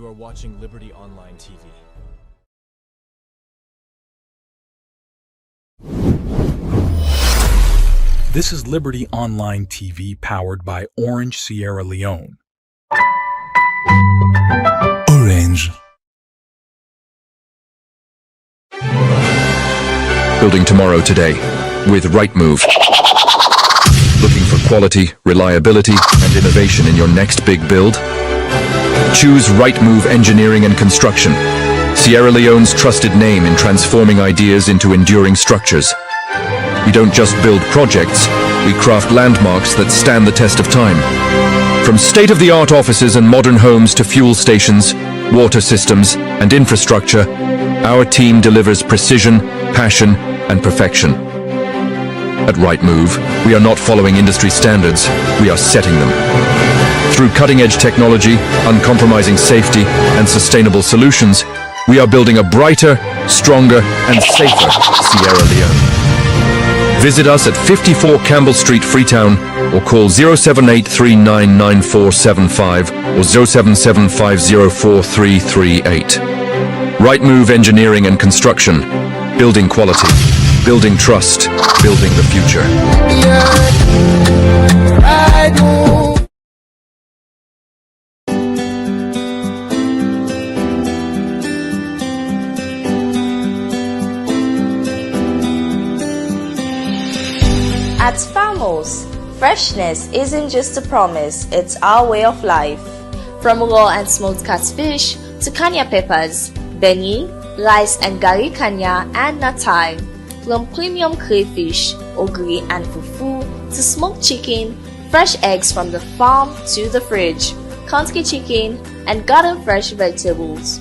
You are watching Liberty Online TV. This is Liberty Online TV powered by Orange Sierra Leone. Orange. Building tomorrow today with Rightmove. Looking for quality, reliability, and innovation in your next big build? Choose Rightmove Engineering and Construction, Sierra Leone's trusted name in transforming ideas into enduring structures. We don't just build projects, we craft landmarks that stand the test of time. From state-of-the-art offices and modern homes to fuel stations, water systems, and infrastructure, our team delivers precision, passion, and perfection. At Rightmove, we are not following industry standards, we are setting them. Through cutting-edge technology, uncompromising safety, and sustainable solutions, we are building a brighter, stronger, and safer Sierra Leone. Visit us at 54 Campbell Street, Freetown, or call 078399475 or 077504338. Rightmove Engineering and Construction. Building quality, building trust, building the future. At Farmos, freshness isn't just a promise, it's our way of life. From raw and smoked catfish to kanya peppers, beignet, rice and gari kanya and natai, from premium crayfish, ogiri and fufu to smoked chicken, fresh eggs from the farm to the fridge, country chicken and garden fresh vegetables.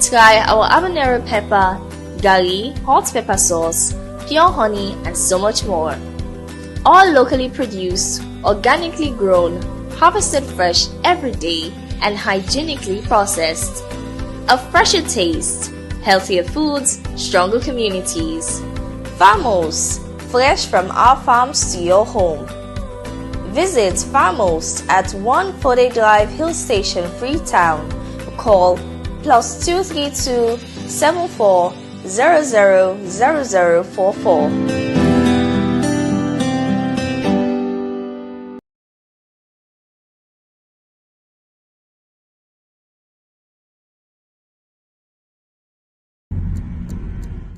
Try our habanero pepper, gari, hot pepper sauce, pure honey and so much more. All locally produced, organically grown, harvested fresh every day, and hygienically processed. A fresher taste, healthier foods, stronger communities. Farmos, fresh from our farms to your home. Visit Farmos at 1 Fode Drive Hill Station, Freetown. Call +232 74 000044.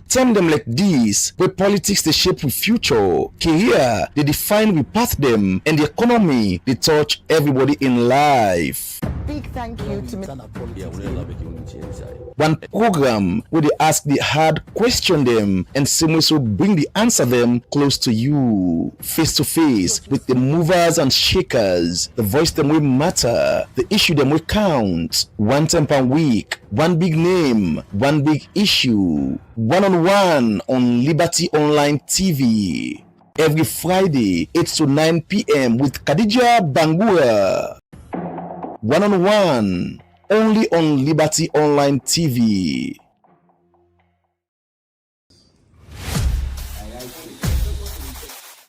Term them like this, where politics they shape with future, career they define we path them, and the economy they touch everybody in life. Big thank you to One program where they ask the hard question them and same way so bring the answer them close to you, face to face with the movers and shakers, the voice them will matter, the issue them will count. One time per week, one big name, one big issue, one-on-one on Liberty Online TV. Every Friday, 8 to 9 p.m. with Khadija Bangura. One-on-one, only on Liberty Online TV.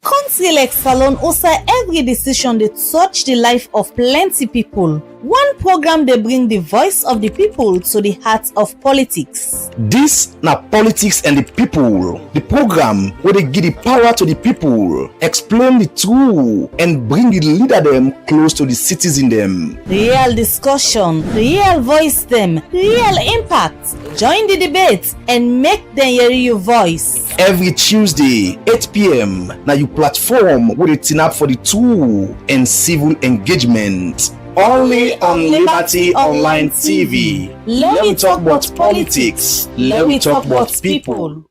Country like Salon also every decision they touch the life of plenty people. One program they bring the voice of the people to the heart of politics. This na politics and the people. The program where they give the power to the people, explain the truth, and bring the leader them close to the citizen them. Real discussion, real voice them, real impact. Join the debate and make them hear your voice. Every Tuesday, 8 p.m. na you platform where they turn up for the true and civil engagement. Only on Liberty Online TV. Let me talk about politics. Let me talk about people.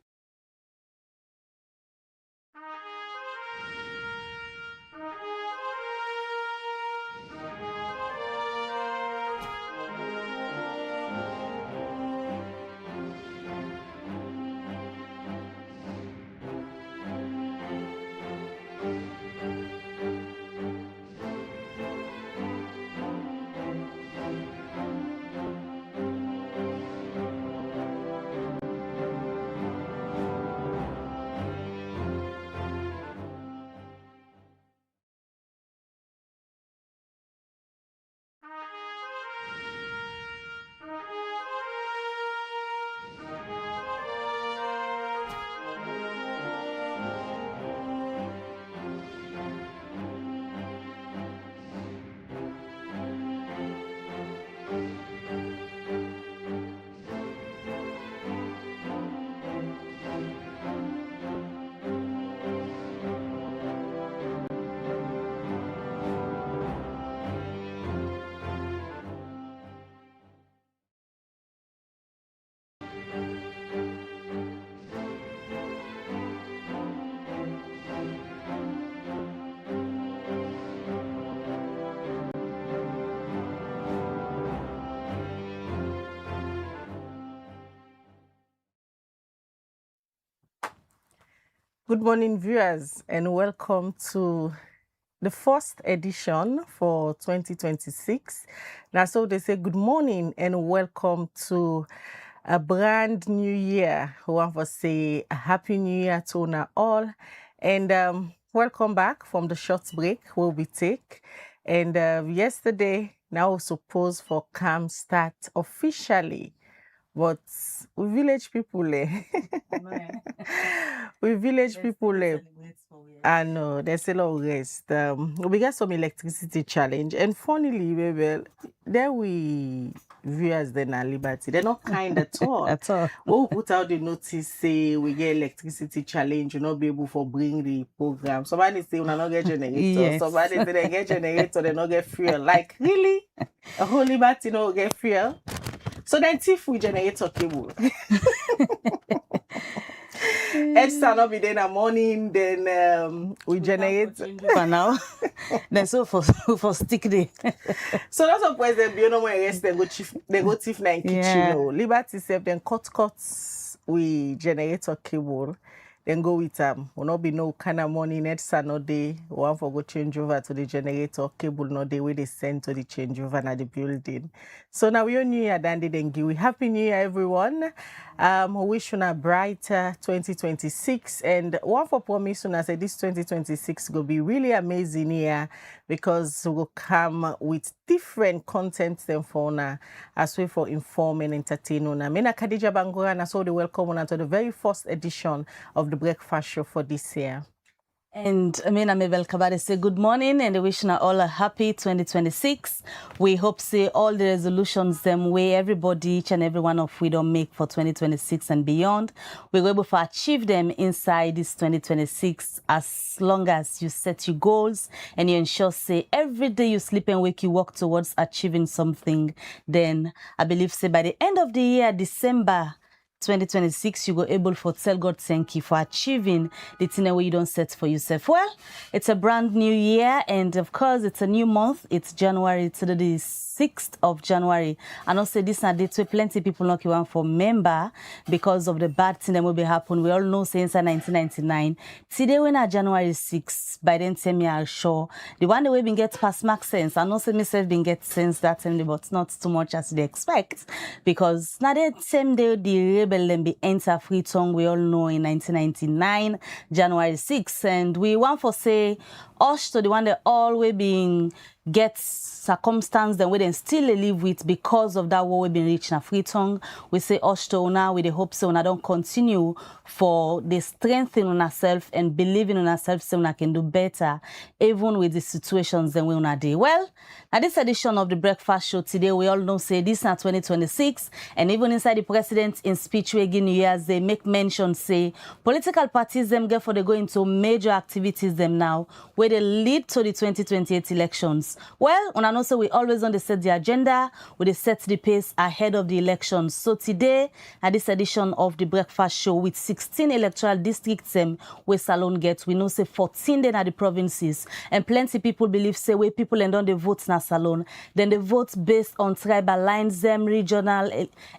Good morning, viewers, and welcome to the first edition for 2026. Now, so they say good morning and welcome to a brand new year. We want to say a happy new year to una all, and welcome back from the short break where we take. And yesterday, now suppose for camp start officially. But we village people, we village people, I know there's a lot of rest. We got some electricity challenge, and funnily, well, there we viewers then are liberty. They're not kind at all. At all. We'll put out the notice say we get electricity challenge, you not be able to bring the program. Somebody say we not get generator. Yes. Somebody say they get generator, they not get fuel. Like really, a whole liberty no get fuel. So then if we generator cable. Extra not be there in the morning, then we generate For now. Then so for stick day. So that's a place they be no more rest, they go thief na in kitchen. Yeah. No. Liberty self then cut we generator cable. Then go with will not be no kind of money next no day. One for go change over to the generator cable no day where they send to the changeover na the building. So now we on New Year dandy then give we happy New Year everyone. We wish you a brighter 2026, and one for promise I say this 2026 will be really amazing year because we will come with different content then for una as well for inform and entertain una. Mena Khadija Bangura and so the welcome una to the very first edition of the breakfast show for this year. And Amina Mabel Kabade say good morning and wishing all a happy 2026. We hope say all the resolutions them way everybody, each and every one of we don't make for 2026 and beyond. We're able to achieve them inside this 2026 as long as you set your goals and you ensure say every day you sleep and wake you work towards achieving something. Then I believe say by the end of the year, December 2026, you go able for tell God thank you for achieving the thing that you don't set for yourself. Well, it's a brand new year, and of course, it's a new month. It's January, it's the 6th of January. And also, this is a date where plenty of people not want for member because of the bad thing that will be happen. We all know since 1999. Today, when are January 6th, by then, tell me I'll show the one that we been get past max sense. And also, myself been get sense that time, but not too much as they expect because now that same day the them be enter free tongue we all know in 1999 January 6th, and we want for say us to the one that always being get circumstance then we then still live with because of that what we've been reaching a free tongue. We say us to now with the hope so I don't continue for the strengthening on ourselves and believing in ourselves so I can do better even with the situations that we on a day. Well, now this edition of the breakfast show today we all know say this is 2026, and even inside the president in speech we again New Year's they make mention say political parties them get for they go into major activities them now where they lead to the 2028 elections. Well, on also we always on the set the agenda, we they set the pace ahead of the elections. So today, at this edition of the breakfast show with 16 electoral districts where Salon gets, we know say 14 then at the provinces, and plenty people believe say where people and on the votes na Salon, then the votes based on tribal lines, them regional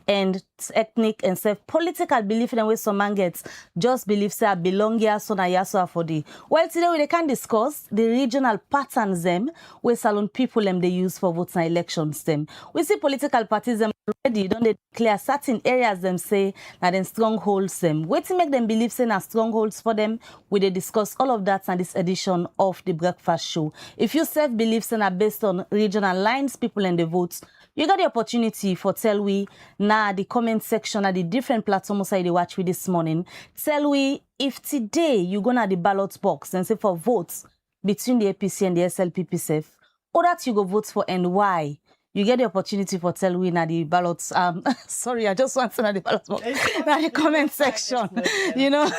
and ethnic and self political belief in way some man gets just believe say I belong here so na yaso for the. Well, today we can discuss the regional patterns them where Salon people them they use for votes and elections them. We see political parties them already don't they declare certain areas them say that then strongholds them. Wait to make them believe say na strongholds for them. We they discuss all of that in this edition of the breakfast show. If you self beliefs and are based on regional lines, people and the votes, you got the opportunity for tell we now the comment section at the different platforms I watch with this morning. Tell we if today you go na the ballot box and say for votes between the APC and the SLPP self, or that you go vote for and why. You get the opportunity for tell we na the ballots. Sorry, I just want to know the ballot box. Na the comment section, you know.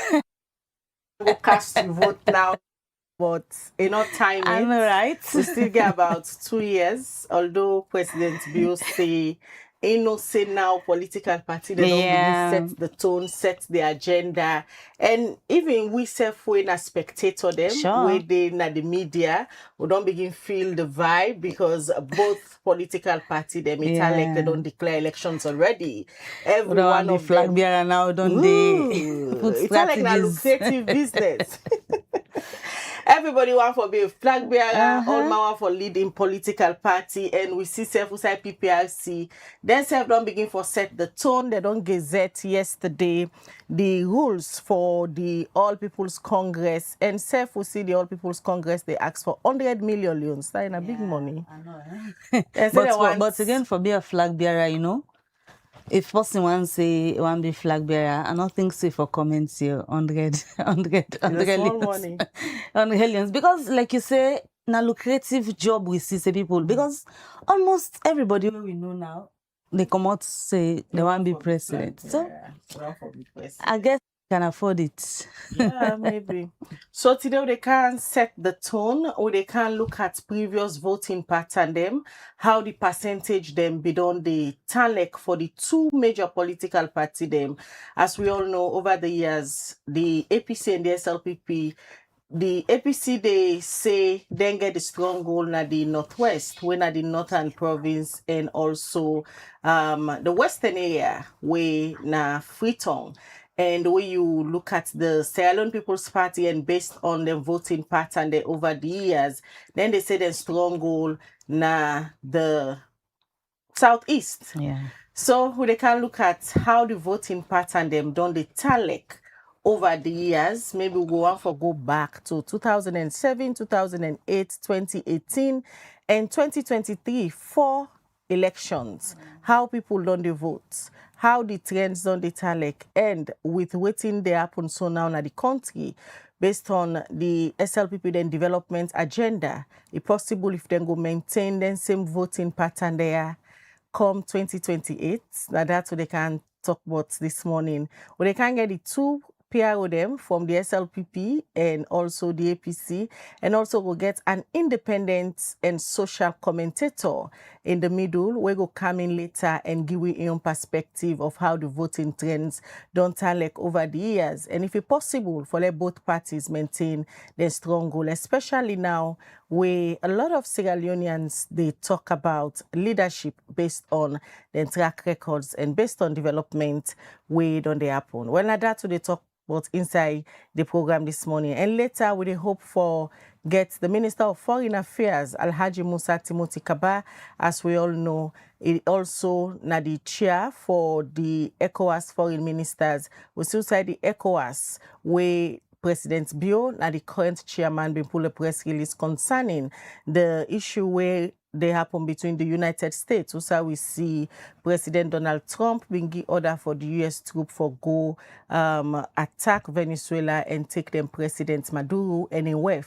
Go cast your vote now. But enough time. I'm right. We still get about 2 years, although President Bill say say now political party, they don't begin set the tone, set the agenda. And even we self when a spectator them, where they na the media, we don't begin feel the vibe because both political party them like they don't declare elections already. Every one of flag them bearer now don't they put it's like a lucrative business. Everybody want for be a flag bearer, all man want for leading political party, and we see self inside PPRC. Then self don't begin for set the tone. They don't gazette yesterday the rules for the All People's Congress, and self we see the All People's Congress they ask for 100 million loans. That's a big money. I know. But again, for be a flag bearer, you know. If person wants say one be flag bearer, I don't think say for comments here 100 millions. 100 millions. Because like you say, na lucrative job we see people. Because almost everybody we know now, they come out say they want to be president. So I guess can afford it. Yeah, maybe. So today they can set the tone, or they can look at previous voting pattern them, how the percentage them be done the talek for the two major political party them. As we all know, over the years, the APC and the SLPP, the APC they say then get the stronghold na the northwest, when at the northern province, and also the western area where na Freetown. And when you look at the Sierra Leone People's Party and based on the voting pattern they over the years, then they say the stronghold na the southeast. Yeah. So they can look at how the voting pattern them done the talek over the years. Maybe we go back to 2007, 2008, 2018, and 2023 for elections. How people done the votes, how the trends done the talek, and with waiting they happen so now in the country based on the SLPP then development agenda. It's possible if they go maintain the same voting pattern there come 2028. Now that's what they can talk about this morning. Well, they can get the two PRO them from the SLPP and also the APC, and also we'll get an independent and social commentator in the middle. We go come in later and give you your perspective of how the voting trends don't talk over the years, and if it's possible for let both parties maintain their strong goal, especially now where a lot of Sierra Leoneans they talk about leadership based on their track records and based on development where don't they happen. Well, now that's what they talk about inside the program this morning, and later we hope for get the Minister of Foreign Affairs Alhaji Musa Timothy Kaba. As we all know, it also na the chair for the ECOWAS foreign ministers. We still say the ECOWAS where President Bio, na the current chairman, been pull a press release concerning the issue where they happen between the United States. Also, we see President Donald Trump being given order for the U.S. troop for go attack Venezuela and take them President Maduro anywhere.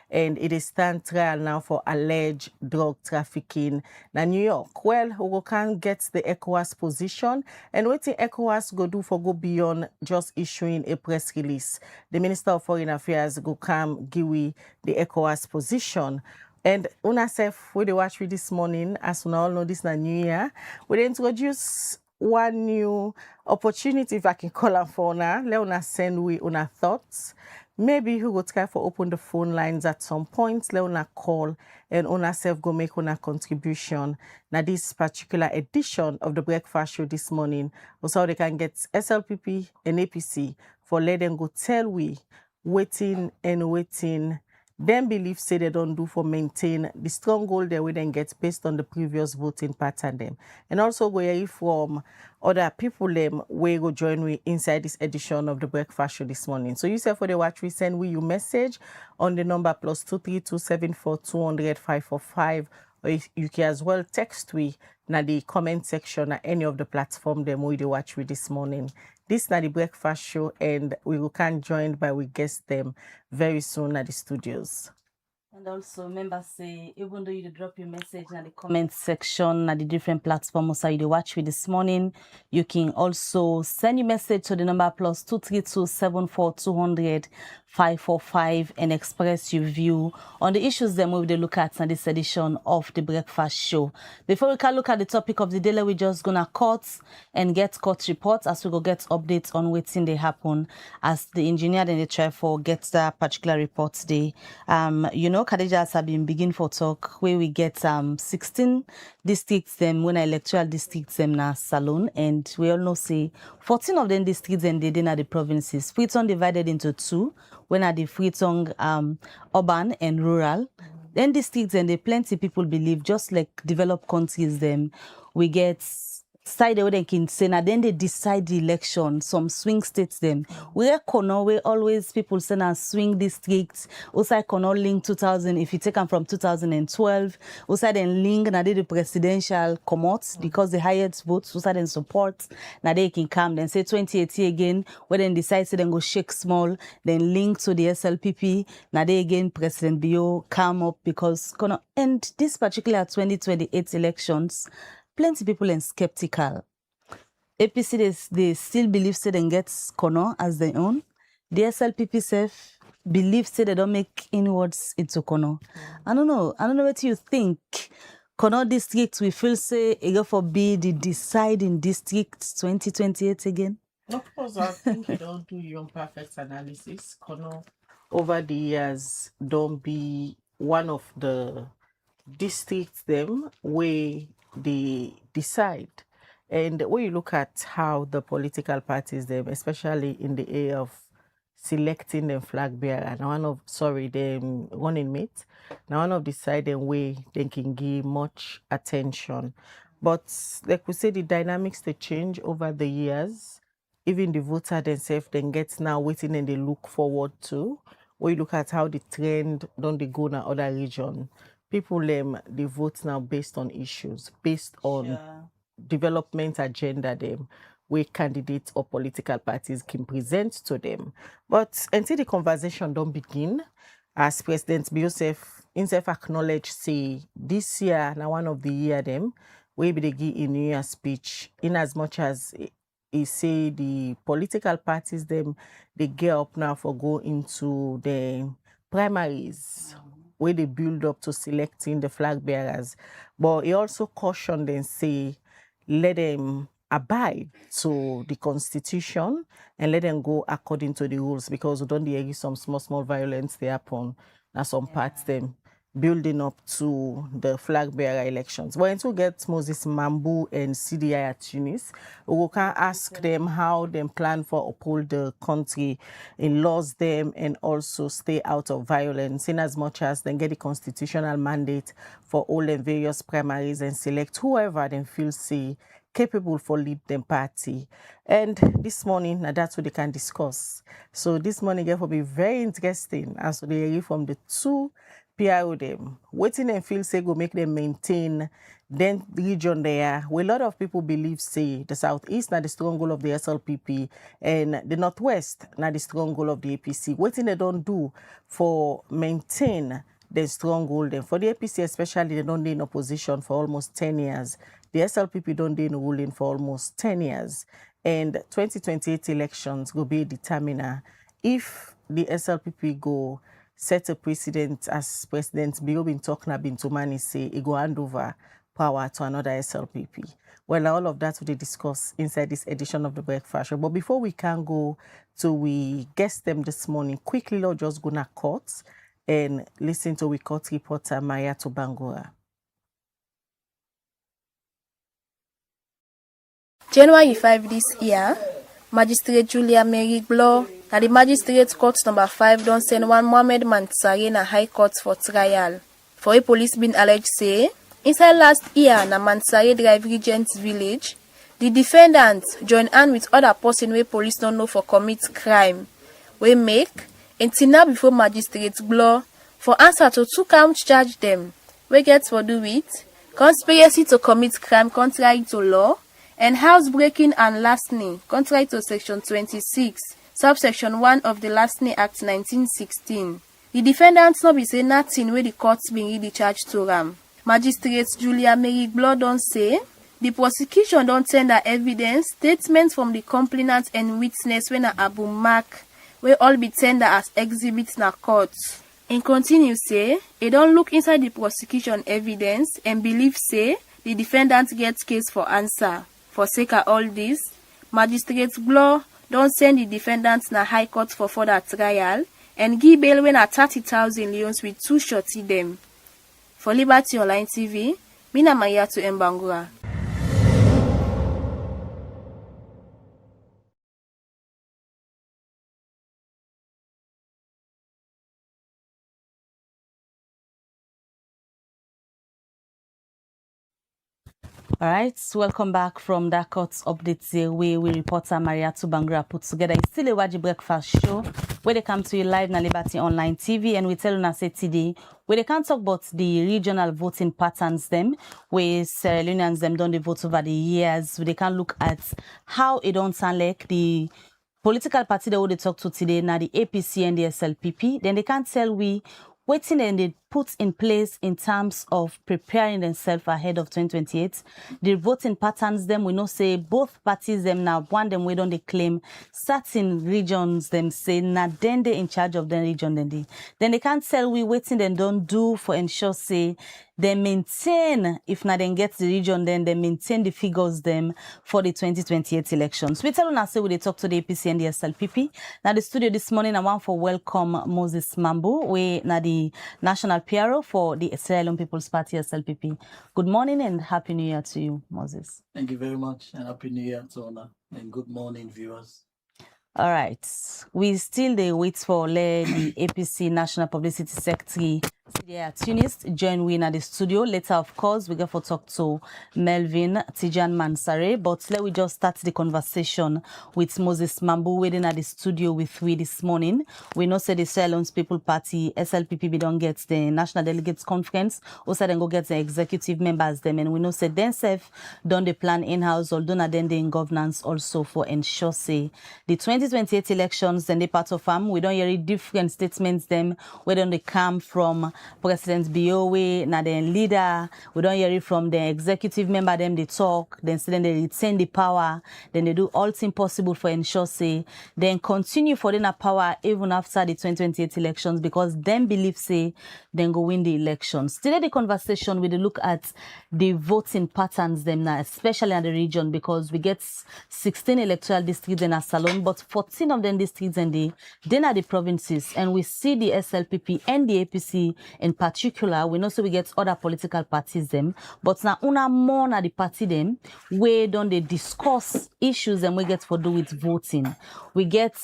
And it is stand trial now for alleged drug trafficking in New York. Well, we can get the ECOWAS position, and what the ECOWAS go do for go beyond just issuing a press release. The Minister of Foreign Affairs go come give we the ECOWAS position. And una self, we watch with this morning, as we all know this is a new year, we introduce one new opportunity, if I can call it for now. Let una send we una thoughts. Maybe you go try for open the phone lines at some point. Let una call and una self go make una contribution. Now this particular edition of the breakfast show this morning, also they can get SLPP and APC for let them go tell we waiting and waiting. Them believe say they don't do for maintain the strong goal they will then get based on the previous voting pattern them. And also go hear from other people them we go join we inside this edition of the breakfast show this morning. So you say for the watch we send we you message on the number +232 742 200 545, or you can as well text we na the comment section at any of the platform them we watch with this morning. This is the breakfast show, and we will can joined by we guest them very soon at the studios. And also, remember, say, even though you drop your message in the comment section at the different platforms that you watch with this morning, you can also send your message to the number +232 742 200 545 and express your view on the issues them we will look at in this edition of the Breakfast Show. Before we can look at the topic of the day, we're just gonna cut and get court reports as we go get updates on what's in they happen as the engineer then they try for get that particular report today. Khadija has been begin for talk where we get 16 districts them when electoral districts them na Salon, and we all know say 14 of them districts and they did the provinces. Freetown divided into two, when are the Freetown urban and rural. Then districts and they plenty people believe just like developed countries them we get side where they can say now then they decide the election. Some swing states them. Where Kono where always people say now swing districts. Also Kono link 2000 if you take them from 2012. Also then link now they the presidential come out because the highest votes also then support. Now they can come then say 2080 again where then decide to then go shake small then link to the SLPP. Now they again President Bio come up because Kono and this particular 2028 elections. Plenty people are skeptical. APC, they still believe they don't get Kono as their own. The SLPP self believes they don't make inwards into Kono. I don't know what you think. Kono district, we feel say it go for be the deciding district 2028 again. Of course, I think you don't do your perfect analysis. Kono over the years don't be one of the districts them where they decide. And when you look at how the political parties them, especially in the area of selecting the flag bearer, and them running mate, now one of the side and way they can give much attention. But like we say, the dynamics they change over the years. Even the voter themselves then get now waiting and they look forward to. When you look at how the trend don't they go in other region. People they vote now based on issues, based on development agenda them, where candidates or political parties can present to them. But until the conversation don't begin, as President Biosef himself acknowledge say this year now one of the year them, where they give in New Year speech, in as much as he say the political parties them they get up now for go into the primaries. Where they build up to selecting the flag bearers. But he also cautioned and say, let them abide to the constitution and let them go according to the rules because we don't hear some small violence they happen. Now some parts them building up to the flag bearer elections. When to get Moses Mambu and CDI at Tunis, we can ask them how they plan for uphold the country in laws them and also stay out of violence in as much as they get the constitutional mandate for all and various primaries and select whoever they feel say capable for lead them party. And this morning, now that's what they can discuss. So this morning will be very interesting as they hear from the two PRO them, waiting and feel say go make them maintain then region there where a lot of people believe say the southeast now the stronghold of the SLPP and the northwest now the stronghold of the APC. Waiting they don't do for maintain the stronghold them. For the APC especially they don't be in opposition for almost 10 years. The SLPP don't be in ruling for almost 10 years. And 2028 elections will be a determiner if the SLPP go set a precedent as President Bio been talking about to Mani say it go hand over power to another SLPP. Well, all of that we discuss inside this edition of the Breakfast Show. But before we can go to we guest them this morning, quickly Lord just gonna court and listen to we court reporter Maya Tobangora. January 5 this year, Magistrate Julia Mary Blow at the Magistrate Court number 5 don't send one Mohamed Mansari na High Court for trial. For a police been alleged say, inside last year na Mansari Drive Regent's Village, the defendant joined hand with other person where police don't know for commit crime. We make until now before Magistrate Blow for answer to 2 counts charge them. We get for do with conspiracy to commit crime contrary to law, and housebreaking and larceny, contrary to Section 26, subsection 1 of the Larceny Act 1916. The defendants no be say nothing where the courts been really charged to them. Magistrate Julia Mary Blood don't say the prosecution don't tender evidence, statements from the complainant and witness when Abu Mark wey all be tender as exhibits na court. Im continue say e don look inside the prosecution evidence and believe say the defendant get case for answer. For sake of all this, Magistrate Glo don send the defendant na High Court for further trial and give bail wey na 30,000 leons with 2 shorty dem. For Liberty Online TV, Mina Mayatu Mbangura. All right, welcome back from that court update here where we reporter Maria Tubangra put together. It's still a Waji Breakfast show where they come to you live na Liberty Online TV, and we tell you say today where they can talk about the regional voting patterns them, where Sierra Leoneans them done the vote over the years, where they can look at how it don't sound like the political party that we talk to today now the APC and the SLPP. Then they can tell we waiting and they put in place in terms of preparing themselves ahead of 2028. The voting patterns them, we know say both parties them now one them we don't they claim certain regions them say na then they in charge of the region then they can't tell we waiting and don't do for ensure say they maintain, if not then get the region, then they maintain the figures them for the 2028 elections. We tell you say we talk to the APC and the SLPP. Now the studio this morning I want for welcome Moses Mambu, we na the national PRO for the Sierra Leone People's Party SLPP. Good morning and happy new year to you, Moses. Thank you very much and happy new year to Ona, and good morning viewers. All right, we still they wait for the APC National Publicity Secretary Sierra Tunis join we in the studio. Later, of course, we get for talk to Melvin Tijan Mansare, but let we just start the conversation with Moses Mambu waiting at the studio with we this morning. We know say the Sierra Leone People Party SLPP don't get the National Delegates Conference, also then go get the executive members them, and we know say themselves done the plan in-house, although not then they in governance also for ensure say the 2028 elections then they part of them. We don't hear different statements them where they come from President Biowe, na then leader. We don't hear it from the executive member them they talk, then they retain the power, then they do all things possible for ensure say then continue for the power even after the 2028 elections because them believe say then go win the elections. Today the conversation we look at the voting patterns them now, especially in the region because we get 16 electoral districts in a salon, but 14 of them districts and then are the provinces, and we see the SLPP and the APC in particular. We know so we get other political parties them, but now una more na the party them where don't they discuss issues and we get for do with voting. We get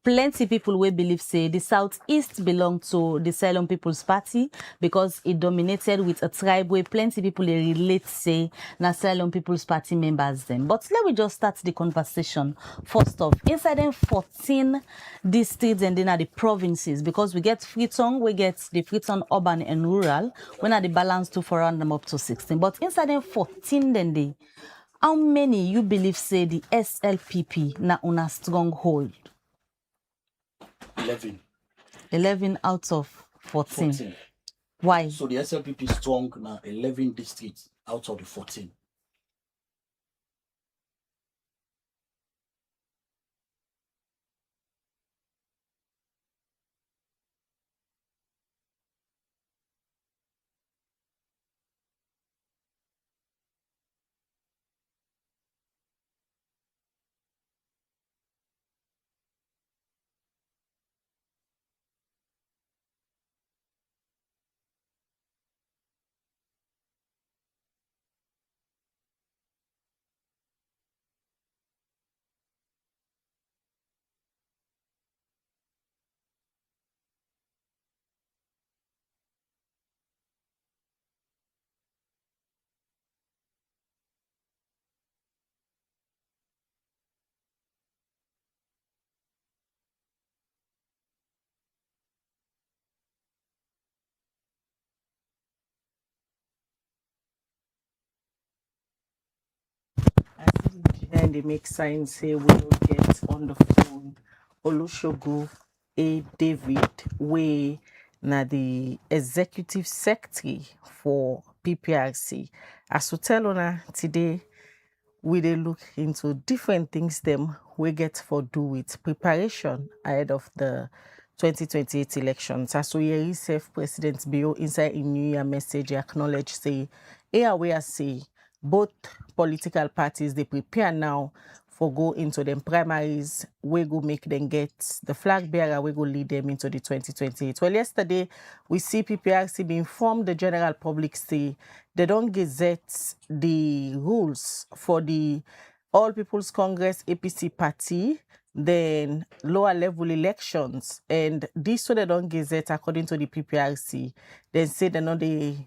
plenty people who believe say the Southeast belong to the Sierra Leone People's Party because it dominated with a tribe where plenty people they relate say na Sierra Leone People's Party members them. But let me just start the conversation. First off, inside them 14 districts and then are the provinces because we get Freetown, we get the Freetown urban and rural, when are the balance to for round them up to 16. But inside them 14 then they, how many you believe say the SLPP na una stronghold? 11. 11 out of 14. Why? So the SLPP strong now 11 districts out of the 14. And they make signs say we will get on the phone Olusogo A. David, we na the executive secretary for PPRC. As we tell ona today, we dey look into different things them we get for do with preparation ahead of the 2028 elections. As we hear self President Bio inside in New Year message acknowledge say, here we are say both political parties they prepare now for go into them primaries, we go make them get the flag bearer, we go lead them into the 2028. Well, yesterday we see PPRC be informed the general public say they don't gazette the rules for the All People's Congress APC party, then lower level elections, and this so they don't gazette according to the PPRC. Then say they know they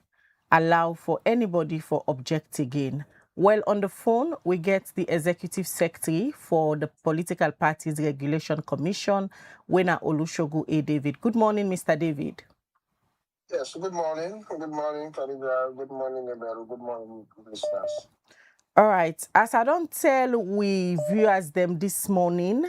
allow for anybody for object again. Well, on the phone, we get the Executive Secretary for the Political Parties Regulation Commission, Wena Olusogun A. David. Good morning, Mr. David. Yes, good morning. Good morning, Kalibra. Good morning, Ebero. Good morning, listeners. All right. As I don't tell we viewers them this morning,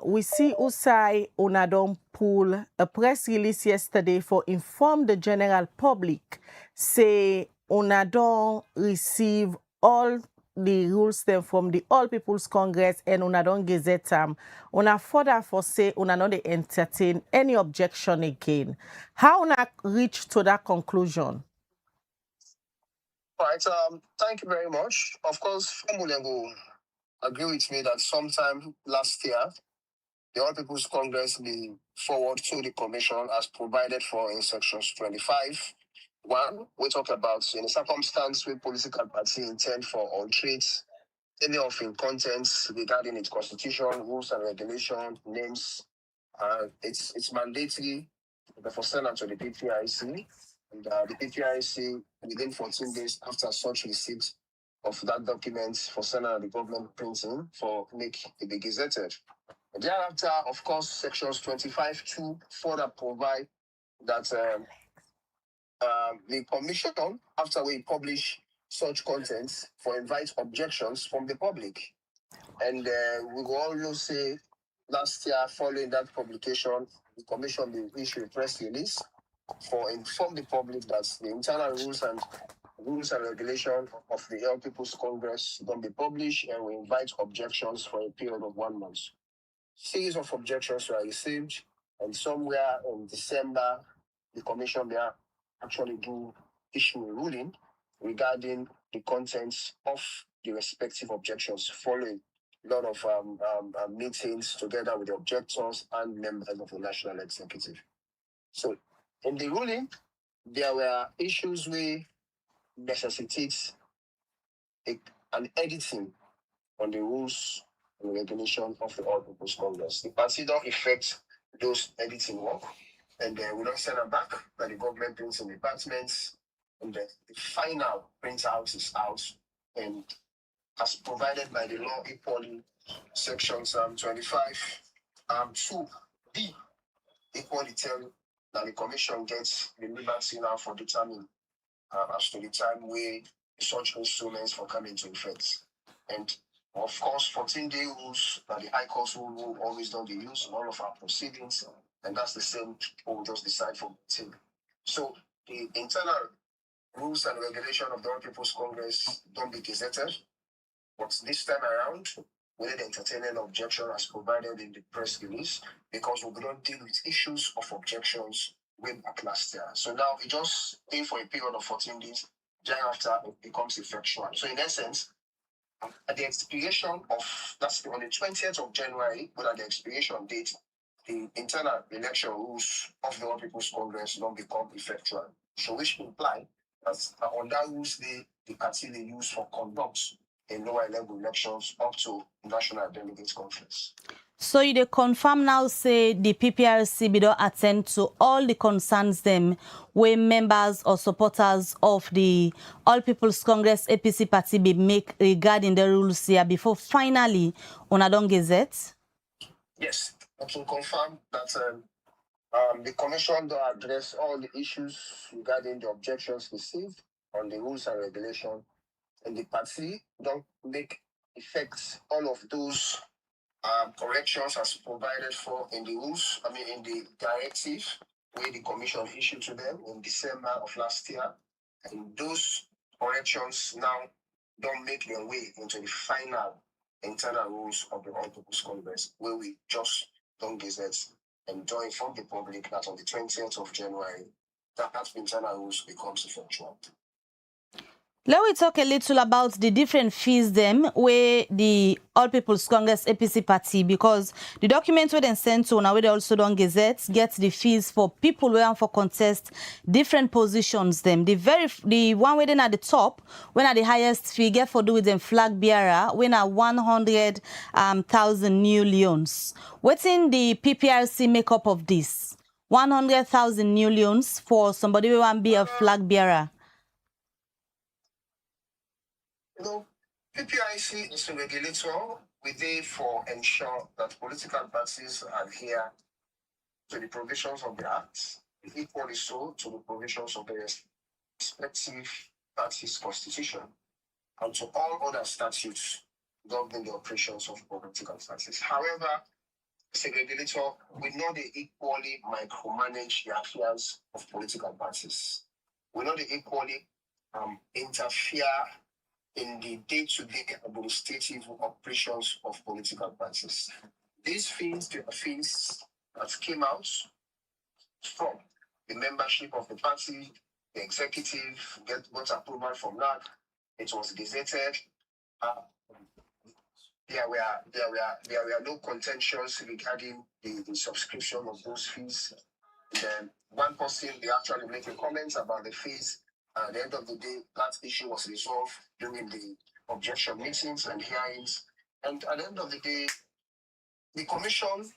we see Usai Unadon pull a press release yesterday for inform the general public, say Unadon receive all the rules them from the All People's Congress and Unadon Gazette una further for say una not they entertain any objection again. How una reach to that conclusion? Right. Thank you very much. Of course, Formulengo agree with me that sometime last year, the All People's Congress be forward to the Commission as provided for in sections 25. One, we talk about in a circumstance where political party intend for alterate any of in contents regarding its constitution, rules and regulation, names. It's mandatory for send to the PPIC. And the PPIC, within 14 days after such receipt of that document for sending the government printing for make it be gazetted. Thereafter, of course, sections 25(2) further provide that the commission, after we publish such contents, for invite objections from the public. And we will also say last year, following that publication, the commission will issue a press release for inform the public that the internal rules and regulations of the All People's Congress don't be published, and we invite objections for a period of 1 month. Series of objections were received, and somewhere in December, the commission there actually do issue a ruling regarding the contents of the respective objections following a lot of meetings together with the objectors and members of the National Executive. So in the ruling, there were issues we necessitate an editing on the rules and regulation of the All People's Congress. The party don't effect those editing work, and we don't send them back by the government printing departments, and the final printout is out, and as provided by the law equally, sections 25, 2B, equally tell that the commission gets the liberty now for determining as to the time where such instruments for coming into effect. And of course, 14-day rules that the High Court will always don't be used in all of our proceedings, and that's the same we'll just decide for team. So the internal rules and regulation of the All People's Congress don't be gazetted, but this time around, we didn't entertain an objection as provided in the press release because we don't deal with issues of objections way back last year. So now it just stay for a period of 14 days, thereafter it becomes effectual. So in essence, at the expiration of, that's on the 20th of January, but at the expiration date, the internal election rules of the All People's Congress don't become effectual. So which imply that on that rules, the party they use for conduct in lower level elections up to National Delegates Conference. So you dey confirm now say the PPRC be don attend to all the concerns them where members or supporters of the All People's Congress APC party be make regarding the rules here before finally on a don gazette? Yes, I can confirm that the commission will address all the issues regarding the objections received on the rules and regulation, and the party don't make effect all of those corrections as provided for in the rules, in the directive where the commission issued to them in December of last year. And those corrections now don't make their way into the final internal rules of the All People's Congress, where we just don't gazette and don't inform the public that on the 20th of January, that internal rules becomes effectual. Let me talk a little about the different fees them where the All People's Congress APC party, because the document where they sent to now where they also don't gazette gets the fees for people who are for contest different positions them. The one where they at the top, when at the highest fee get for do with them flag bearer, when at 100,000 new leons. What's in the PPRC makeup of this? 100,000 new leons for somebody who want to be a flag bearer. You know, PPIC is a regulator with there for ensure that political parties adhere to the provisions of the Act, equally so to the provisions of the respective parties' constitution, and to all other statutes governing the operations of political parties. However, as a regulator, we know they equally micromanage the affairs of political parties. We know they equally interfere in the day-to-day administrative operations of political parties. These fees, they are fees that came out from the membership of the party, the executive got approval from that. It was gazetted. There were no contentions regarding the subscription of those fees. Then one person, they actually make a comment about the fees. At the end of the day, that issue was resolved during the objection meetings and hearings. And at the end of the day, the commission,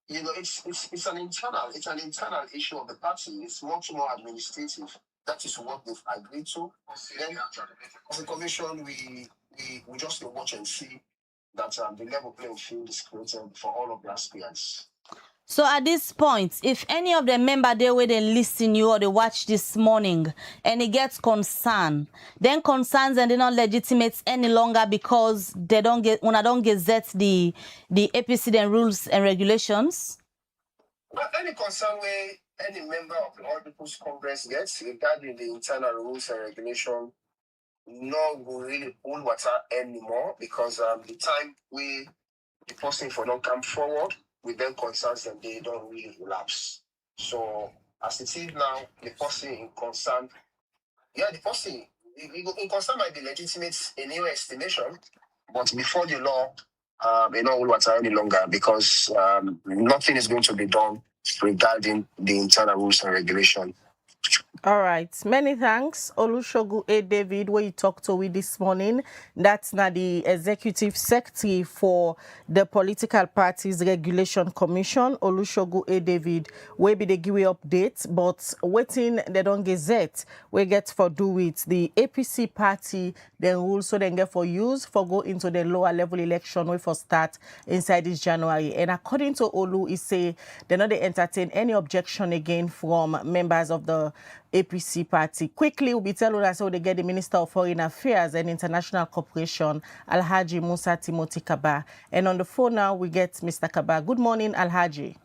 you know, it's an internal issue of the party. It's much more administrative. That is what they've agreed to. Then, as a commission, we just watch and see that the level playing field is created for all of the aspirants. So at this point, if any of the member there where they listen you or they watch this morning and it gets concerned, then concerns and they're not legitimate any longer because they don't get when I don't gazette the APC then rules and regulations. But any concern where any member of the All People's Congress gets regarding the internal rules and regulation, no will really hold water anymore, because the time we the person for don't come forward with them concerns them, they don't really elapse. So as it is now, the person in concern, the person in concern might be legitimate in your estimation, but before the law, they don't hold water any longer, because nothing is going to be done regarding the internal rules and regulation. All right. Many thanks. Olusogun A. David, where you talked to with this morning. That's now the Executive Secretary for the Political Parties Regulation Commission. Olusogun A. David, where be they give you updates, but waiting they don't gazette, we get for do with the APC party, then rules so then get for use for go into the lower level election we for start inside this January. And according to Olu, he say they not they entertain any objection again from members of the APC party. Quickly, we'll be telling us how they get the Minister of Foreign Affairs and International Cooperation, Alhaji Musa Timothy Kaba. And on the phone now, we get Mr. Kaba. Good morning, Alhaji.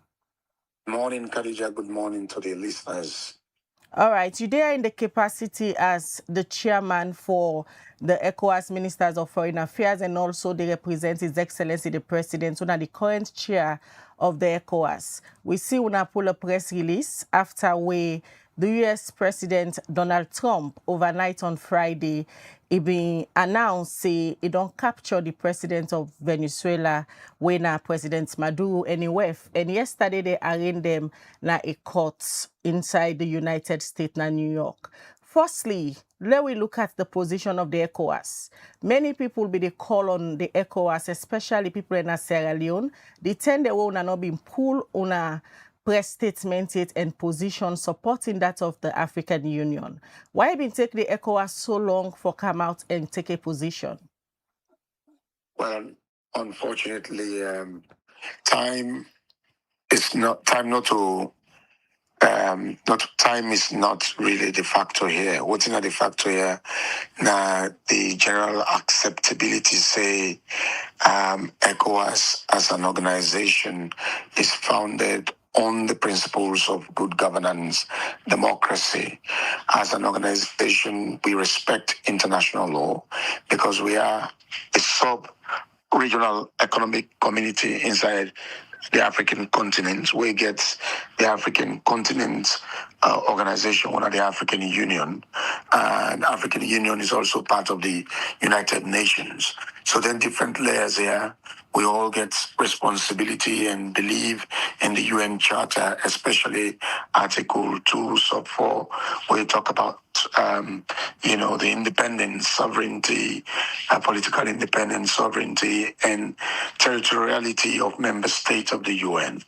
Good morning, Khadija. Good morning to the listeners. All right, you there in the capacity as the chairman for the ECOWAS Ministers of Foreign Affairs, and also they represent His Excellency the President, who are the current chair of the ECOWAS. We see when I pull a press release after the U.S. President Donald Trump overnight on Friday, he been announced say he don't capture the president of Venezuela when President Maduro anywhere. And yesterday they arraigned them na a court inside the United States na New York. Firstly, let we look at the position of the ECOWAS. Many people be the call on the ECOWAS, especially people in Sierra Leone. They tend to not been pulled on a press statement and position supporting that of the African Union. Why been take the ECOWAS so long for come out and take a position? Well, unfortunately, time is not really the factor here. What's not the factor here? Now, the general acceptability say ECOWAS as an organization is founded on the principles of good governance, democracy. As an organization, we respect international law because we are a sub-regional economic community inside the African continent. We get the African continent organization, one of the African Union, and African Union is also part of the United Nations. So then different layers here. We all get responsibility and believe in the UN Charter, especially Article 2, Sub 4, where you talk about, the independence, sovereignty, political independence, sovereignty, and territoriality of member states of the UN.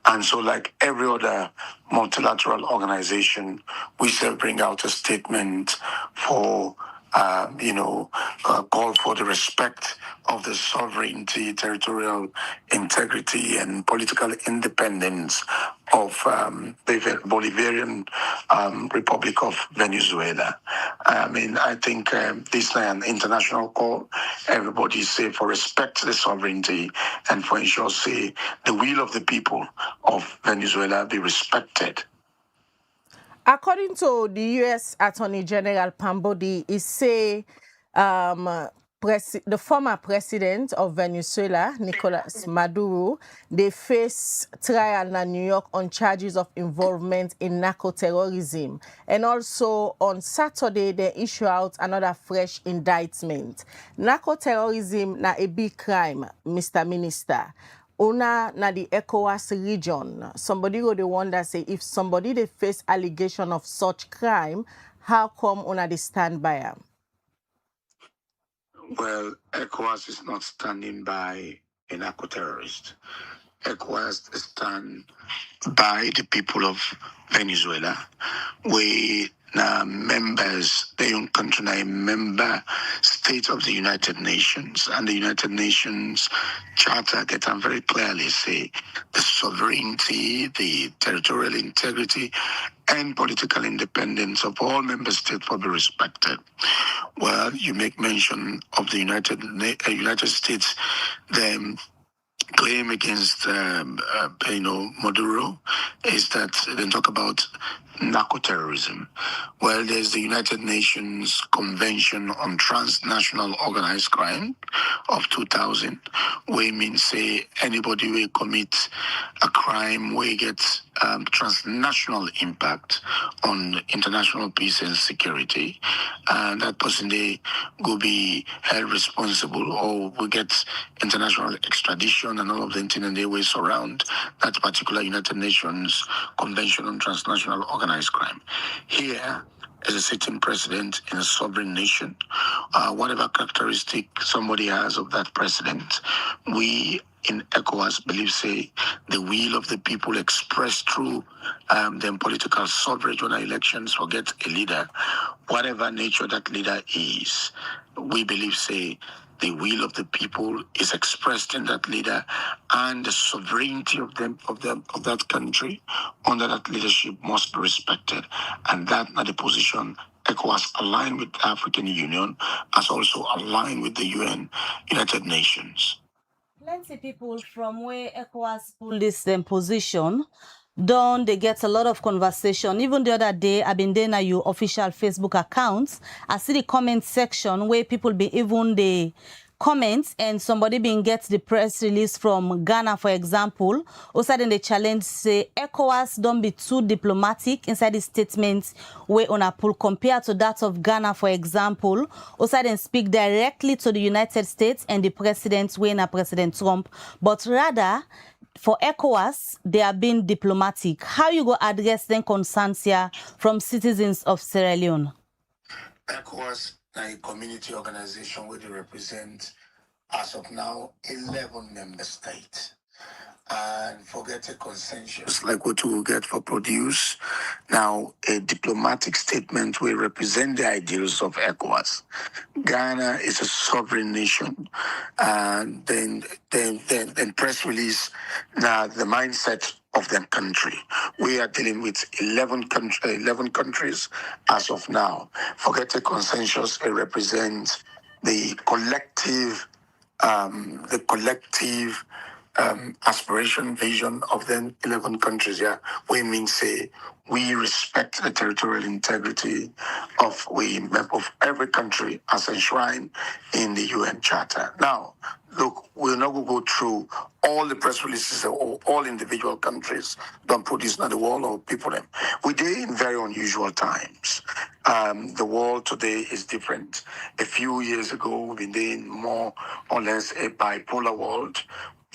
And so, like every other multilateral organization, we shall bring out a statement for call for the respect of the sovereignty, territorial integrity, and political independence of the Bolivarian Republic of Venezuela. I think this is an international call. Everybody say for respect to the sovereignty and for ensure, say, the will of the people of Venezuela be respected. According to the U.S. Attorney General Pambodi, he say the former president of Venezuela, Nicolas Maduro, they face trial in New York on charges of involvement in narco-terrorism. And also on Saturday, they issue out another fresh indictment. Narco-terrorism na a big crime, Mr. Minister. Una na the ECOWAS region. Somebody go the wonder say if somebody they face allegation of such crime, how come una they stand by them? Well, ECOWAS is not standing by a narco-terrorist. ECOWAS stand by the people of Venezuela. We members, the own country, a member state of the United Nations, and the United Nations Charter get on very clearly say the sovereignty, the territorial integrity, and political independence of all member states will be respected. Well, you make mention of the United States, the claim against Maduro is that they talk about narco-terrorism. Well, there's the United Nations Convention on Transnational Organized Crime of 2000, where means say anybody will commit a crime where get transnational impact on international peace and security, and that person they will be held responsible or will get international extradition and all of the things and they will surround that particular United Nations Convention on Transnational Organized Crime. Here, as a sitting president in a sovereign nation, whatever characteristic somebody has of that president, we in ECOWAS believe, say, the will of the people expressed through them political suffrage when elections or get a leader, whatever nature that leader is, we believe, say, the will of the people is expressed in that leader, and the sovereignty of that country under that leadership must be respected. And that at the position ECOWAS aligned with the African Union as also aligned with the United Nations. Plenty people from where ECOWAS pulled this position, they get a lot of conversation. Even the other day, I've been there at your official Facebook accounts. I see the comment section where people be even the comments and somebody being gets the press release from Ghana, for example. Also then they challenge say ECOWAS don't be too diplomatic inside the statements where on a pull compared to that of Ghana, for example. Also then speak directly to the United States and the president, when President Trump, but rather for ECOWAS, they are being diplomatic. How you go address them concerns here from citizens of Sierra Leone? ECOWAS a community organization where they represent, as of now, 11 member states. And forget a consensus like what we will get for produce. Now, a diplomatic statement will represent the ideals of ECOWAS. Ghana is a sovereign nation. And then press release, now the mindset of their country. We are dealing with 11 countries as of now. Forget a consensus, it represents the collective aspiration, vision of the 11 countries, yeah, we mean say we respect the territorial integrity of every country as enshrined in the UN Charter. Now, look, we're not going to go through all the press releases of all individual countries don't put this on the wall or people them. We're in very unusual times. The world today is different. A few years ago, we've been in more or less a bipolar world,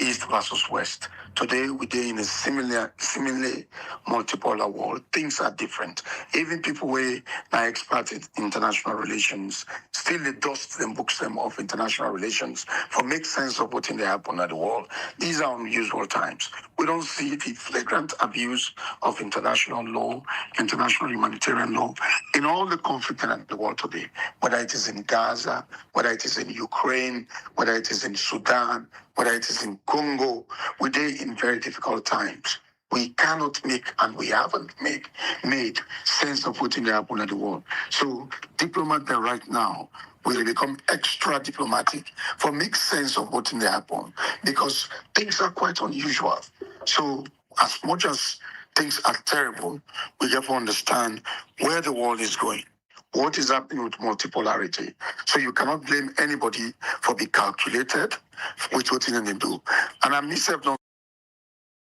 East versus West. Today, we're in a similarly multipolar world. Things are different. Even people who are experts in international relations still they dust them, books them of international relations for make sense of what in the happen at the world. These are unusual times. We don't see the flagrant abuse of international law, international humanitarian law in all the conflict in the world today, whether it is in Gaza, whether it is in Ukraine, whether it is in Sudan, whether it is in Congo. We're in very difficult times. We cannot make, and we haven't made sense of what's in the happen at the world. So diplomats there right now will become extra diplomatic for make sense of what's in the happen because things are quite unusual. So as much as things are terrible, we have to understand where the world is going. What is happening with multipolarity? So you cannot blame anybody for being calculated with what they do. And I myself don't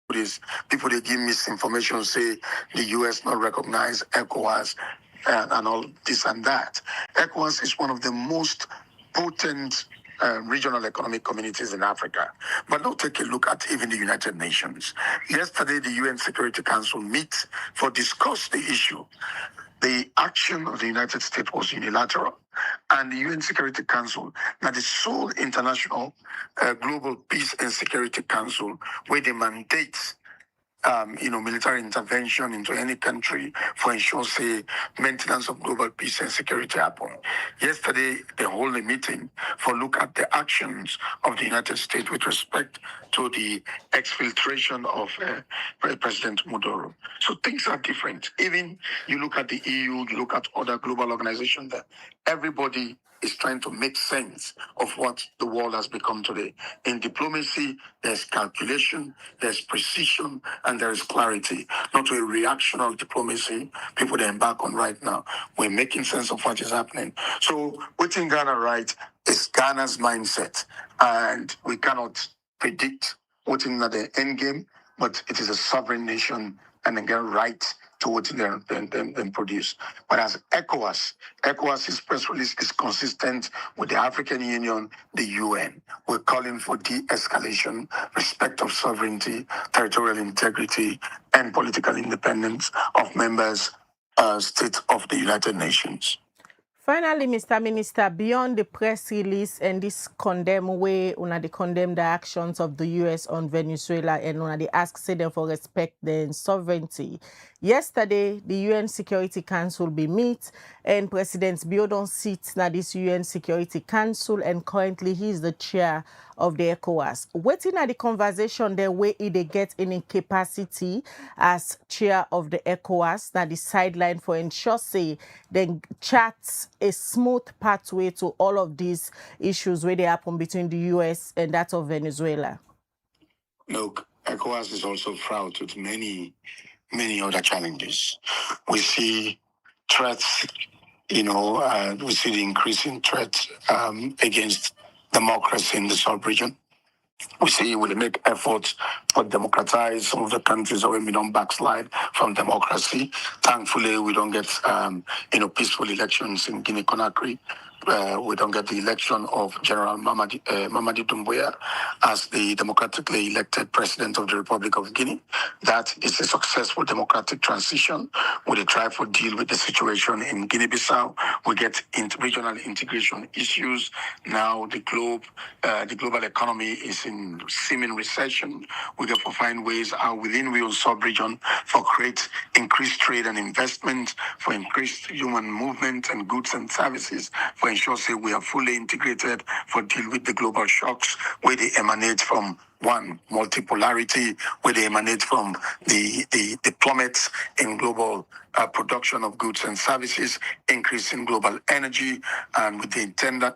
this. People they give misinformation, say the US not recognize ECOWAS and all this and that. ECOWAS is one of the most potent regional economic communities in Africa. But now take a look at even the United Nations. Yesterday, the UN Security Council met for discuss the issue. The action of the United States was unilateral, and the UN Security Council, now the sole international global peace and security council, where they mandate military intervention into any country for ensure, say, maintenance of global peace and security happen. Yesterday, they hold a meeting for look at the actions of the United States with respect to the exfiltration of President Maduro. So things are different. Even you look at the EU, you look at other global organizations, that everybody is trying to make sense of what the world has become today. In diplomacy, there's calculation, there's precision, and there is clarity. Not a reactional diplomacy people they embark on right now. We're making sense of what is happening. So within Ghana, right, is Ghana's mindset. And we cannot predict what's in the end game, but it is a sovereign nation and again right to what they produce. But as ECOWAS's press release is consistent with the African Union, the UN. We're calling for de-escalation, respect of sovereignty, territorial integrity, and political independence of members states of the United Nations. Finally, Mr. Minister, beyond the press release and this condemn way, they condemn the actions of the U.S. on Venezuela and they ask them for respect their sovereignty. Yesterday, the UN Security Council be meet and President Biodon sits na this UN Security Council and currently he is the chair of the ECOWAS. Waiting at the conversation the way they get in capacity as chair of the ECOWAS, na the sideline for ensure say then charts a smooth pathway to all of these issues where they happen between the US and that of Venezuela. Look, ECOWAS is also fraught with many other challenges. We see threats, we see the increasing threat against democracy in the sub-region. We see we make efforts to democratize some of the countries where we don't backslide from democracy. Thankfully, we don't get, peaceful elections in Guinea-Conakry. We don't get the election of General Mamadi Doumbouya as the democratically elected president of the Republic of Guinea. That is a successful democratic transition. We try to deal with the situation in Guinea-Bissau. We get regional integration issues. Now the global economy is in seeming recession. We have to find ways how within we sub-region for create increased trade and investment, for increased human movement and goods and services, for ensure say we are fully integrated for deal with the global shocks where they emanate from one, multipolarity, where they emanate from the plummets in global production of goods and services, increase in global energy, and with the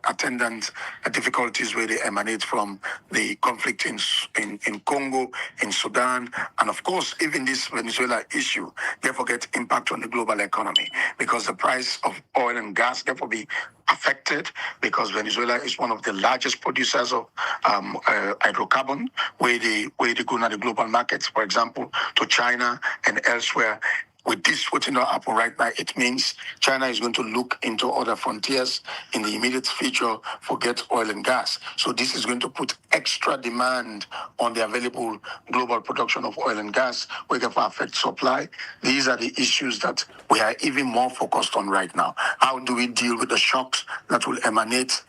attendant difficulties where they emanate from the conflict in Congo, in Sudan, and of course, even this Venezuela issue, therefore get impact on the global economy because the price of oil and gas therefore be affected because Venezuela is one of the largest producers of hydrocarbon, where they go to the global markets, for example, to China and elsewhere. With this, what's not happen right now, it means China is going to look into other frontiers in the immediate future for get oil and gas. So this is going to put extra demand on the available global production of oil and gas, which can affect supply. These are the issues that we are even more focused on right now. How do we deal with the shocks that will emanate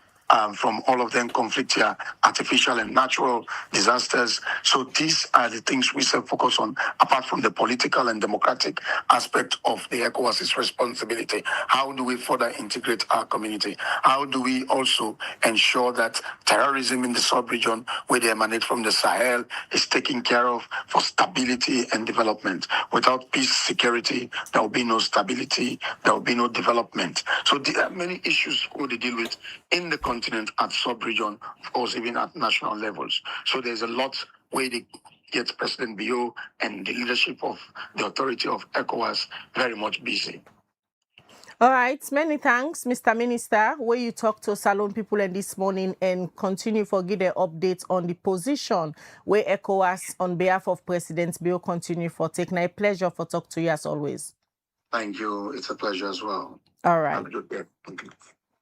from all of them conflict here, artificial and natural disasters. So these are the things we should focus on, apart from the political and democratic aspect of the ECOWAS's responsibility. How do we further integrate our community? How do we also ensure that terrorism in the sub-region, where they emanate from the Sahel, is taken care of for stability and development? Without peace, security, there will be no stability, there will be no development. So there are many issues we will deal with in the continent at sub-region, of course, even at national levels. So there's a lot where they get President Bio and the leadership of the authority of ECOWAS very much busy. All right, many thanks, Mr. Minister, where you talk to Salon people and this morning and continue for give the updates on the position where ECOWAS on behalf of President Bio continue for take. Now, a pleasure for talk to you as always. Thank you. It's a pleasure as well. All right. Have a good day. Thank you.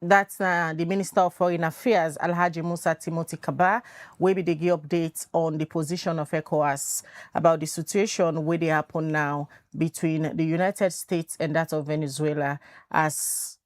That's the Minister of Foreign Affairs, Alhaji Musa Timothy Kaba, where we give updates on the position of ECOWAS about the situation where they happen now between the United States and that of Venezuela. As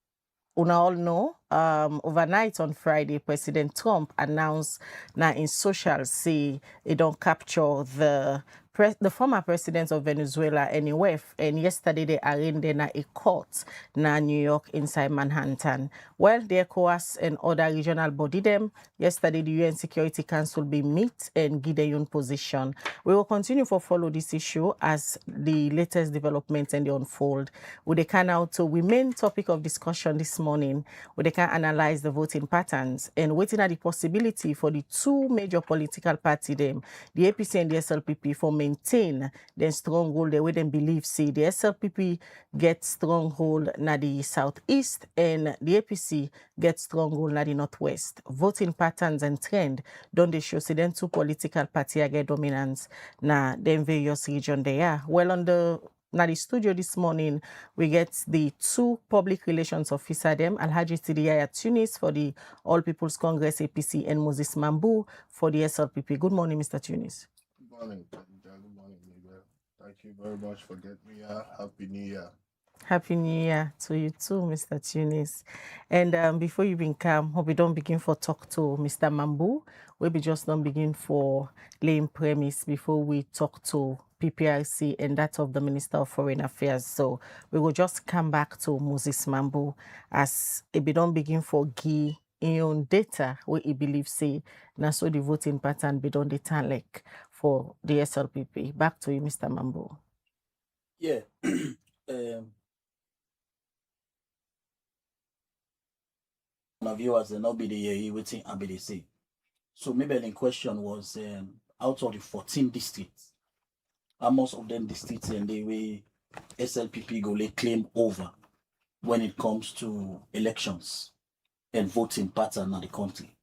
you all know, overnight on Friday, President Trump announced now in social say he don't capture the former president of Venezuela anyway, and yesterday they arraigned in a court in New York inside Manhattan. Well, the ECOWAS and other regional body them, yesterday the UN Security Council be meet and give their own position. We will continue to follow this issue as the latest developments and they unfold. We can now to we main topic of discussion this morning, where they can analyze the voting patterns and waiting at the possibility for the two major political party them, the APC and the SLPP, for maintain their stronghold the way they believe see the SLPP get stronghold na the southeast and the APC get stronghold na the northwest. Voting patterns and trend don't they show see them two political party get dominance na them various region they are. Well, on the studio this morning, we get the two public relations officer them, Alhaji Tidiaya Tunis for the All People's Congress APC and Moses Mambu for the SLPP. Good morning, Mr. Tunis. Good morning, good morning, Miguel. Thank you very much for getting me here. Happy New Year. Happy New Year to you too, Mr. Tunis. And before you come, hope we don't begin for talk to Mr. Mambu. We be just don't begin for laying premise before we talk to PPRC and that of the Minister of Foreign Affairs. So we will just come back to Moses Mambu as it be don't begin for give in own data where he believes say na so the voting pattern be done the turn like for the SLPP. Back to you, Mr. Mambu. Yeah. My viewers will not be the waiting and be the same. So maybe the question was out of the 14 districts, how most of them districts and the way SLPP go lay claim over when it comes to elections and voting pattern in the country.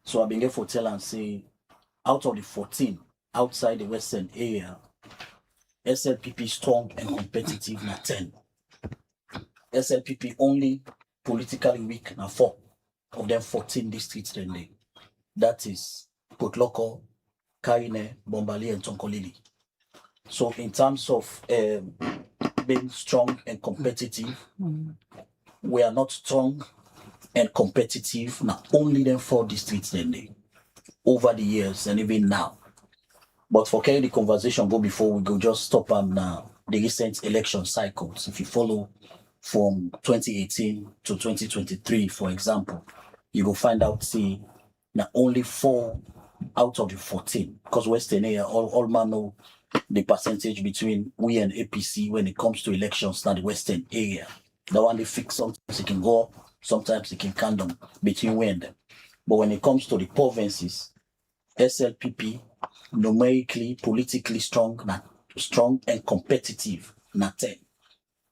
So I've been here for tell and say out of the 14 outside the western area, SLPP strong and competitive na 10. SLPP only politically weak na 4 of them 14 districts then they. That is Potloko, Kaine, Bombali, and Tonkolili. So in terms of being strong and competitive, we are not strong and competitive, not only them 4 districts then they, over the years and even now. But for carrying the conversation go before we go, just stop on the recent election cycles. If you follow from 2018 to 2023, for example, you will find out, see, not only 4 out of the 14, because Western area, all man know the percentage between we and APC when it comes to elections now the Western area. The one they fix, sometimes it can go up, sometimes it can come down between we and them. But when it comes to the provinces, SLPP, numerically, politically strong and competitive, not 10.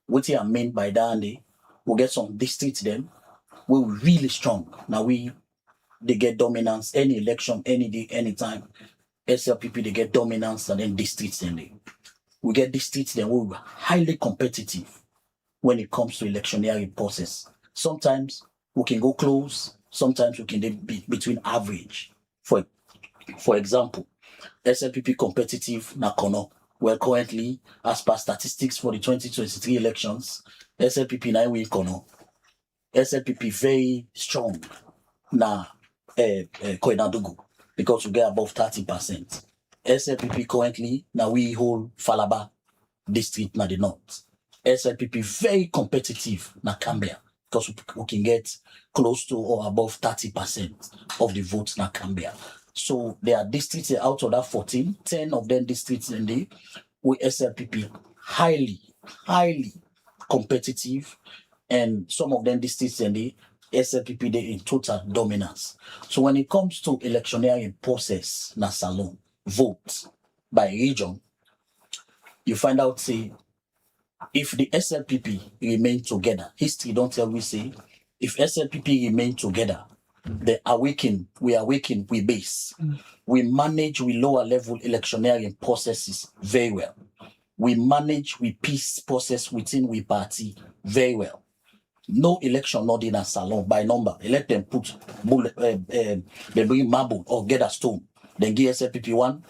What I mean by that, we get some districts then, we're really strong. Now they get dominance, any election, any day, anytime. SLPP, they get dominance, and then districts then we get districts then we're highly competitive when it comes to electioneering process. Sometimes we can go close, sometimes we can be between average. For example, SLPP competitive Nakono. Well, currently, as per statistics for the 2023 elections, SLPP now win Kono. SLPP very strong na Koinadugu because we get above 30%. SLPP currently now we hold Falaba district na the north. SLPP very competitive na Cambia because we can get close to or above 30% of the votes na Cambia. So there are districts out of that 14, 10 of them districts in the with SLPP highly competitive, and some of them districts in the SLPP they in total dominance. So when it comes to electioneering process na salon vote by region, you find out say if the SLPP remain together, history don't tell we say if SLPP remain together, we awaken, we base. We manage with lower level electioneering processes very well. We manage with peace process within we party very well. No election not in a salon by number. Let them put they bring marble or get a stone. Then give SLPP one,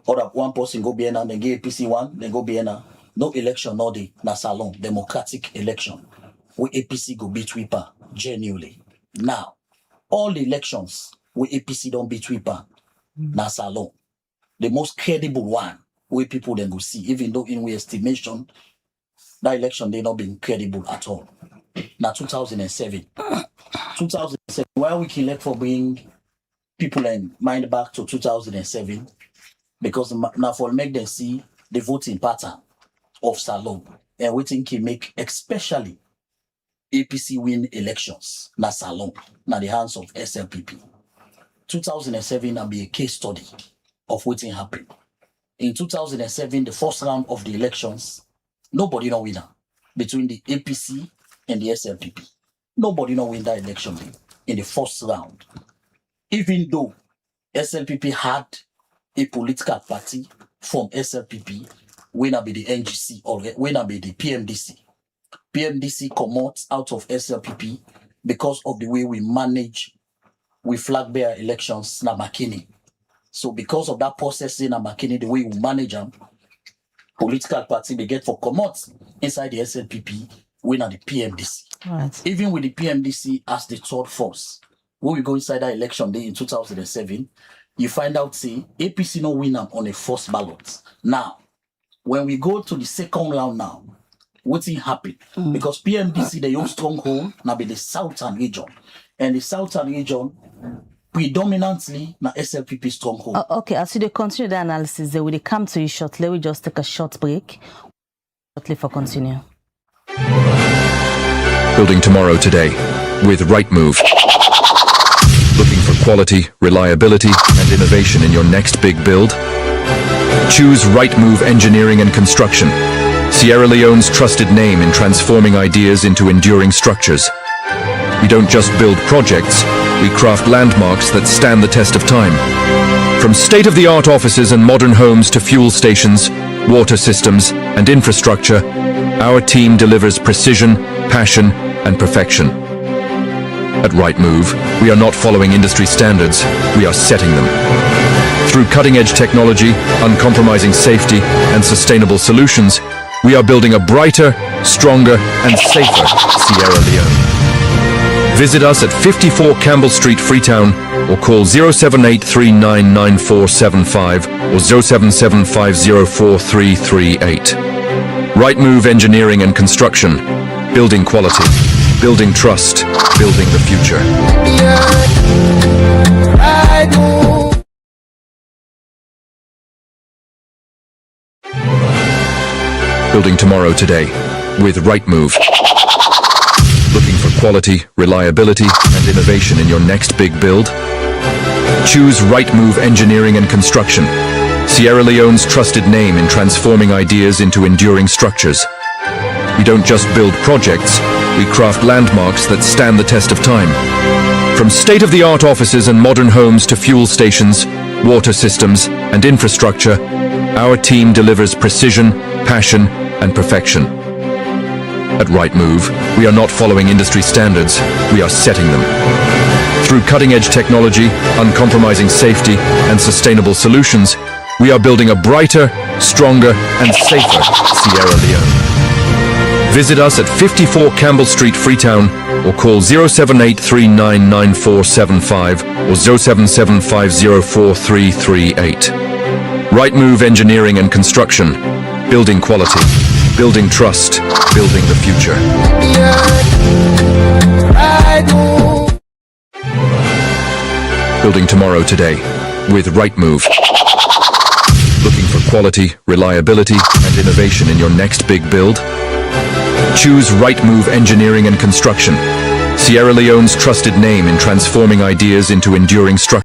or one person go BNA, then give APC one, then go BNA. No election not in a salon, democratic election. We APC go beat Wipa genuinely. Now, all the elections where APC don't beat Wipa, na salon. The most credible one where people then go see, even though in we estimation, that election they not been credible at all. Now 2007. 2007, why we can let for bring people and mind back to 2007, because now for make them see the voting pattern of salon, and we think he make especially APC win elections na salon na the hands of SLPP. 2007 will be a case study of what happened. In 2007, the first round of the elections, nobody no winner between the APC and the SLPP. Nobody no win that election in the first round. Even though SLPP had a political party from SLPP, winner be the NGC or winner be the PMDC. PMDC comes out of SLPP because of the way we manage with flag bearer elections na Makini. So because of that process in Makini, the way we manage them, political party they get for commot inside the SLPP, winner the PMDC. Right. Even with the PMDC as the third force, when we go inside that election day in 2007, you find out say APC no win on a first ballot. Now, when we go to the second round now, what's happened? Because PMDC, they use stronghold, now be the southern region. And the southern region, predominantly, na SLPP stronghold. Okay, as you continue the analysis, they will come to you shortly. We just take a short break. Shortly for continue. Building tomorrow today with Right Move. Looking for quality, reliability, and innovation in your next big build? Choose Right Move Engineering and Construction, Sierra Leone's trusted name in transforming ideas into enduring structures. We don't just build projects, we craft landmarks that stand the test of time. From state-of-the-art offices and modern homes to fuel stations, water systems, and infrastructure, our team delivers precision, passion, and perfection. At Right Move, we are not following industry standards, we are setting them. Through cutting-edge technology, uncompromising safety, and sustainable solutions, we are building a brighter, stronger, and safer Sierra Leone. Visit us at 54 Campbell Street, Freetown, or call 078399475 or 077504338. Right Move Engineering and Construction. Building quality, building trust, building the future. Building tomorrow today with Right Move. Looking for quality, reliability, and innovation in your next big build? Choose Right Move Engineering and Construction, Sierra Leone's trusted name in transforming ideas into enduring structures. We don't just build projects, we craft landmarks that stand the test of time. From state-of-the-art offices and modern homes to fuel stations, water systems, and infrastructure, our team delivers precision, passion, and perfection. At Right Move, we are not following industry standards, we are setting them. Through cutting-edge technology, uncompromising safety, and sustainable solutions, we are building a brighter, stronger, and safer Sierra Leone. Visit us at 54 Campbell Street, Freetown, or call 078399475 or 077504338. Right Move Engineering and Construction. Building quality, building trust, building the future. Building tomorrow today with Right Move. Looking for quality, reliability, and innovation in your next big build? Choose Right Move Engineering and Construction, Sierra Leone's trusted name in transforming ideas into enduring structures.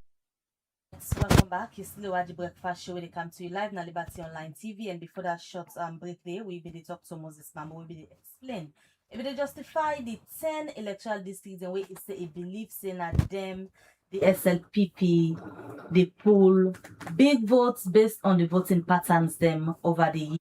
Welcome back. You still watch the breakfast show when it comes to you live on Liberty Online TV. And before that short break there, we be talk to Moses Mambo, we be explain. If they justify the 10 electoral districts and way it's a belief saying that them, the SLPP, they pull big votes based on the voting patterns them over the year.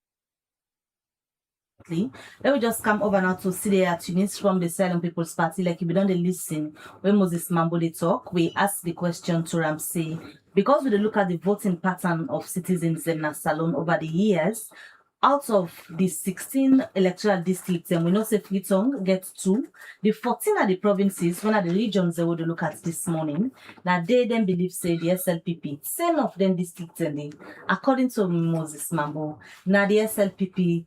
Let me just come over now to Sierra Tunis from the Silent People's Party. Like if you don't listen when Moses Mambo they talk, we ask the question to Ramsey. Because we look at the voting pattern of citizens in Salon over the years, out of the 16 electoral districts, and we know say Freetown gets 2, the 14 are the provinces, one of the regions they would look at this morning. Now they then believe say the SLPP, 10 of them districts and they, according to Moses Mambo, now the SLPP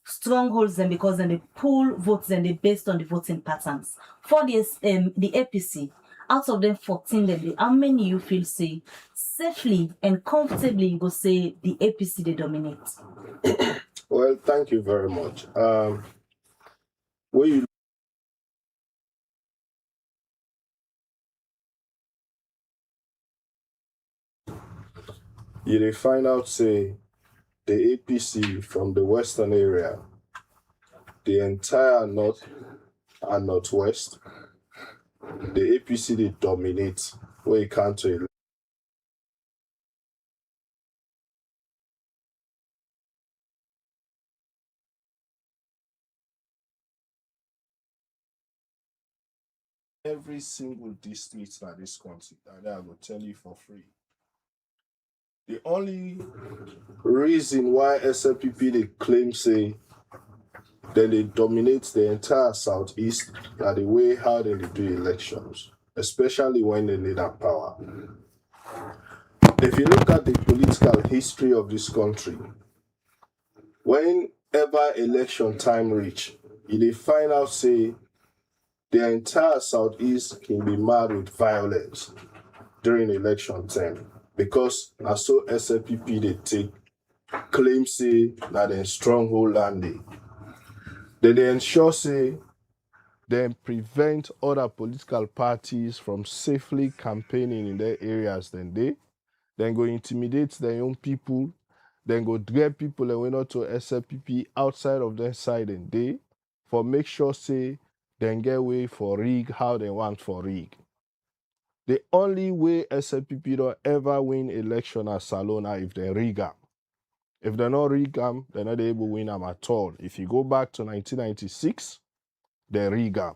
strongholds them because then they pull votes and they based on the voting patterns. For this the APC, out of them 14 then how many you feel say safely and comfortably you go say the APC they dominate? Well, thank you very much. You dey find out say the APC from the western area, the entire north and northwest, the APC they dominate where you can't tell. Every single district in this country, and I will tell you for free. The only reason why SLPP they claim say then they dominate the entire southeast are the way how they do elections, especially when they need that power. If you look at the political history of this country, whenever election time reach, they find out say the entire southeast can be mad with violence during election time. Because as so SLPP they take claim say that they stronghold land they ensure say they prevent other political parties from safely campaigning in their areas then go intimidate their own people, then go drag people away not to SLPP outside of their side and they for make sure say then get way for rig how they want for rig. The only way SLPP don't ever win election at Salona if they rig them. If they're not rig them, they're not able to win them at all. If you go back to 1996, they rig them.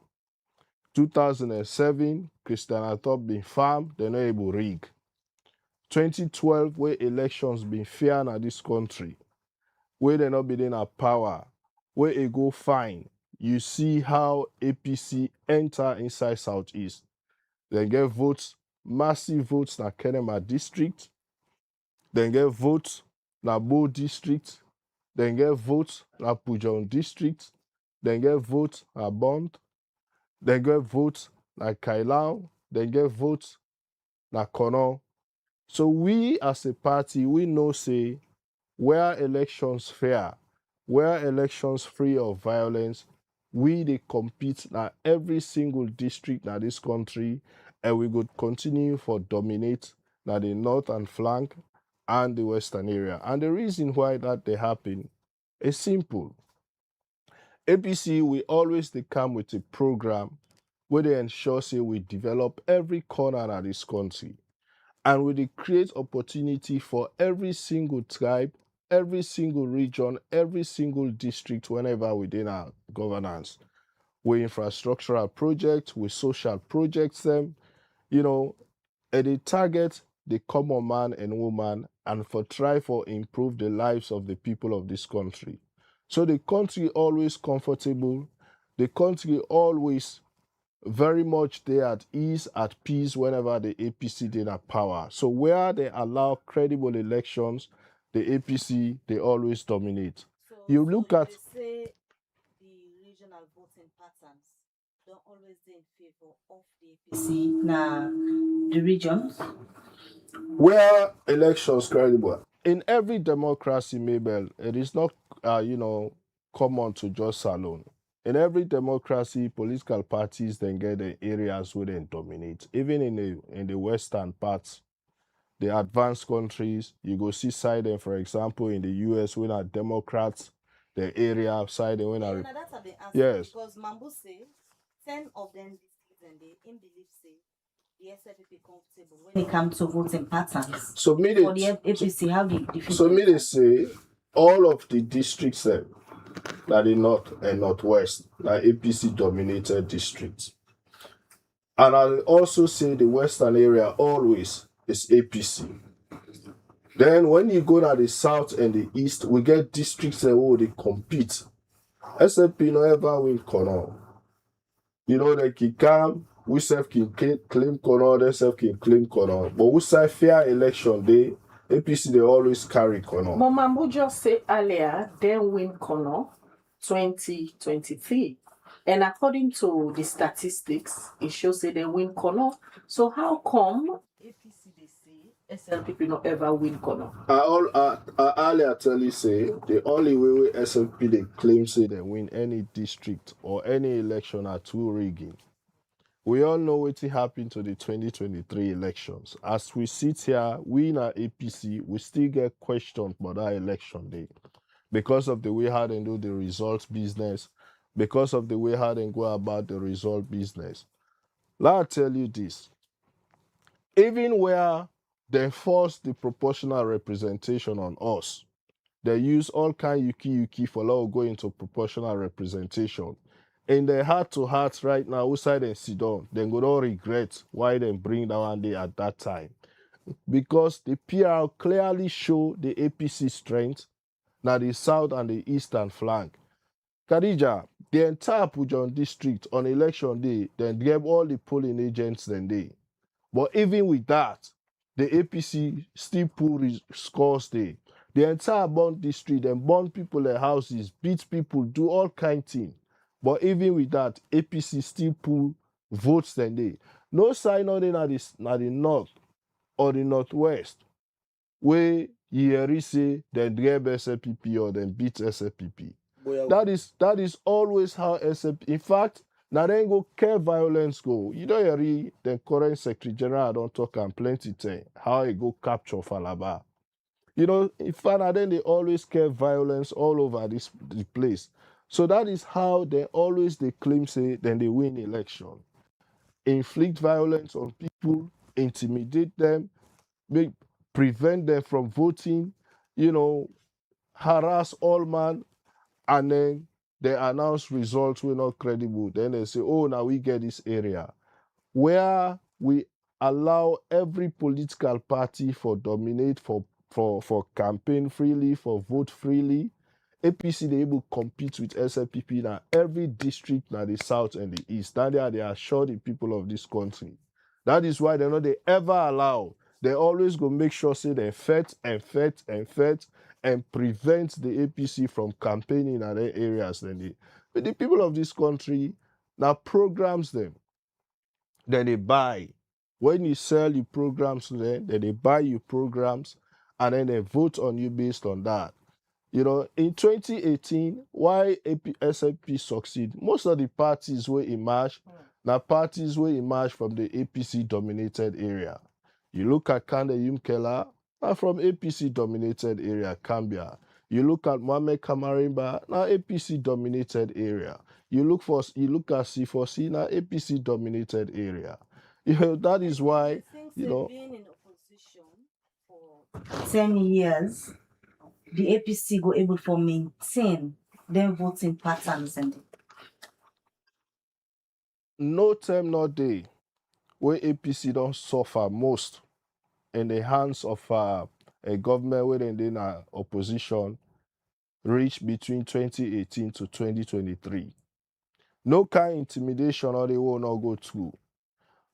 2007, Christian Atop been farm, they're not able to rig. 2012, where elections been fair in this country, where they not been in a power, where it go fine, you see how APC enter inside Southeast. They get votes, massive votes na Kenema district. They get votes na Bo district. They get votes na Pujon district. They get votes na Bond. They get votes na Kailao. They get votes na Kono. So we as a party, we know say where elections fair, where elections free of violence, we they compete na every single district na this country, and we could continue for dominate na the north and flank and the western area. And the reason why that they happen is simple. APC we always they come with a program where they ensure say we develop every corner of this country, and we dey create opportunity for every single tribe, every single region, every single district whenever within our governance. With infrastructural projects, with social projects them, you know, and they target the common man and woman and for try for improve the lives of the people of this country. So the country always comfortable, the country always very much they at ease, at peace whenever the APC did have power. So where they allow credible elections, the APC, they always dominate. You look at... They say the regional voting patterns don't always be in favor of the APC. Now, the regions? Where elections credible. In every democracy, Mabel, it is not, common to just alone. In every democracy, political parties then get the areas where they dominate. Even in the western parts, the advanced countries, you go see side, for example, in the US, when are Democrats, the area side, when are... That's a bit answer. Yes. Because Mambu say 10 of them and they in belief say the SLPP comfortable when it comes to voting patterns. So me for the APC, how do you so me they say all of the districts that the north and northwest, like APC dominated districts. And I also say the western area always is APC. Then when you go to the south and the east, we get districts where they compete. SLP no ever win corner. You know, they can come, we self can claim corner, they self can claim corner. But we say fair election day, APC they always carry corner. But Mambu just said earlier, they win corner 2023. And according to the statistics, it shows that they win corner. So how come APC they say SLPP not ever win corner? I earlier tell you say the only way SLP they claim say they win any district or any election are through rigging. We all know what happened to the 2023 elections. As we sit here, we in our APC, we still get questioned about that election day because of the way how they do the results business, because of the way how they go about the result business. Let me tell you this. Even where they force the proportional representation on us, they use all kind yuki for law go into proportional representation. In their heart to heart right now, outside and sit down, they go don't regret why they bring that one day at that time. Because the PR clearly show the APC strength, now the south and the eastern flank. Khadija, the entire Pujon district on election day, then gave all the polling agents then day. But even with that, the APC still pull scores there. The entire Bond district, and Bond people their houses, beat people, do all kind of things. But even with that, APC still pull votes then day. No sign on at the north or the northwest, where you say they grab SLPP or then beat SLPP. That is always how SLPP. In fact, now then go care violence go. You know, the current Secretary General don't talk and plenty thing how he go capture Falaba. You know, in fact, then they always care violence all over the place. So that is how they always they claim say then they win election. Inflict violence on people, intimidate them, prevent them from voting, you know, harass all man, and then they announce results were not credible. Then they say, oh, now we get this area. Where we allow every political party for dominate, for campaign freely, for vote freely. APC, they able to compete with SLPP now every district now the south and the east. That they assure the people of this country. That is why they ever allow. They always go make sure say they fight and prevent the APC from campaigning in other areas. But the people of this country now programs them. Then they buy. When you sell your programs to them, then they buy your programs and then they vote on you based on that. You know, in 2018, why SLP succeed? Most of the parties will emerge, now parties will emerge from the APC dominated area. You look at Kande Yumkela, now from APC dominated area, Cambia. You look at Mohamed Kamarimba, now APC dominated area. You look at C4C, now APC dominated area. You know, that is why, you know, being in opposition for 10 years, the APC go able to maintain their voting patterns and no time, no day, where APC don't suffer most in the hands of a government where they in opposition reach between 2018 to 2023. No kind intimidation or they will not go through.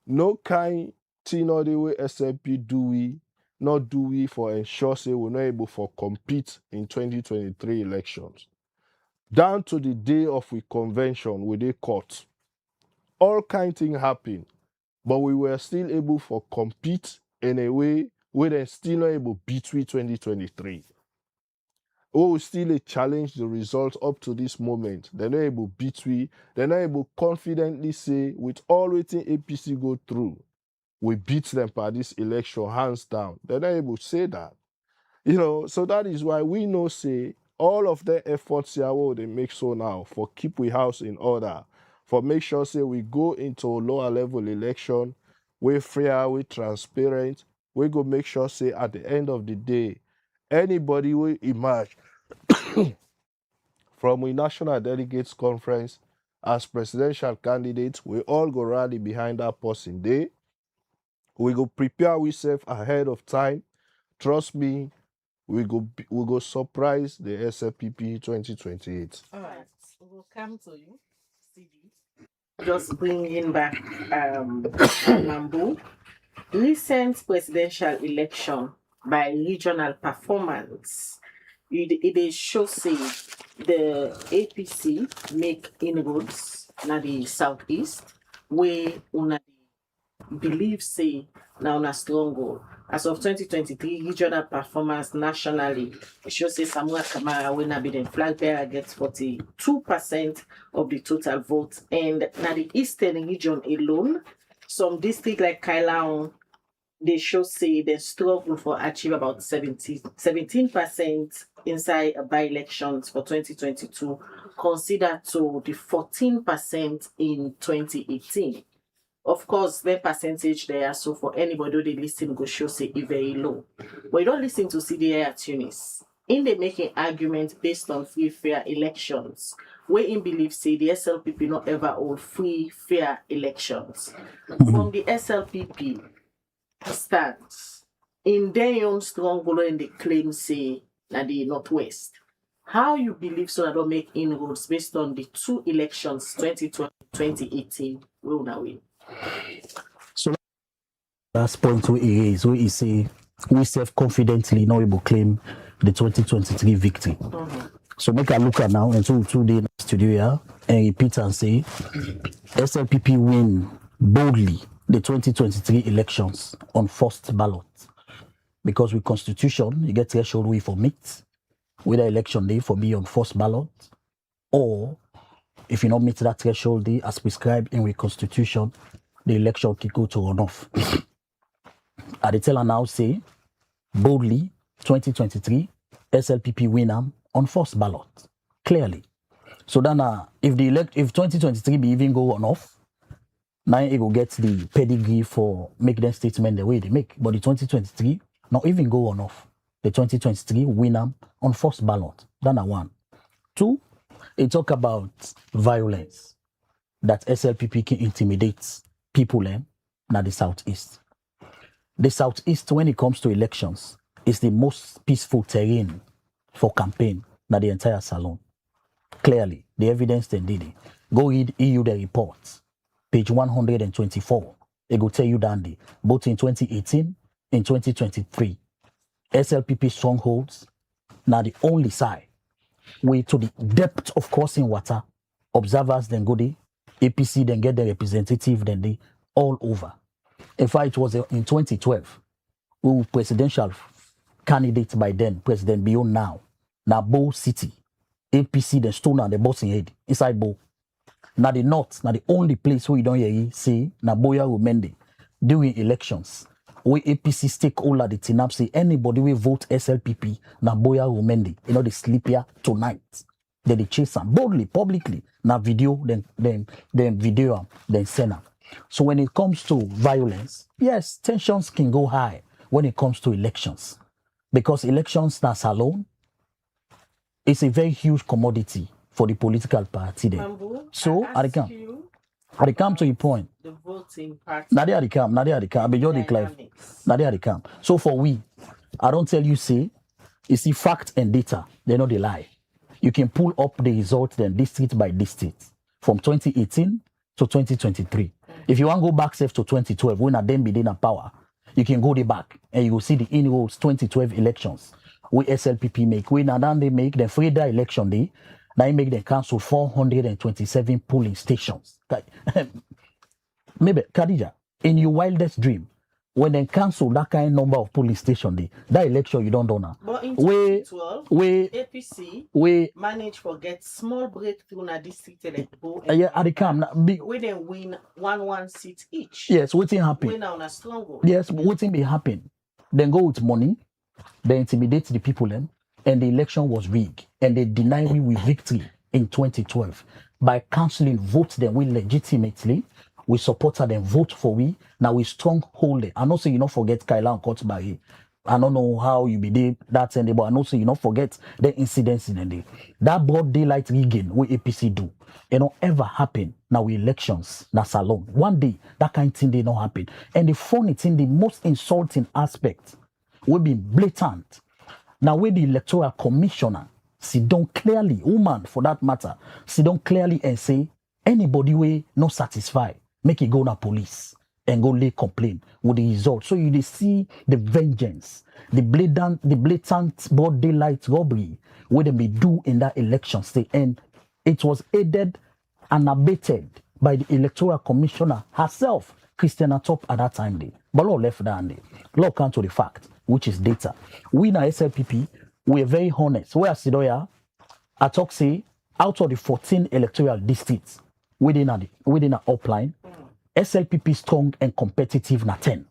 No kind thing or the way SLP do we for ensure say we're not able for compete in 2023 elections. Down to the day of we convention with the court. All kind thing happen, but we were still able for compete in a way where they still not able beat we 2023. We still challenge the results up to this moment. They're not able beat we. They're not able confidently say with all waiting APC go through, we beat them by this election hands down. They're not able to say that. You know, so that is why we know say all of their efforts here what they make so now for keep we house in order, for make sure say we go into a lower level election, we fair, we transparent, we go make sure say at the end of the day, anybody will emerge from a national delegates conference as presidential candidates, we all go rally behind that person day. We go prepare ourselves ahead of time. Trust me, we go surprise the SLPP 2028. All right, we'll come to you, CD. Just bringing back Mambu. Recent presidential election by regional performance, it shows say the APC make inroads na the southeast, where una believe say now na strong goal. As of 2023, regional performance nationally, it shows say Samuel Kamara will not be the flag bearer gets 42% of the total vote. And now the eastern region alone, some district like Kailaon, they show say they struggle for achieve about 17% inside by-elections for 2022, consider to the 14% in 2018. Of course, their percentage there, so for anybody who they listen, go show say it very low. But you don't listen to CDA at Tunis. In they making arguments based on free, fair elections, where in believe say the SLPP not ever hold free, fair elections. From the SLPP stands, in their own strong goal and they claim say that the Northwest. How you believe so that don't make inroads based on the two elections, 2020, 2018, will now win? So last point we is we say we self-confidently now able claim the 2023 victory. So make a look at now and 2 days in the studio here and repeat and say SLPP win boldly the 2023 elections on first ballot. Because with constitution, you get threshold we for meet, whether election day for be on first ballot, or if you not meet that threshold day as prescribed in the constitution, the election can go to runoff. I tell her now say boldly 2023 SLPP winner on first ballot clearly. So then if 2023 be even go runoff, now it will get the pedigree for make them statement the way they make. But the 2023 not even go runoff. The 2023 winner on first ballot. That's one. 2, it talk about violence that SLPP can intimidate people in the southeast. The southeast, when it comes to elections, is the most peaceful terrain for campaign in the entire salon. Clearly, the evidence they did it. Go read EU the reports, page 124. It will tell you that both in 2018 and 2023, SLPP strongholds now the only side way to the depth of crossing water. Observers then go there, APC then get the representative then they all over. In fact, it was in 2012 who presidential candidate by then, President Bio now, na Bo City. APC, the stone and the bossing head inside Bo. Now the north, now the only place where you don't hear say na Boya Umende during elections. Where APC stakeholder the TINAP say anybody will vote SLPP na Boya Umende. You know they sleep here tonight. Then they chase them boldly, publicly. Now video, then video, then send them. So when it comes to violence, yes, tensions can go high when it comes to elections. Because elections that's alone, it's a very huge commodity for the political party there. Mambu, So I come to your point. The voting party. Now they come. I be just declare. Now they come. So for we, I don't tell you say, you see fact and data, they're not a lie. You can pull up the results then district by district from 2018 to 2023. If you want to go back safe to 2012, when at them be in power, you can go there back and you will see the inroads 2012 elections. We SLPP make. When now they make the Freda election day, now they make them cancel 427 polling stations. Maybe Khadija, in your wildest dream, when they cancel that kind of number of polling stations, that election you don't know now. But in 2012, APC managed to get small breakthrough in a district like Bo. Yeah, at the camp. We then win one seat each. Yes, what's happen? We now on a stronghold. Yes, but what's be happen? Then go with money, they intimidate the people then, and the election was rigged, and they deny we with victory in 2012 by cancelling votes that we legitimately. We supported them, vote for we. Now we stronghold it. I know say you don't forget Kaila and Kotbaye. I don't know how you be there that end, but I know say you don't forget the incidents in the day. That broad daylight rigging what APC do. It don't ever happen now with elections. That's alone. One day that kind of thing they don't happen. And the funny thing, the most insulting aspect will be blatant. Now with the electoral commissioner sit down clearly, woman for that matter, sit down clearly and say anybody way not satisfied. Make it go to police and go lay complaint with the result. So you see the vengeance, the blatant broad daylight robbery what they be do in that election state. And it was aided and abetted by the electoral commissioner herself, Christiana Top at that time. But Lord left that day. Lord come to the fact, which is data. We in our SLPP, we are very honest. We are Sidoya, I talk say out of the 14 electoral districts within our upline, SLPP strong and competitive na 10.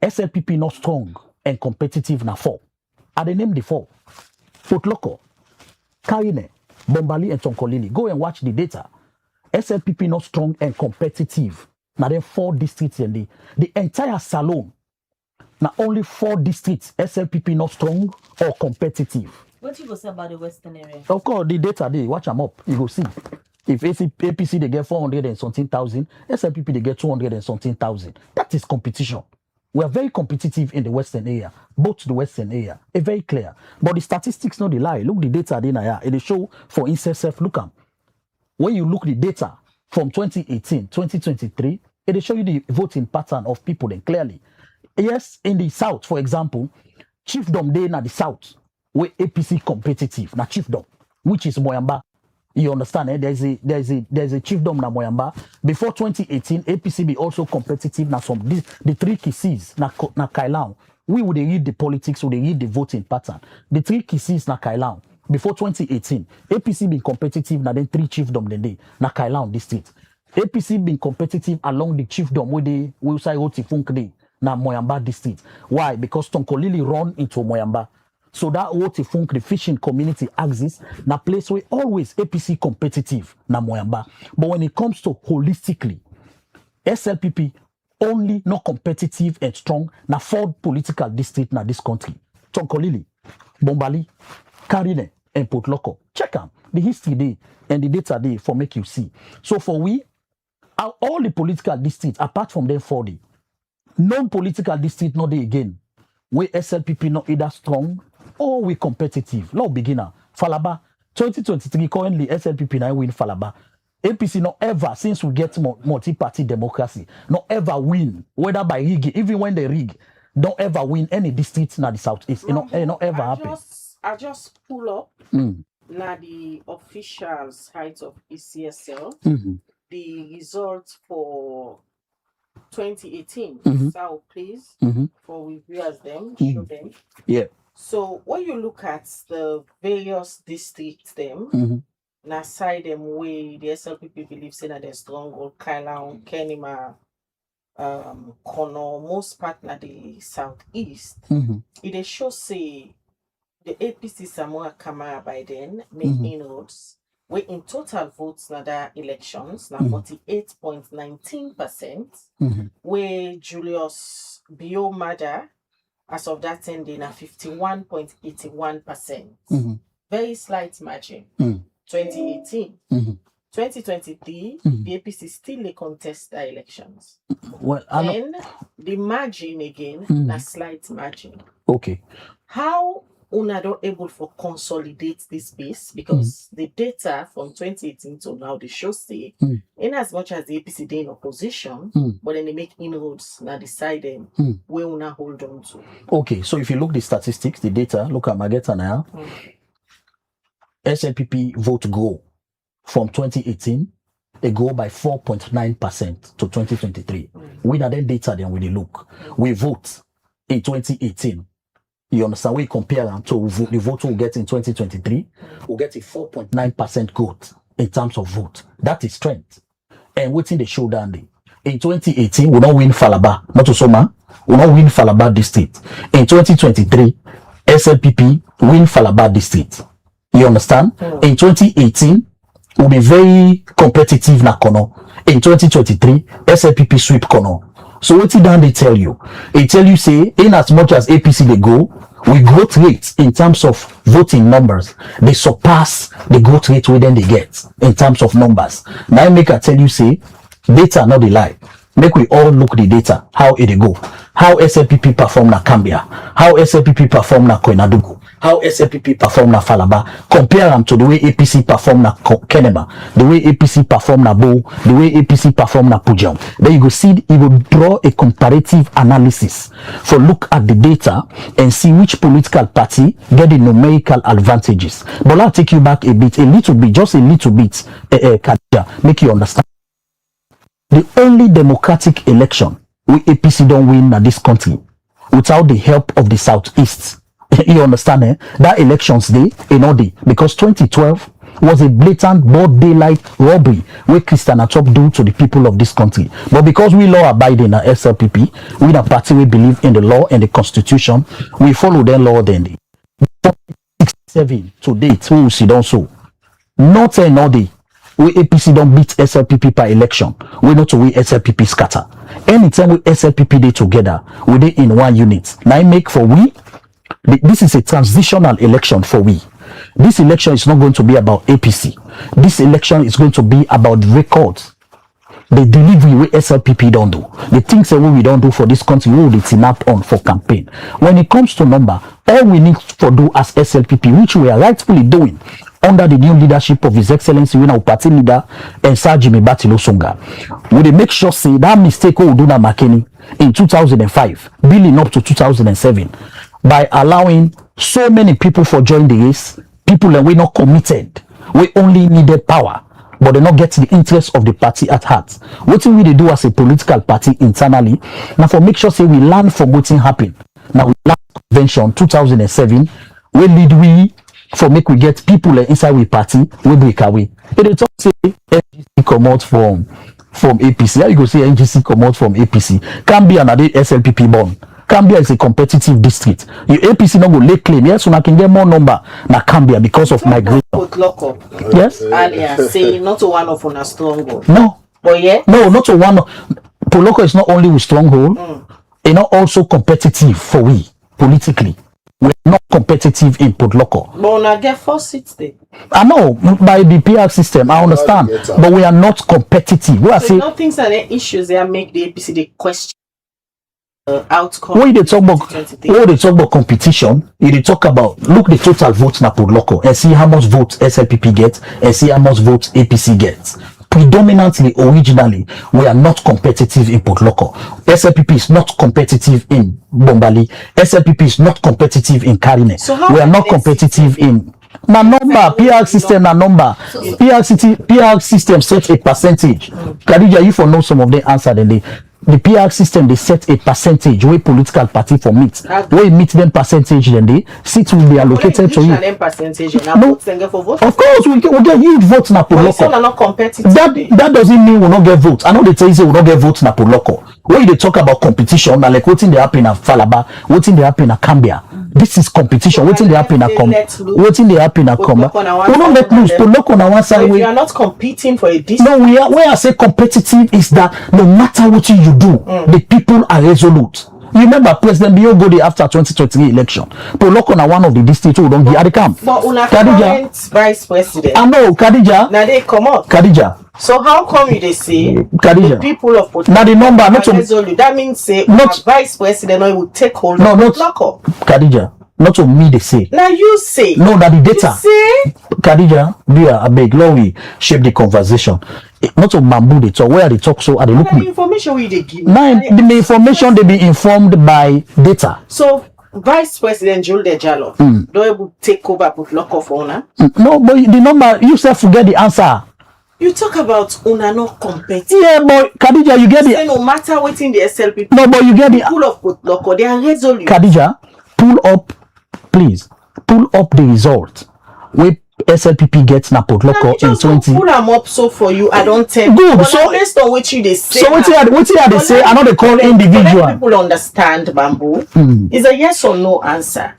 SLPP not strong and competitive na 4. I they name the 4. Footlocker, Karine, Bombali and Tonkolili. Go and watch the data. SLPP not strong and competitive. Now then 4 districts in the entire salon. Now only 4 districts SLPP not strong or competitive. What you go say about the Western area? Of course, the data they watch them up. You go see. If APC they get 400 and something thousand, SLPP they get 200 and something thousand. That is competition. We are very competitive in the Western area, both the Western area. It's very clear. But the statistics not the lie. Look the data they they show for instance, look at when you look the data from 2018, 2023, it show you the voting pattern of people then clearly. Yes, in the south, for example, chiefdom day na the south, where APC competitive, na chiefdom, which is Moyamba. You understand? There's a chiefdom na Moyamba. Before 2018, APC be also competitive na some the 3 kisses na Kailan. We would read the politics, would read the voting pattern. The 3 kisses na Kailan. Before 2018, APC been competitive na then 3 chiefdom then day na Kailan district. APC been competitive along the chiefdom where they will say Otifunk day na Moyamba district. Why? Because Tonkolili run into Moyamba. So that Otifunk, the fishing community axis, na place where always APC competitive na Moyamba. But when it comes to holistically, SLPP only not competitive and strong na 4 political district na this country. Tonkolili, Bombali, Karine, and Potloko. Check out the history day and the data day for make you see. So for we, all the political districts, apart from them 40, non-political district not there again. We SLPP not either strong or we competitive. Now beginner. Falaba, 2023 currently SLPP now win Falaba. APC not ever, since we get multi-party democracy, not ever win, whether by rig, even when they rig, don't ever win any district in the southeast. It not ever happen. I just pull up now the official site of ECSL, the results for 2018. So please, for we viewers them, show them. Yeah. So when you look at the various districts, them, na side them way the SLPP believes in that they're strong or Kailan, Kenima, Kono, most part na the southeast. It is show say the APC Samoa Kamara by then make inroads. We in total votes na the elections na 48.19%. Where Julius Biomada as of that ending na 51.81%. Very slight margin. 2018. 2023, the APC still contest the elections. Well, and the margin again, a slight margin. Okay. How una not able to consolidate this base? Because the data from 2018 to now, they show say, in as much as the APC they in opposition, but then they make inroads, now deciding where una hold on to. Okay, so if you look the statistics, the data, look at Magetta now. SLPP vote grow from 2018, they grow by 4.9% to 2023. We are then data then we look. We vote in 2018. You understand? We compare them to the vote we'll get in 2023. We'll get a 4.9% growth in terms of vote. That is strength. And what's in the showdown day? In 2018, we don't win Falaba, not to Soma. We don't win Falaba district. In 2023, SLPP win Falaba district. You understand? In 2018, we'll be very competitive na Kono. In 2023, SLPP sweep Kono. So what did they tell you? They tell you say, in as much as APC they go, we growth rates in terms of voting numbers, they surpass the growth rate within they get in terms of numbers. Now I make I tell you say, data not the lie. Make we all look the data, how it go. How SLPP perform na Cambia, how SLPP perform na Koinadugu, how SLPP perform na Falaba. Compare them to the way APC perform na Kenema, the way APC perform na Bo, the way APC perform na Pujam. Then you go see, you will draw a comparative analysis for look at the data and see which political party get the numerical advantages. But I'll take you back a little bit, just a little bit, make you understand. The only democratic election we APC don't win in this country without the help of the Southeast. You understand, eh? That elections day, day, because 2012 was a blatant broad daylight robbery where Christian Atop do to the people of this country. But because we law abiding at SLPP, we the party we believe in the law and the constitution, we follow their law then. 7 to date, who will see don't so. Not say no day. We APC don't beat SLPP per election. We know to we SLPP scatter. Anytime we SLPP day together, we day in one unit. Now I make for we. This is a transitional election for we. This election is not going to be about APC. This election is going to be about records. The delivery we SLPP don't do. The things that we don't do for this country, we will team up on for campaign. When it comes to number, all we need to do as SLPP, which we are rightfully doing, under the new leadership of His Excellency, our party leader, and Sajimi Batilo Songa, we make sure say that mistake we do na Makeni in 2005, building up to 2007, by allowing so many people for join the race, people that we not committed, we only needed power, but they not get the interest of the party at heart. What we do as a political party internally, now for make sure say we learn from what happened. Now we last convention 2007, we lead we. For make we get people inside we party, we break away. But they talk say NGC come out from APC. How you go say NGC come out from APC? Cambia na the SLPP born. Cambia is a competitive district. Your APC not go lay claim. Yes, so I can get more number na Cambia because of migration. Yes. Earlier, say not to one of on a stronghold. No. But yeah. No, not to one. Poloko is not only with stronghold, it's not also competitive for we politically. We're not competitive in Port Loco. But I get 4 seats there. I know, by the PR system, I understand. But we are not competitive. We are saying no things are the issues that make the APC the question outcome. When they talk about competition, they talk about look the total votes na Port Loco and see how much votes SLPP gets and see how much votes APC gets. Predominantly, originally, we are not competitive in Port Loco. SLPP is not competitive in Bombali. SLPP is not competitive in Karine. So we are not competitive in na number. PR system na number. PR system sets a percentage. Khadija, you for know some of the answer then they the PR system, they set a percentage where political party for meet. Where you meet them percentage, then they seats will be allocated to you. No, of course, we get huge votes na Poloko. Not competitive. That doesn't mean we not get votes. I know they tell you we not get votes na Poloko. When they talk about competition, like what's in the happen in Falaba, what's in the happen in Cambia. This is competition. What's in the happen in what's in the happen in Comba. We don't let loose. Poloko na one side. We are not competing for a district. No, we are. Where I say competitive is that no matter what you do, the people are resolute. You remember President Bio go there after 2023 election. Poloko na one of the districts who don't get at the camp. But una current vice president. I know, Khadija. Now they come out. Khadija. So how come you they say Khadija. the people of Poloko? Now the number not to, that means say not vice president or will take hold of Poloko. Khadija. Not to me they say. Now you say. No, that the data. You say. Khadija, dear, I beg, Lord, we shape the conversation. Not to bamboo they talk. Where they talk so are they look the information we they give. Now the information they be informed by data. So Vice President Jules Jallo don't able take over Poloko for una. No, but the number you say forget the answer. You talk about una not competitive. Yeah, but Khadija, you get it. No matter what in the SLPP. No, but you get the pull of Poloko. They are resolute. Khadija, pull up, please. Pull up the result. Where SLPP gets na Poloko in 20. Pull them up so for you. I don't tell. Good. But So based on what you they say. So what they say? I know they call individual. Let people understand, Bamboo. Is a yes or no answer.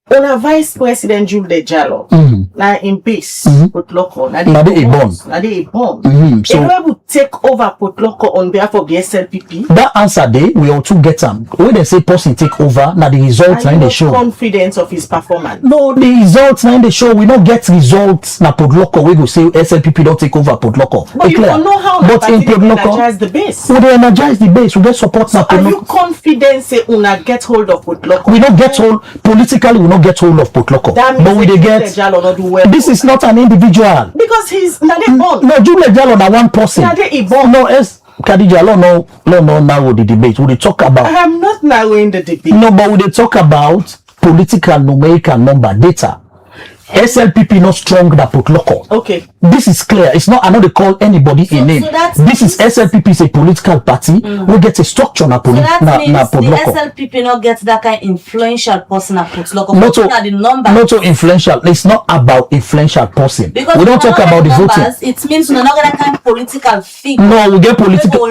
On a Vice President Jules Jallo, now in peace, Poloko, now they born. So they will take over Poloko on behalf of the SLPP. That answer they we also get them. When they say person take over, now the results now they show. Confidence of his performance. No, the results now they show. We don't get results na Poloko. We go say SLPP don't take over Poloko. But you don't know how. But in Poloko, energize the base. We they energize the base. We get support na Poloko. Are you confident say una get hold of Poloko? We don't get hold politically. We don't get hold of Poloko, but we they get. This is not an individual because he's not born. No, Jules Jallo na one person. No, Khadija, no, narrow the debate. We they talk about. I am not narrowing the debate. No, but we they talk about political numerical number data. SLPP not strong than Poloko. Okay. This is clear. It's not. I know they call anybody a name. This is SLPP is a political party. We get a structure na Poloko. The SLPP not get that kind of influential person at Poloko. Not so influential. It's not about influential person. Because we don't talk about the voting. It means we're not gonna kind of political figure. No, we get political.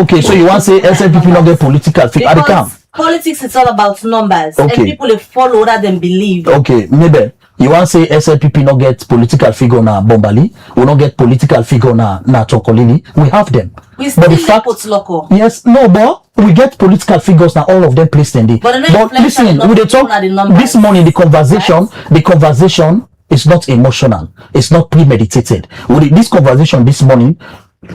Okay, so you want to say SLPP not get political figure? Because politics is all about numbers. Okay. And people follow that than believe. Okay, maybe. You want to say SLPP not get political figure na Bombali? We not get political figure na Chokolini? We have them. We still get Poloko. Yes, no, but we get political figures now. All of them placed in the. But listen, we talk this morning. The conversation is not emotional. It's not premeditated. This conversation this morning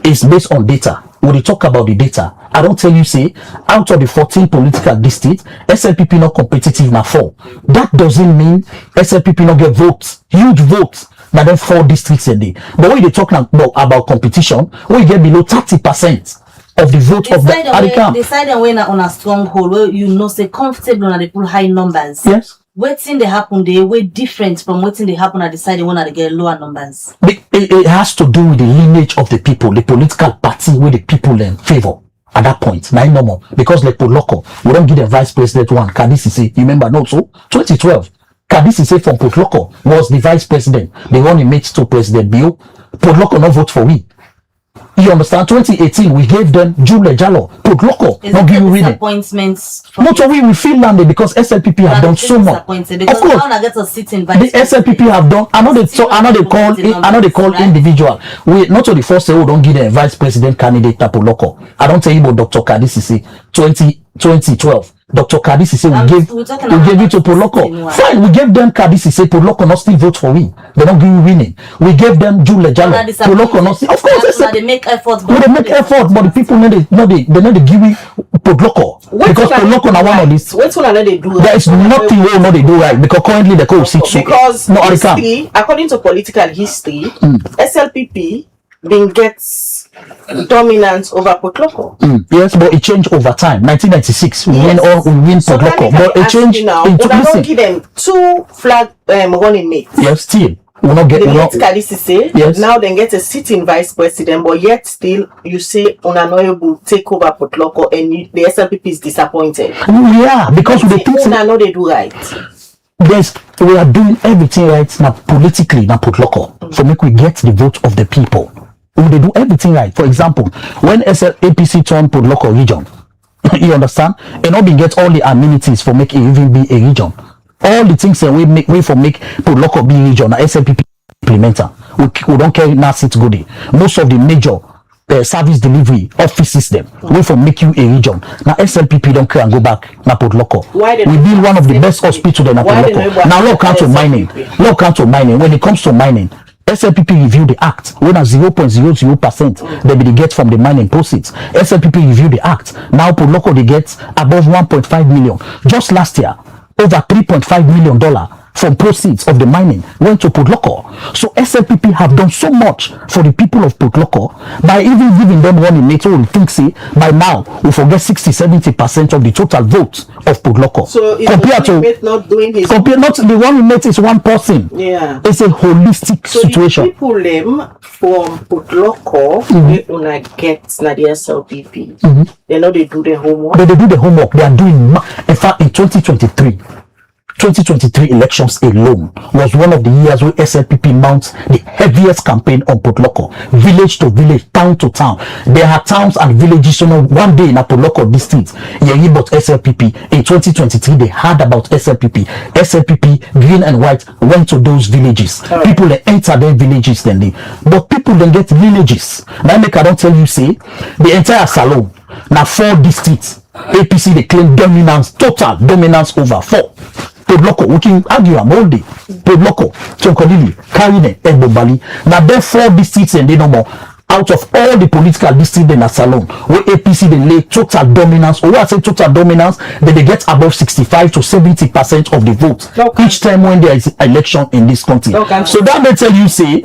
is based on data. We talk about the data. I don't tell you say out of the 14 political districts, SLPP not competitive na 4. That doesn't mean SLPP not get votes, huge votes. Now then 4 districts a day. But when they talk about competition, we get below 30% of the vote of the Arikam. Decide when on a stronghold where you know say comfortable and they pull high numbers. Yes. Waiting they happen they way different from waiting they happen at the side when they get lower numbers. It has to do with the lineage of the people, the political party where the people in favor at that point. Now normal because like Poloko, we don't give the vice president one. Kadisi you remember no so 2012. Kadisi from Poloko was the vice president. The one he made to President Bio. Poloko not vote for we. You understand? 2018, we gave them Jules Jallo, Poloko, not give you winning. Not only we feel landed because SLPP have done so much. Of course, the SLPP have done. I know they call individual. We not only first say we don't give them vice president candidate Poloko. I don't tell you about Dr. Kadisi 2012. Dr. Kadisi say we gave it to Poloko. Fine, we gave them Kadisi say Poloko not still vote for we. They don't give you winning. We gave them Jules Jallo. Poloko not still. Of course, they make effort. They make effort, but the people they not give you Poloko because Poloko na one of this. What's one they do? There is nothing we know they do right because currently they call sit so. Because history, according to political history, SLPP being gets dominance over Poloko. Yes, but it changed over time. 1996, we win Poloko, but it changed. Now, we don't give them 2 flag running mates. Yes, still. will not get. They Will get not, Kadisi say yes. now they get a sitting vice president, but yet still you say Unano will take over Potloko and the SLPP is disappointed. Yeah, because we think Unano they do right. Yes, we are doing everything right now politically now Potloko. So make we get the vote of the people. They do everything right. For example, when APC turned Potloko region, you understand, and all we get all the amenities for make it even be a region. All the things that we make for make Potloko be a region, SLPP implementer. We don't care now sit good. Most of the major service delivery office system we for make you a region. Now SLPP don't care and go back na Potloko. We build one of the best hospitals in Potloko. Now look out to mining. Look out to mining. When it comes to mining, SLPP review the act when at 0.00% they be get from the mining proceeds. SLPP review the act. Now Potloko they get above 1.5 million. Just last year, over $3.5 million from proceeds of the mining went to Potloko. So SLPP have done so much for the people of Potloko by even giving them one inmate who will think say by now we forget 60-70% of the total votes of Potloko. So compared to not doing his not the one inmate is one person. Yeah, it's a holistic situation. The people from Potloko they una get na the SLPP. They know they do the homework. They do the homework. They are doing. In fact, in 2023 elections alone was one of the years where SLPP mounts the heaviest campaign on Potloko, village to village, town to town. There are towns and villages, one day in a Potloko district, yeah, about SLPP. In 2023, they heard about SLPP. SLPP, green and white, went to those villages. People they enter their villages then but people then get villages. Now make I don't tell you, say, the entire salon, now 4 districts, APC they claim dominance, total dominance over 4. Potloko, we can argue all day. Potloko, Chonkolili, Karine, and Bombali. Now there 4 districts and they no more. Out of all the political districts in a salon, where APC they lay total dominance, or when I say total dominance, then they get above 65 to 70% of the vote each time when there is election in this country. So that may tell you say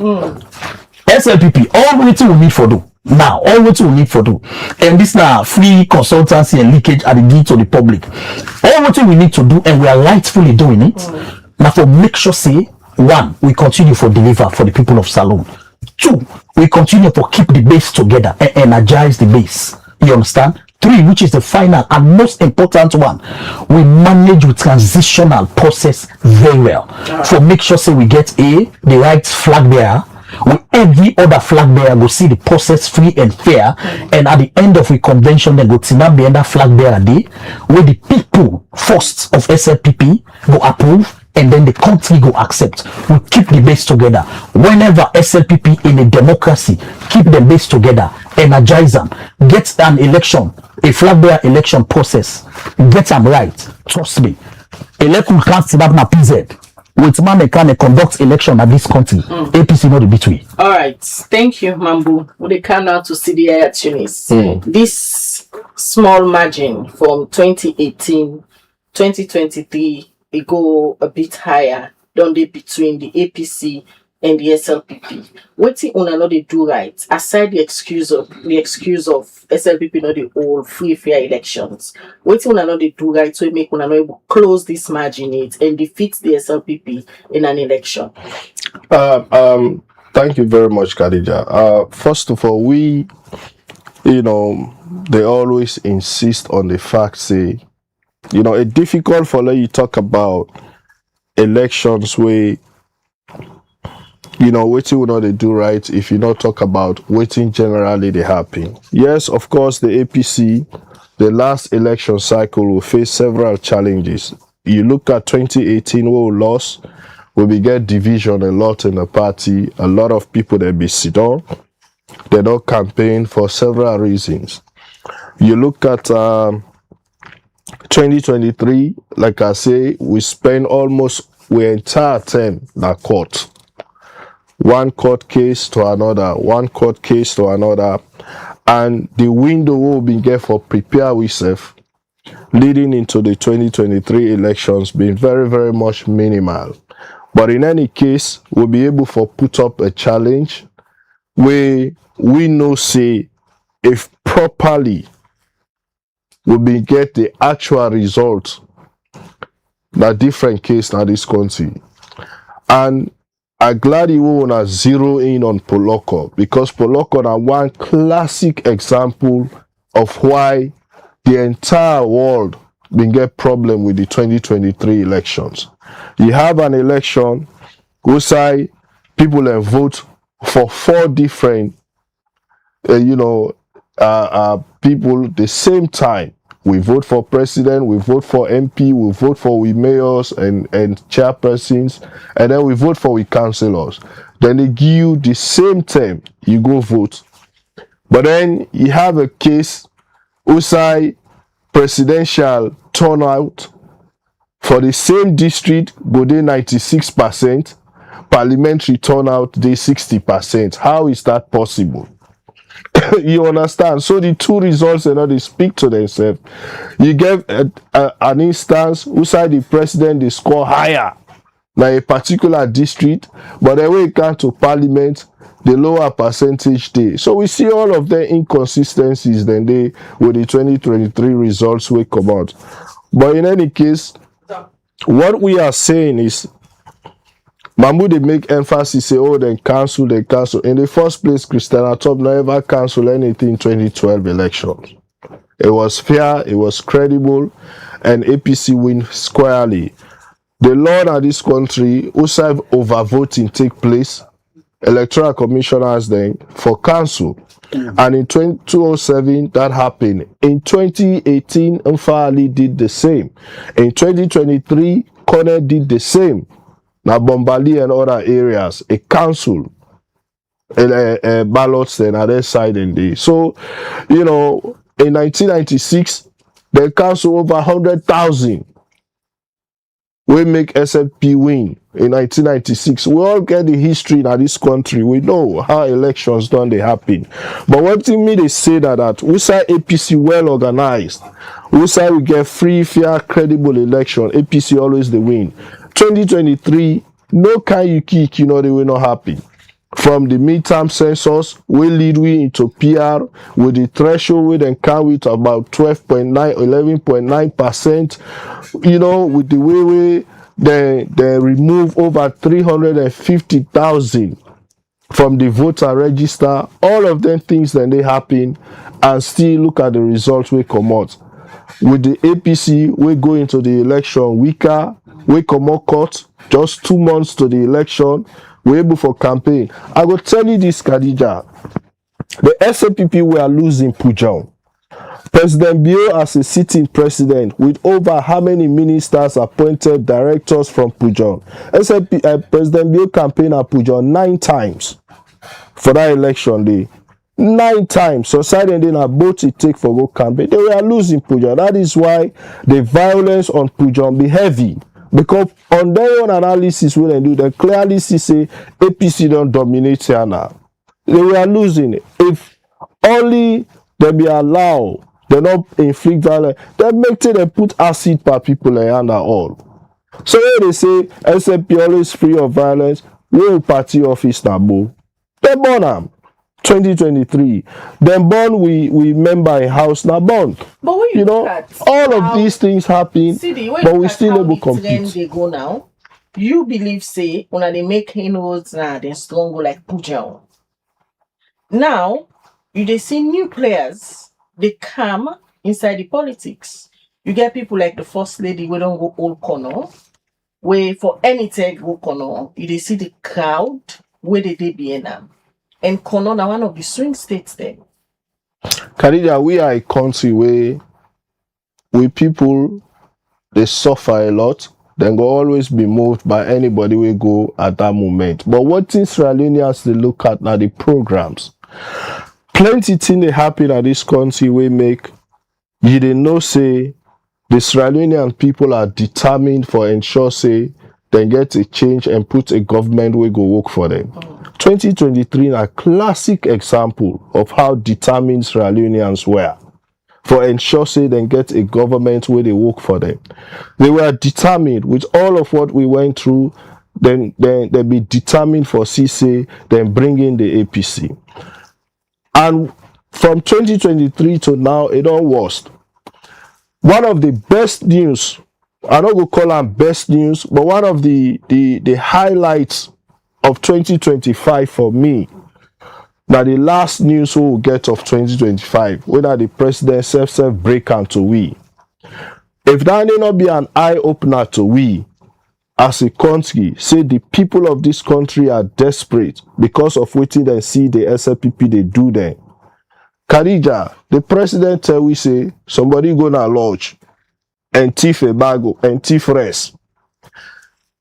SLPP, all we need for do. Now, all what we need for do, and this now free consultancy and leakage are the deed to the public. All what we need to do, and we are rightfully doing it. Now, for make sure say 1, we continue for deliver for the people of Salon. 2, we continue to keep the base together and energize the base. You understand? 3, which is the final and most important one, we manage with transitional process very well. For make sure say we get the right flag bearer. When every other flag bearer go see the process free and fair, and at the end of the convention, then go to be under flag bearer day, where the people first of SLPP go approve, and then the country go accept. We keep the base together. Whenever SLPP in a democracy keep the base together, energize them, get an election, a flag bearer election process, get them right. Trust me. Election can't sit up na PZ. With man can conduct election at this country. APC not the between. All right, thank you, Mambu. We come now to CDI Tunis. This small margin from 2018, 2023, it go a bit higher. Don't they between the APC and the SLPP? What thing una not they do right? Aside the excuse of SLPP not the all free fair elections. What thing una not they do right so make una not able close this margin and defeat the SLPP in an election? Thank you very much, Khadija. First of all, they always insist on the fact, say, it's difficult for you talk about elections where what you know they do right if you not talk about waiting generally they happen. Yes, of course, the APC, the last election cycle will face several challenges. You look at 2018 where we lost, we get division a lot in the party. A lot of people they be sit down, they don't campaign for several reasons. You look at 2023, like I say, we spend almost the entire term in the court. One court case to another, and the window will be get for prepare ourselves leading into the 2023 elections being very, very much minimal. But in any case, we'll be able to put up a challenge where we know say if properly we be get the actual result, that different case now this country. And I'm glad you wanna zero in on Poloko, because Poloko are one classic example of why the entire world been get problem with the 2023 elections. You have an election who say people vote for 4 different people the same time. We vote for president, we vote for MP, we vote for we mayors and chairpersons, and then we vote for we councillors. Then they give you the same term, you go vote. But then you have a case who say presidential turnout for the same district go dey 96%, parliamentary turnout dey 60%. How is that possible? You understand? So the two results, they speak to themselves. You get an instance who say the president they score higher than a particular district, but then when it comes to parliament, the lower percentage day. So we see all of the inconsistencies then they with the 2023 results will come out. But in any case, what we are saying is Mahmoud they make emphasis say, oh, they cancel. In the first place, Christiana Top never cancel anything in 2012 elections. It was fair, it was credible, and APC win squarely. The law in this country, who say overvoting take place, electoral commissioners then for council. And in 2007, that happened. In 2018, Mfali did the same. In 2023, Corner did the same. Now, Bombali and other areas, a council, ballots and other side in the. So, in 1996, the council over 100,000 we make SLP win in 1996. We all get the history in this country. We know how elections don't they happen. But one thing me they say that we say APC well organized. We say we get free, fair, credible election. APC always the win. 2023, no can you kick, they will not happen. From the midterm census, we lead into PR with the threshold we then count with about 12.9, 11.9%. With the way they remove over 350,000 from the voter register. All of them things then they happen, and still look at the results we come out. With the APC, we go into the election weaker. We come out court just 2 months to the election. We're able for campaign. I will tell you this, Khadija. The SLPP were losing Pujan. President Bio as a sitting president with over how many ministers appointed directors from Pujan. President Bio campaigned at Pujan 9 times for that election day. 9 times. So side and then a boat it take for go campaign. They were losing Pujan. That is why the violence on Pujan be heavy. Because on their own analysis, when they do, they clearly say APC don't dominate here now. They were losing it. If only they be allowed, they not inflict violence, they make sure they put acid per people and all. So when they say SLP always free of violence, we party office now, they born them. 2023. Then born we member in house now born. But when you look at all of these things happen, but we still able to compete. They go now. You believe say when they make inroads now, they strong go like Pujan. Now they see new players. They come inside the politics. You get people like the first lady. We don't go all corner. Where for anything go corner, you see the crowd where they be in them. And Kono now one of the swing states there. Khadija, we are a country where we people they suffer a lot, then go always be moved by anybody we go at that moment. But what things Sierra Leoneans they look at now the programs. Plenty things they happen at this country we make you didn't know say the Sierra Leonean people are determined for ensure say they get a change and put a government we go work for them. 2023 is a classic example of how determined Sierra Leoneans were for ensure say they get a government where they work for them. They were determined with all of what we went through, then they be determined for CC, then bring in the APC. And from 2023 to now, it all worst. One of the best news, I don't go call them best news, but one of the highlights of 2025 for me. Now the last news we will get of 2025, whether the president self break and to we. If that may not be an eye-opener to we, as a country, say the people of this country are desperate because of waiting and see the SLPP they do them. Khadija, the president tell we say somebody gonna lodge and thief a bago and thief rest.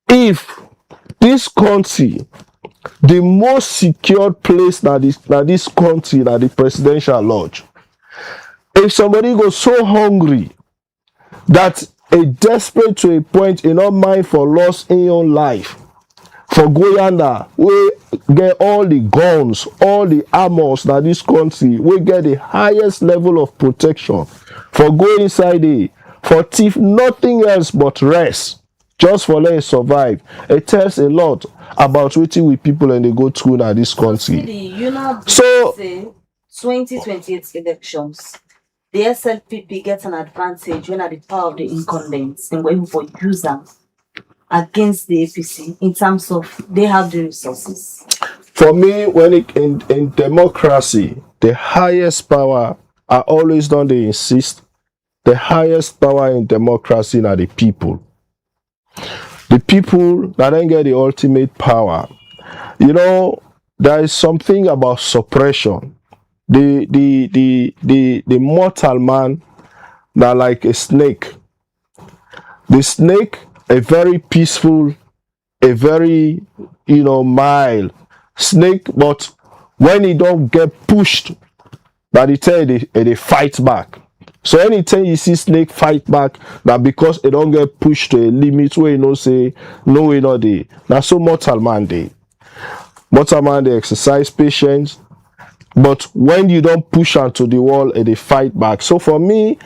If this country, the most secured place that this country, that the presidential lodge, if somebody goes so hungry that a desperate to a point in not mind for loss in your life, for Guyana, we get all the guns, all the armors that this country, we get the highest level of protection for go inside it, for thief nothing else but rest, just for let it survive. It tells a lot about what we people and they go through now this country. You know, so 2028 elections, the SLPP gets an advantage when at the power of the incumbents and we're able to use them against the APC in terms of they have the resources. For me, when it in democracy, the highest power, I always don't they insist, the highest power in democracy are the people. The people that don't get the ultimate power. You know, there is something about suppression. The mortal man, that like a snake. The snake, a very peaceful, a very, mild snake, but when he don't get pushed, that he tell they fight back. So anytime you see snake fight back, that because it don't get pushed to a limit where say, no way not they. Now so mortal man they. Mortal man they exercise patience, but when you don't push onto the wall, they fight back. So for me,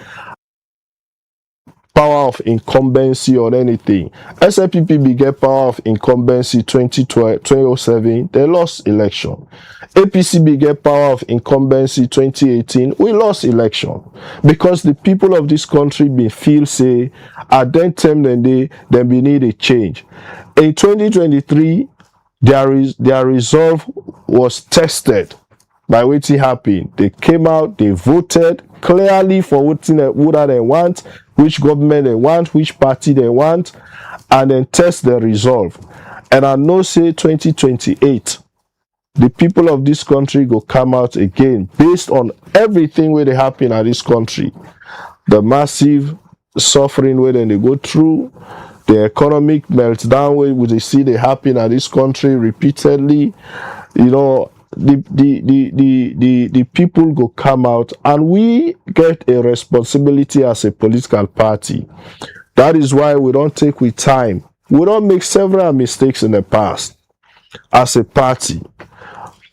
power of incumbency or anything. SLPP get power of incumbency 2007, they lost election. APC get power of incumbency 2018, we lost election. Because the people of this country feel say, at that time then we need a change. In 2023, their resolve was tested by what happened. They came out, they voted clearly for what they want, which government they want, which party they want, and then test the resolve. And I know say 2028, the people of this country go come out again based on everything where they happen in this country. The massive suffering where they go through, the economic meltdown where they see they happen in this country repeatedly, the people go come out, and we get a responsibility as a political party. That is why we don't take with time. We don't make several mistakes in the past. As a party,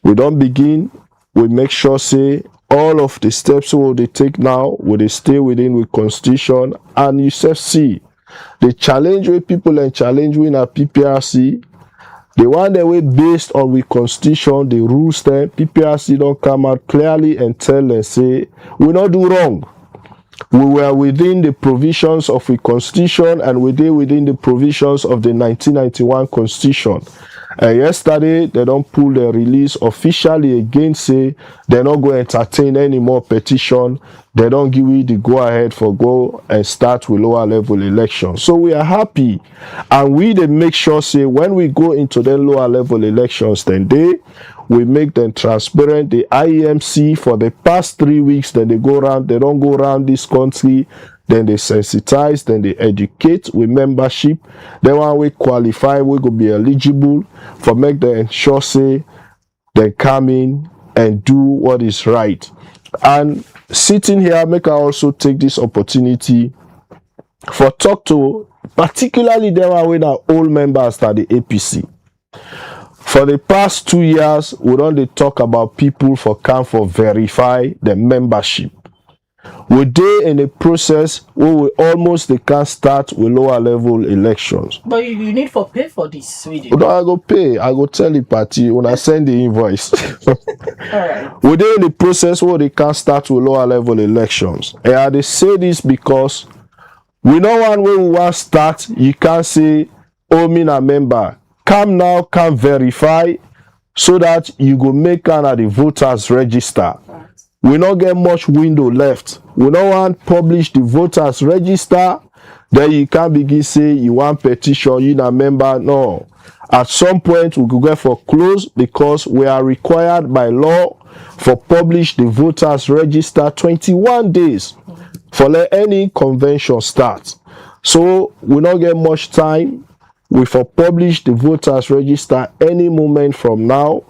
we don't begin, we make sure say all of the steps we they take now, will they stay within with constitution, and you see the challenge with people and challenge with our PPRC. The one that we based on with constitution, the rules there, PPRC don't come out clearly and tell and say, we not do wrong. We were within the provisions of the constitution and within the provisions of the 1991 constitution. Yesterday, they don't pull the release officially again, say they're not going to entertain any more petition. They don't give you the go-ahead for go and start with lower level elections. So we are happy. And we they make sure, say, when we go into the lower level elections, then we make them transparent. The IEMC, for the past 3 weeks, then they don't go around this country. Then they sensitize, then they educate with membership. Then when we qualify, we go be eligible for make them ensure say they come in and do what is right. And sitting here, make I also take this opportunity for talk to particularly them with our old members at the APC. For the past 2 years, we don't talk about people for come for verify the membership. We dey in a process where we almost they can start with lower level elections. But you need for pay for this, really. No, I go pay. I go tell the party when I send the invoice. Alright. We dey in the process where they can start with lower level elections. And I dey say this because we know one way we want start, you can't say, oh, me na member, come now can verify so that you go make am at the voters register. We not get much window left. We don't want publish the voters register. Then you can't begin say you want petition, you a member. No. At some point we could get for close because we are required by law for publish the voters register 21 days for let any convention start. So we not get much time. We for publish the voters register any moment from now.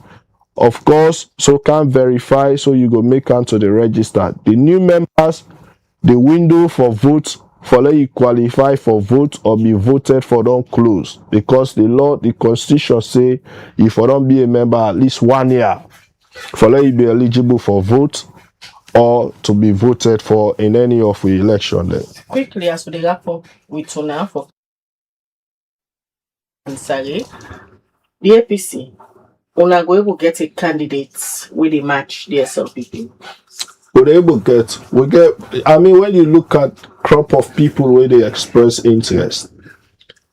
Of course, so can verify, so you go make to the register. The new members, the window for vote for let you qualify for vote or be voted for don't close because the law, the constitution say if you don't be a member at least 1 year for let you be eligible for vote or to be voted for in any of the election. Then. Quickly, as we wrap up with Tuna for Ansari, the APC, una go able get a candidate with a match the SLPP. We get, I mean, when you look at crop of people where they express interest.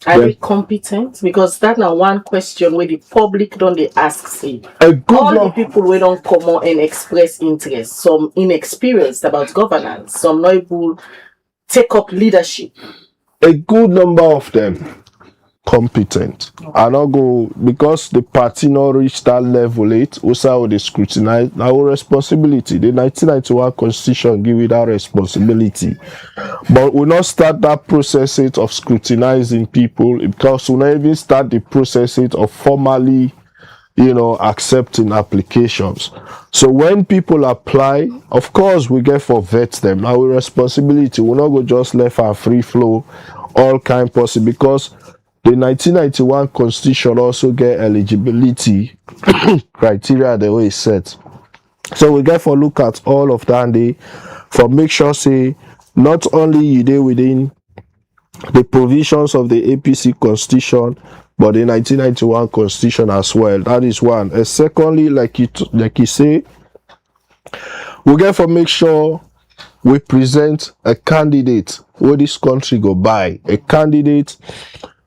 Are they competent? Because that's now one question where the public don't they ask say. All the people who don't come out and express interest, some inexperienced about governance, some not able take up leadership. A good number of them competent. I not go because the party not reach that level yet. Also, they scrutinize our responsibility. The 1991 Constitution give you that responsibility, but we not start that process of scrutinizing people because we not even start the process of formally, accepting applications. So when people apply, of course we get for vet them. Our responsibility. We not go just left and free flow, all kind possible because. The 1991 Constitution also get eligibility criteria the way it's set. So we get for look at all of that and they for make sure say not only you there within the provisions of the APC Constitution, but the 1991 Constitution as well. That is one. And secondly, like you say, we get for make sure we present a candidate where this country go by, a candidate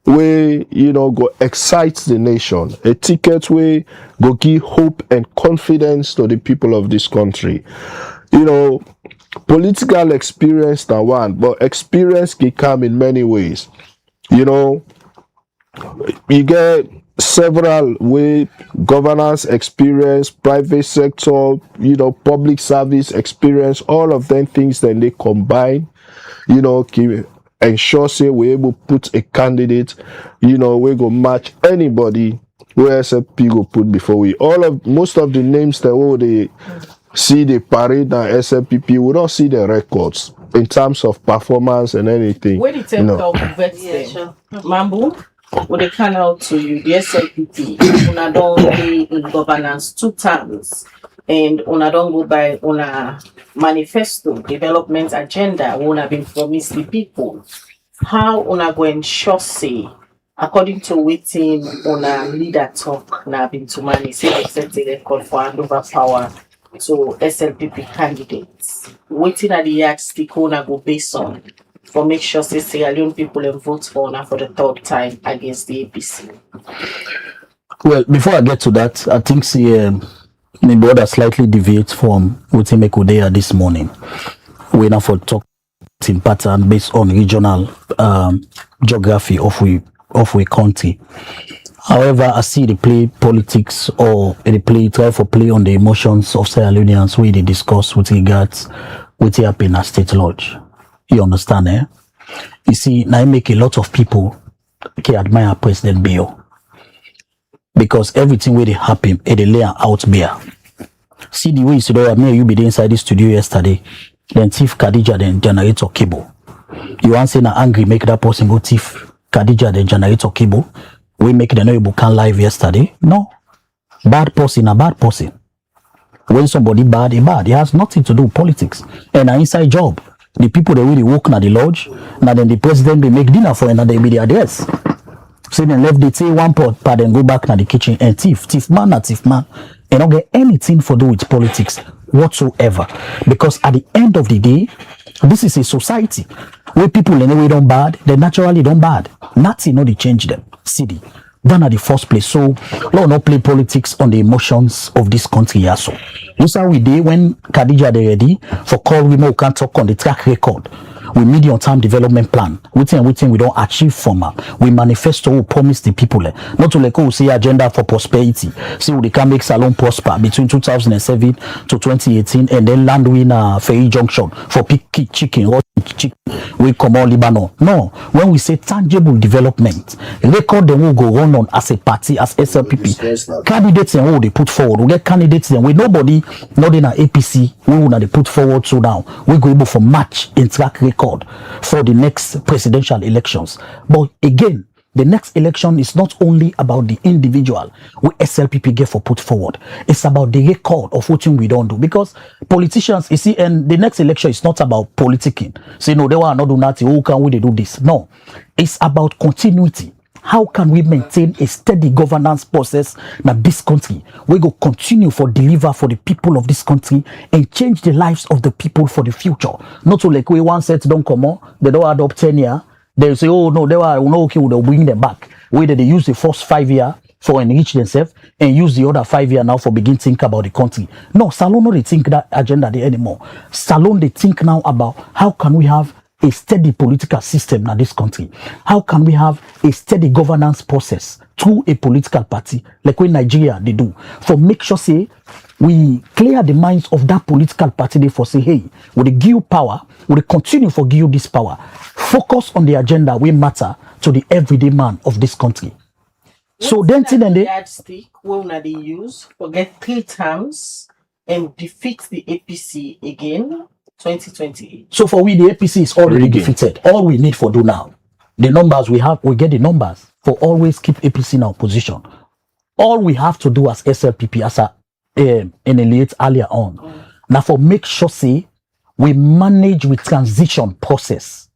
where go excite the nation, a ticket where go give hope and confidence to the people of this country. Political experience now one, but experience can come in many ways. You get several way governance experience, private sector, public service experience, all of them things that they combine, ensure say we're able to put a candidate, we go match anybody where SLP go put before we. Most of the names that they see the parade and SLPP, we don't see the records in terms of performance and anything. When it vets them, Mambu, with the canal to you, the SLPP, una don't be in governance 2 terms. And una don't go by una manifesto development agenda una been promised the people. How una go ensure say according to waiting una leader talk na been to money say accept the record for handover power to SLPP candidates. Waiting at the yardstick una go based on for make sure say Sierra Leone people and vote for una for the 3rd time against the APC. Well, before I get to that, I think maybe other slightly deviates from what we make this morning. We now for talk in pattern based on regional geography of we county. However, I see they play politics or they try for play on the emotions of Sierra Leoneans where they discuss with regards what happen at State Lodge. You understand, eh? You see, now I make a lot of people admire President Bio. Because everything where they happen, they lay out there. See the way you said, you be inside the studio yesterday, then thief Khadija, then generator cable. You want to say angry, make that person go thief Khadija, then generator cable. We make the no can live yesterday. No. Bad person, a bad person. When somebody bad, a bad. It has nothing to do with politics. And an inside job. The people that really work na the lodge, now then the president be make dinner for another be the address. So then left the say one pot, but then go back to the kitchen and thief man, and don't get anything for do with politics whatsoever. Because at the end of the day, this is a society where people anyway don't bad, they naturally don't bad. Nothing, no, they change them. City. Than at the first place. So let not play politics on the emotions of this country also. This how we did when Khadija they ready for call women who can talk on the track record. We medium-term development plan. We don't achieve from her. We manifesto who promise the people. Not to like say agenda for prosperity. See we can make Salon prosper between 2007 to 2018 and then land we in a ferry junction for pick chicken, chicken. We come on Lebanon. No, when we say tangible development, record them will go run on as a party, as SLPP. Candidates and who they put forward. We get candidates then with nobody, not in an APC, we will not they put forward so now. We go able for match in track record for the next presidential elections. But again, the next election is not only about the individual we SLPP get for put forward. It's about the record of what we don't do. Because politicians, you see, and the next election is not about politicking. Say, no, they were not doing that. Who can we do this? No. It's about continuity. How can we maintain a steady governance process in this country? We go continue for deliver for the people of this country and change the lives of the people for the future. Not to like we one set don't come on, they don't adopt 10 years. They say, oh no, they were no okay, they'll bring them back. Whether they use the first 5 years for enrich themselves and use the other 5 years now for begin think about the country. No, Salon no they think that agenda there anymore. Salon they think now about how can we have a steady political system in this country? How can we have a steady governance process through a political party like when Nigeria they do? For make sure say we clear the minds of that political party they for say, hey, will they give you power? Will they continue for give you this power? Focus on the agenda we matter to the everyday man of this country. So then the yardstick will not use forget 3 terms and defeat the APC again 2028. So for we the APC is already defeated. All we need for do now, the numbers we have, we get the numbers for always keep APC in our position. All we have to do as SLPP as a earlier on. Now for make sure say we manage with transition process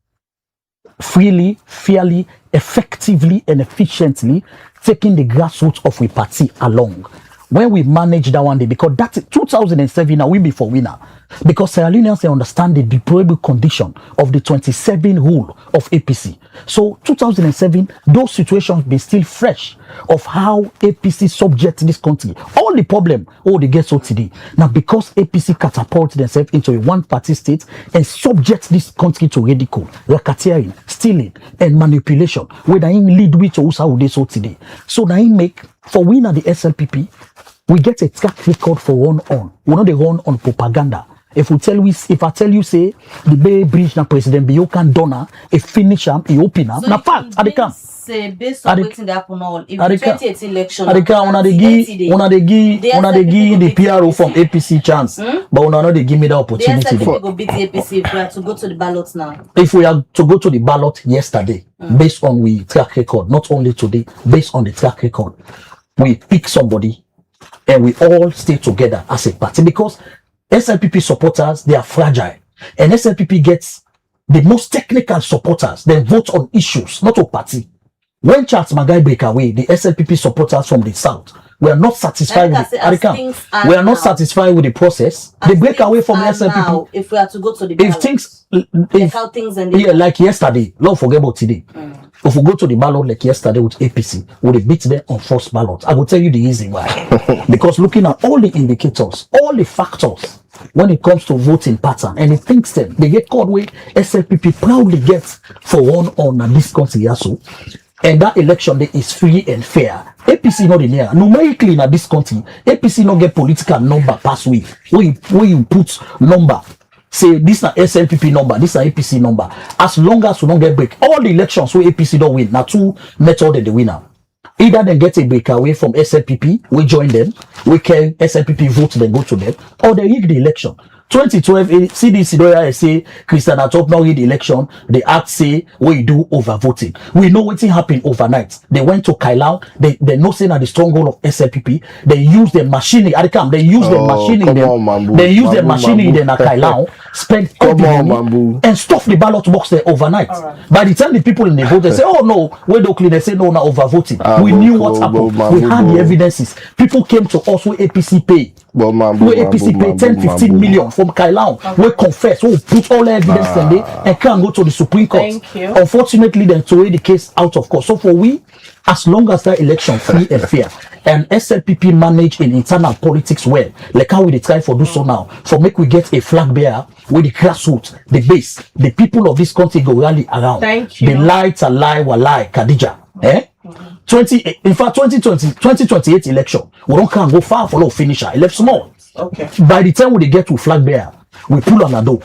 freely, fairly, effectively and efficiently, taking the grassroots of we party along. When we manage that one day, because that's 2007 now we be for winner. Because Sierra Leoneans they understand the deplorable condition of the 27 rule of APC. So 2007, those situations be still fresh of how APC subject this country. All the problem, they get so today. Now because APC catapulted themselves into a one-party state and subject this country to ridicule, racketeering, stealing, and manipulation, where they lead which also they so today. So now make for winner the SLPP, we get a track record for run on. We know they run on propaganda. If I tell you say the Bay Bridge na President Biyo can donor, a finish am, a open am, na fact, I can. Say based on waiting that happen all. If the 2018 election, una dey give the PRO from APC chance, but una not they give me the opportunity. The SLPP go beat the APC if we are to go to the ballot now. If we are to go to the ballot yesterday, based on we track record, not only today, based on the track record, we pick somebody and we all stay together as a party because SLPP supporters, they are fragile. And SLPP gets the most technical supporters. They vote on issues, not a party. When Charles Magai break away, the SLPP supporters from the south were not satisfied with we are not satisfied with the process. They break away from the SLPP. Now, if we are to go to the ballot, how things and like yesterday, don't forget about today. If we go to the ballot like yesterday with APC, we beat them on first ballot. I will tell you the reason why. Because looking at all the indicators, all the factors, when it comes to voting pattern, and it thinks them, they get caught where SLPP proudly gets for one on this country also. And that election day is free and fair. APC not in here. Numerically in this country, APC not get political number pass way. Where you put number. Say this is SLPP number, this is APC number. As long as we don't get break, all the elections where APC don't win, now 2 methods that they win now. Either they get a breakaway from SLPP, we join them, we can SLPP vote, then go to them, or they rig the election. 2012, CDC don't say Christian Atop now rig the election, they act say we do over voting. We know what happened overnight. They went to Kailau, they know saying at the stronghold of SLPP, they use the machinery, they use the machinery, they use the machinery in Kailau, spend all the money and stuff the ballot box there overnight. Right. By the time the people in the vote, they say, oh no, we don't clean, they say no, now over voting. We knew what happened. We had the evidences. People came to us where APC pay. Where APC pay 10-15 million from Kailau. We confess, we put all the evidence in there and can't go to the Supreme Court. Unfortunately, then to the case out of court. So for we, As long as that election free and fair, and SLPP manage in internal politics well, like how we try for do so now, for make we get a flag bearer with the grassroots, the base, the people of this country go rally around. Thank you. The lights are lie, walai, Khadija. Eh? 2028 election, we don't can go far for no finisher. It left small. Okay. By the time we get to flag bearer, we pull on a door.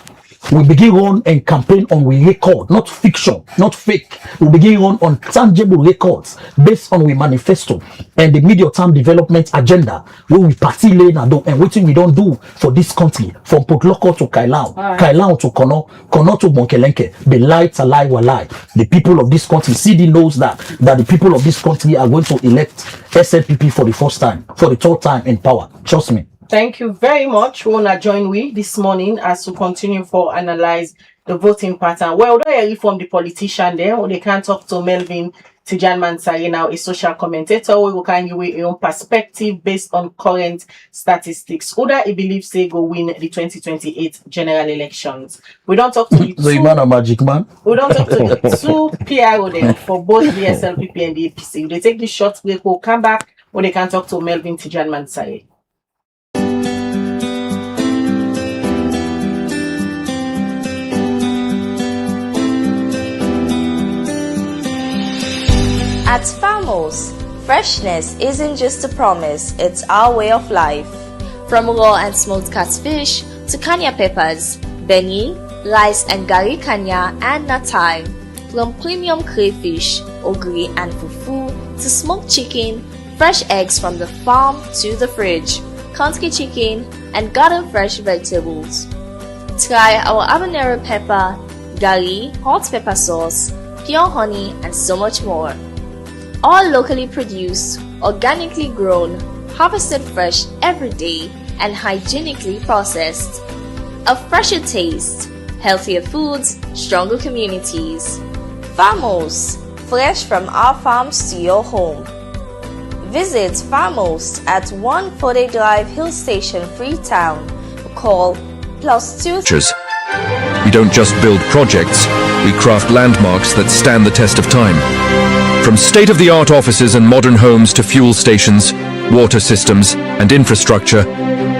We begin run and campaign on we record, not fiction, not fake. We begin run on tangible records based on we manifesto and the medium-term development agenda where we party lane and what we don't do for this country from Port Loko to Kailao, Kailao to Kono, Kono to Monkelenke. The lights are lie, lie. The people of this country, CD knows that the people of this country are going to elect SLPP for the first time, for the third time in power. Trust me. Thank you very much. We want to join we this morning as we continue for analyze the voting pattern. Well, don't hear from the politician there, or they can't talk to Melvin Tijan Mansari now, a social commentator. We will kind of your own perspective based on current statistics. Oda he believes they go win the 2028 general elections. We don't talk to the So you man a magic man? We don't talk to the two PRO there for both the SLPP and the APC. They take the short break, we'll come back, or they can talk to Melvin Tijan Mansari. At Farmos, freshness isn't just a promise, it's our way of life. From raw and smoked catfish to kanya peppers, beignet, rice and gari kanya and natai, from premium crayfish, ogiri and fufu to smoked chicken, fresh eggs from the farm to the fridge, country chicken and garden fresh vegetables. Try our habanero pepper, gari, hot pepper sauce, pure honey and so much more. All locally produced, organically grown, harvested fresh every day, and hygienically processed. A fresher taste, healthier foods, stronger communities. Farmos, fresh from our farms to your home. Visit Farmos at 1 Fode Drive Hill Station, Freetown. Call +2. We don't just build projects, we craft landmarks that stand the test of time. From state-of-the-art offices and modern homes to fuel stations, water systems, and infrastructure,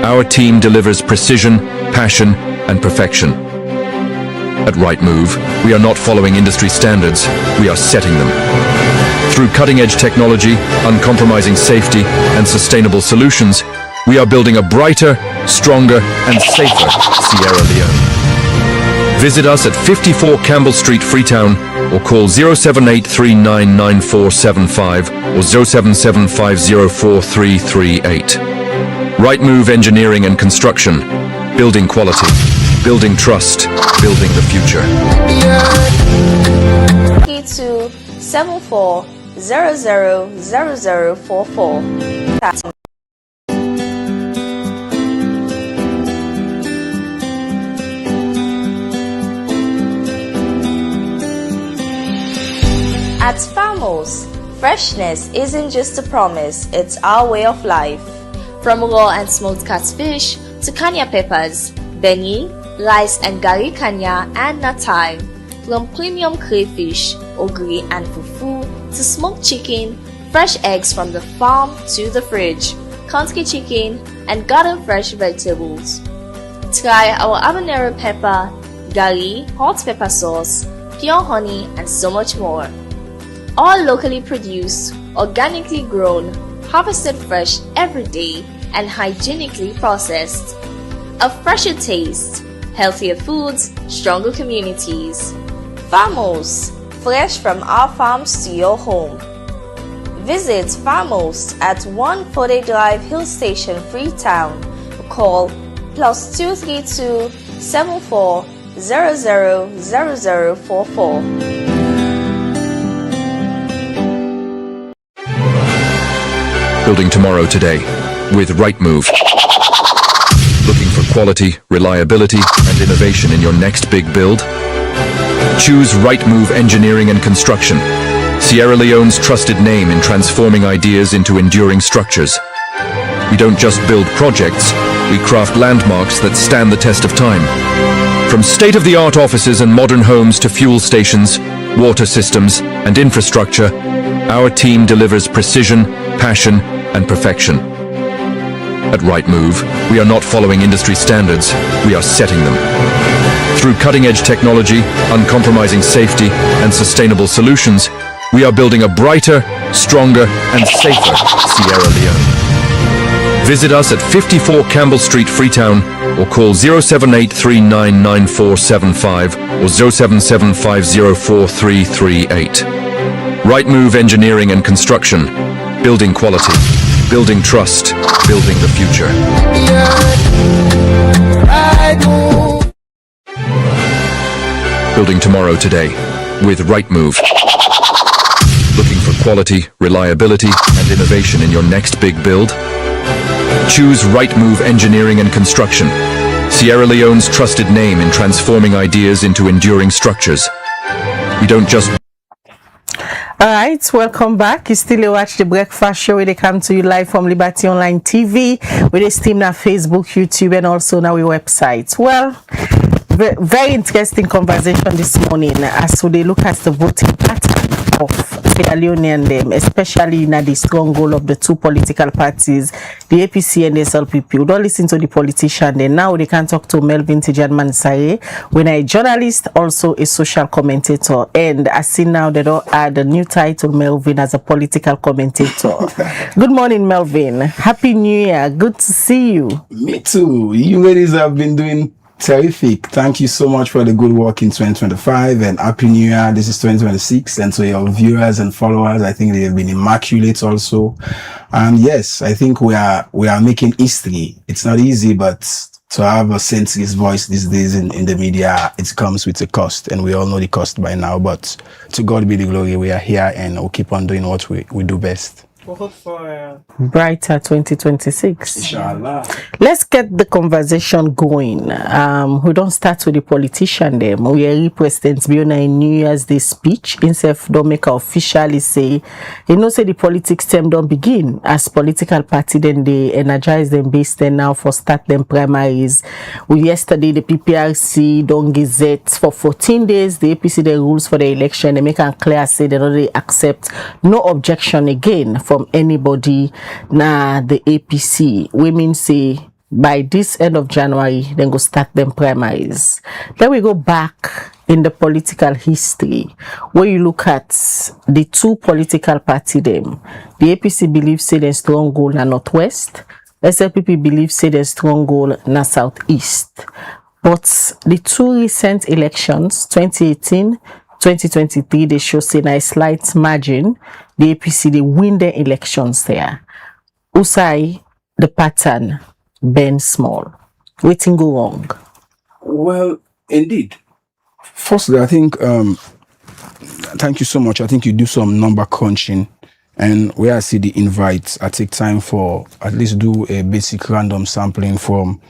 our team delivers precision, passion, and perfection. At Rightmove, we are not following industry standards, we are setting them. Through cutting-edge technology, uncompromising safety, and sustainable solutions, we are building a brighter, stronger, and safer Sierra Leone. Visit us at 54 Campbell Street, Freetown, or call 078399475 or 077504338. Rightmove Engineering and Construction. Building quality, building trust, building the future. 3274000044. At Farmos, freshness isn't just a promise, it's our way of life. From raw and smoked catfish to kanya peppers, beignet, rice and gari kanya and natai, from premium crayfish, ogiri and fufu to smoked chicken, fresh eggs from the farm to the fridge, country chicken and garden fresh vegetables. Try our habanero pepper, gari, hot pepper sauce, pure honey and so much more. All locally produced, organically grown, harvested fresh every day, and hygienically processed. A fresher taste, healthier foods, stronger communities. Farmos, fresh from our farms to your home. Visit Farmos at 1 Fode Drive Hill Station, Freetown. Call +232 74 000044. Building tomorrow today with Rightmove. Looking for quality, reliability, and innovation in your next big build? Choose Rightmove Engineering and Construction, Sierra Leone's trusted name in transforming ideas into enduring structures. We don't just build projects, we craft landmarks that stand the test of time. From state-of-the-art offices and modern homes to fuel stations, water systems, and infrastructure, Our team delivers precision, passion, and perfection. At Right Move, we are not following industry standards, we are setting them. Through cutting-edge technology, uncompromising safety, and sustainable solutions, we are building a brighter, stronger, and safer Sierra Leone. Visit us at 54 Campbell Street, Freetown, or call 078399475 or 077504338. Right Move Engineering and Construction. Building quality, building trust, building the future. Building tomorrow today with Right Move. Looking for quality, reliability, and innovation in your next big build? Choose Right Move Engineering and Construction, Sierra Leone's trusted name in transforming ideas into enduring structures. We don't just... All right, welcome back. You still watch the Breakfast Show where they come to you live from Liberty Online TV, where they stream on Facebook, YouTube, and also on our website. Well, very interesting conversation this morning as they look at the voting pattern of Sierra Leone and them, especially in the strong goal of the two political parties, the APC and the SLPP. We don't listen to the politician. Then now they can talk to Melvin Tijanman Saye, when a journalist, also a social commentator. And I see now they don't add a new title, Melvin, as a political commentator. Good morning, Melvin. Happy New Year. Good to see you. Me too. You ladies have been doing terrific. Thank you so much for the good work in 2025 and Happy New Year. This is 2026, and to your viewers and followers, I think they have been immaculate also. And yes, I think we are making history. It's not easy, but to have a senseless voice these days in the media, it comes with a cost, and we all know the cost by now. But to God be the glory. We are here and we'll keep on doing what we do best. We hope for a brighter 2026. Inshallah. Let's get the conversation going. We don't start with the politician them. We are President beyond a New Year's Day speech. Himself don't make officially say, say the politics term don't begin as political party. Then they energize them based then now for start them primaries. Yesterday the PPRC don't gazette for 14 days. The APC the rules for the election. They make it clear say they don't accept no objection again from anybody. Now the APC women say by this end of January then go start them primaries. Then we go back in the political history where you look at the two political party them. The APC believes say there's strong goal na Northwest. SLPP believes say there's strong goal na Southeast. But the two recent elections, 2018 2023, they show say a slight margin. The APC they win their elections there. Usai the pattern bend small. Waiting go wrong. Well, indeed. Firstly, I think thank you so much. I think you do some number crunching, and where I see the invites, I take time for at least do a basic random sampling from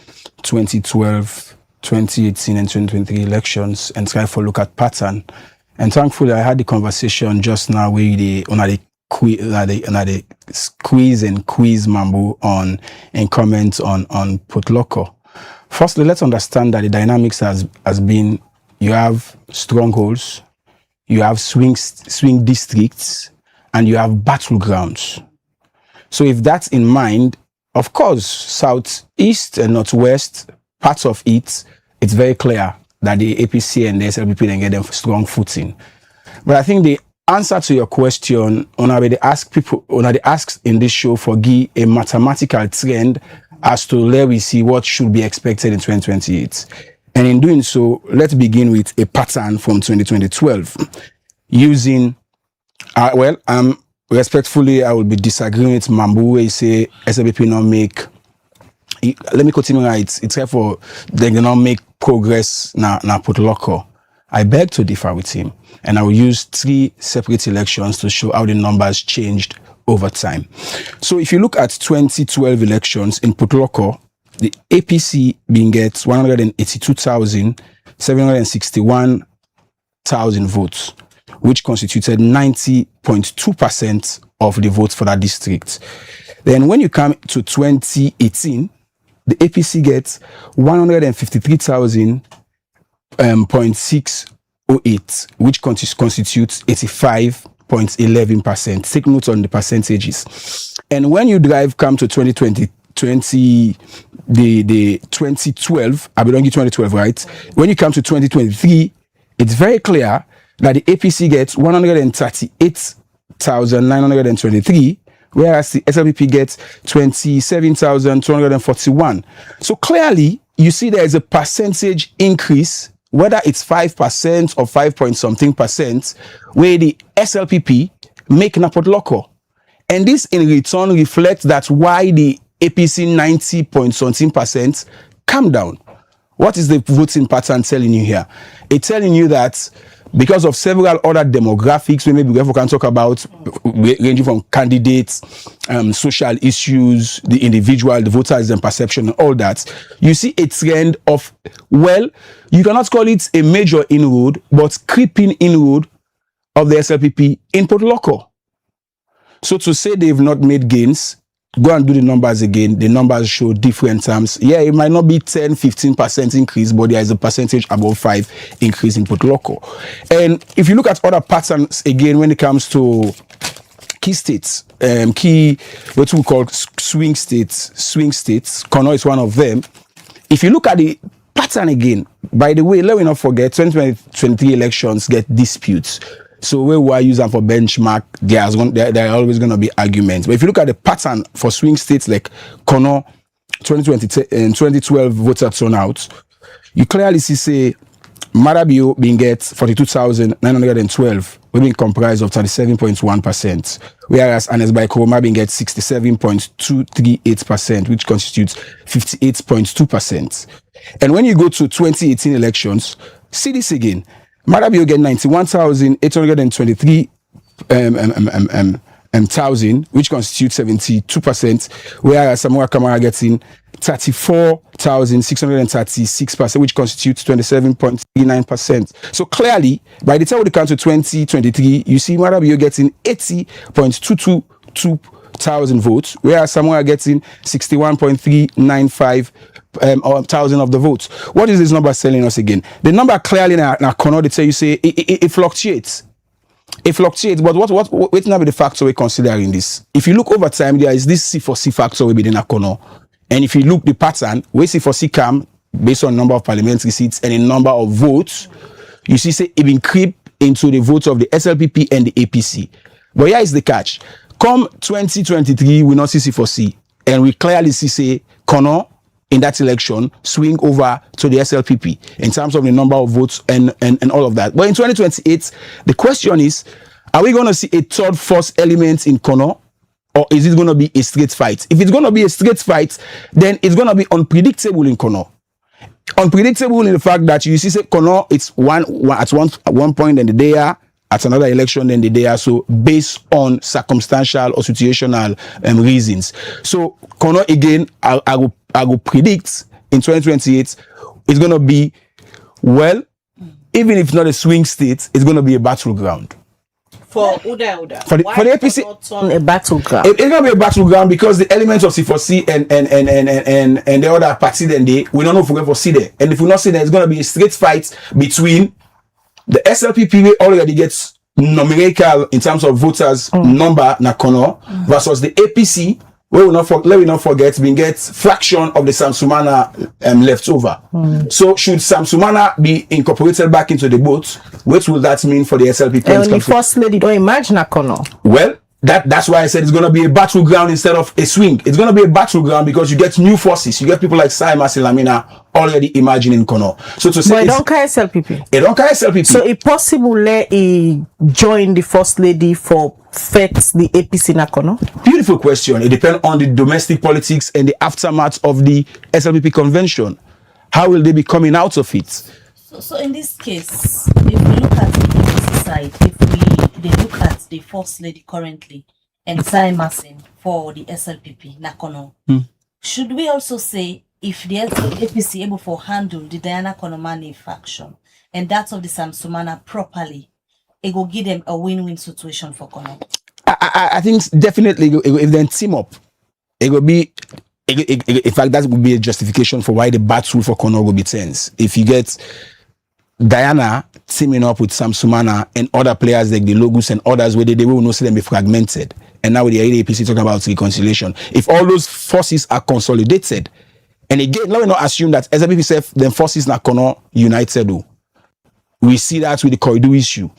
2012, 2018, and 2023 elections and try for look at pattern. And thankfully, I had the conversation just now with the squeeze and quiz mambo on and comments on Putloko. Firstly, let's understand that the dynamics has been you have strongholds, you have swing districts, and you have battlegrounds. So if that's in mind, of course, Southeast and Northwest, parts of it, it's very clear that the APC and the SLPP then get them strong footing. But I think the answer to your question, they ask in this show for give a mathematical trend as to where we see what should be expected in 2028. And in doing so, let's begin with a pattern from 2012 using, respectfully, I will be disagreeing with Mambu where he say SLPP not make. Let me continue. It's therefore they do not make progress na put loco. I beg to differ with him, and I will use 3 separate elections to show how the numbers changed over time. So if you look at 2012 elections in Putloko, the APC being gets 182,761 votes, which constituted 90.2% of the votes for that district. Then when you come to 2018, the APC gets 153,000.608, which constitutes 85% 13.11%. Take note on the percentages. And when you come to 2012, I belong to 2012, right? When you come to 2023, it's very clear that the APC gets 138,923, whereas the SLPP gets 27,241. So clearly, you see there is a percentage increase, whether it's 5% or 5 point something percent, where the SLPP make Napot local. And this in return reflects that why the APC 90 point something percent come down. What is the voting pattern telling you here? It's telling you that because of several other demographics, we maybe can talk about, ranging from candidates, social issues, the individual, the voters and perception and all that, you see a trend of, well, you cannot call it a major inroad, but creeping inroad of the SLPP in Port Loco. So to say they've not made gains, go and do the numbers again. The numbers show different terms. Yeah, it might not be 10-15% increase, but there is a percentage above 5 increase in Port Loco. And if you look at other patterns again, when it comes to key states, what we call swing states, Kono is one of them. If you look at the pattern again, by the way, let me not forget, 2023 elections get disputes. So where we are using for benchmark, there are always going to be arguments. But if you look at the pattern for swing states like Kono, 2020 and 2012 voter turnout, you clearly see, say, Marabio being get 42,912, we being comprised of 37.1%, whereas Anesbai Koroma being get 67.238%, which constitutes 58.2%. And when you go to 2018 elections, see this again. Marabio get 91,823 thousand, which constitutes 72%, whereas Samoa Kamara getting 34,636%, which constitutes 27.39%. So clearly, by the time we come to 2023, you see Marabio getting 80.222 thousand votes, whereas Samoa getting 61.395 thousand of the votes. What is this number telling us again? The number clearly now Kono, they tell you say it fluctuates. It fluctuates, but what now be the factor we're considering this? If you look over time, there is this C4C factor within Kono, and if you look the pattern, where C4C come based on number of parliamentary seats and the number of votes, you see say it been creep into the votes of the SLPP and the APC. But here is the catch. Come 2023, we not see C4C, and we clearly see say Kono in that election swing over to the SLPP in terms of the number of votes and all of that. But in 2028, the question is, are we going to see a third force element in Kono, or is it going to be a straight fight? If it's going to be a straight fight, then it's going to be unpredictable in Kono. Unpredictable in the fact that you see say Kono, it's at one point in the day, at another election then the day, so based on circumstantial or situational reasons. So Kono again, I will predict in 2028 it's going to be, well, even if not a swing state, it's going to be a battleground. For Uda. For the APC, on a battleground. It's going to be a battleground because the elements of C4C and the other party then we don't know if we're going to see there. And if we not see there, it's going to be a straight fight between the SLPP already gets numerical in terms of voters number na Kono versus the APC, let me not forget, we get fraction of the Samsumana left over. So should Samsumana be incorporated back into the boat, what will that mean for the SLPP? And the first lady don't imagine a Kono. Well, that's why I said it's going to be a battleground instead of a swing. It's going to be a battleground because you get new forces. You get people like Saima Silamina already imagining Kono. So to say, but it don't care SLPP. It don't care SLPP. So it possible let he join the first lady for fix the APC na Kono? Beautiful question. It depends on the domestic politics and the aftermath of the SLPP convention. How will they be coming out of it? So in this case, if we look at the APC side, if they look at the first lady currently and Sai Masin for the SLPP, Nakono, should we also say if the APC able to handle the Diana Konomani faction and that of the Samsumana properly, it will give them a win-win situation for Kono? I think definitely if they team up, it will be. In fact, that would be a justification for why the battle for Kono will be tense. If you get Diana teaming up with Sam Sumana and other players like the Logos and others where they will not see them be fragmented. And now with the APC talking about reconciliation. If all those forces are consolidated, and again, let me not assume that SLPP self, then forces not gonna united. We see that with the corridor issue.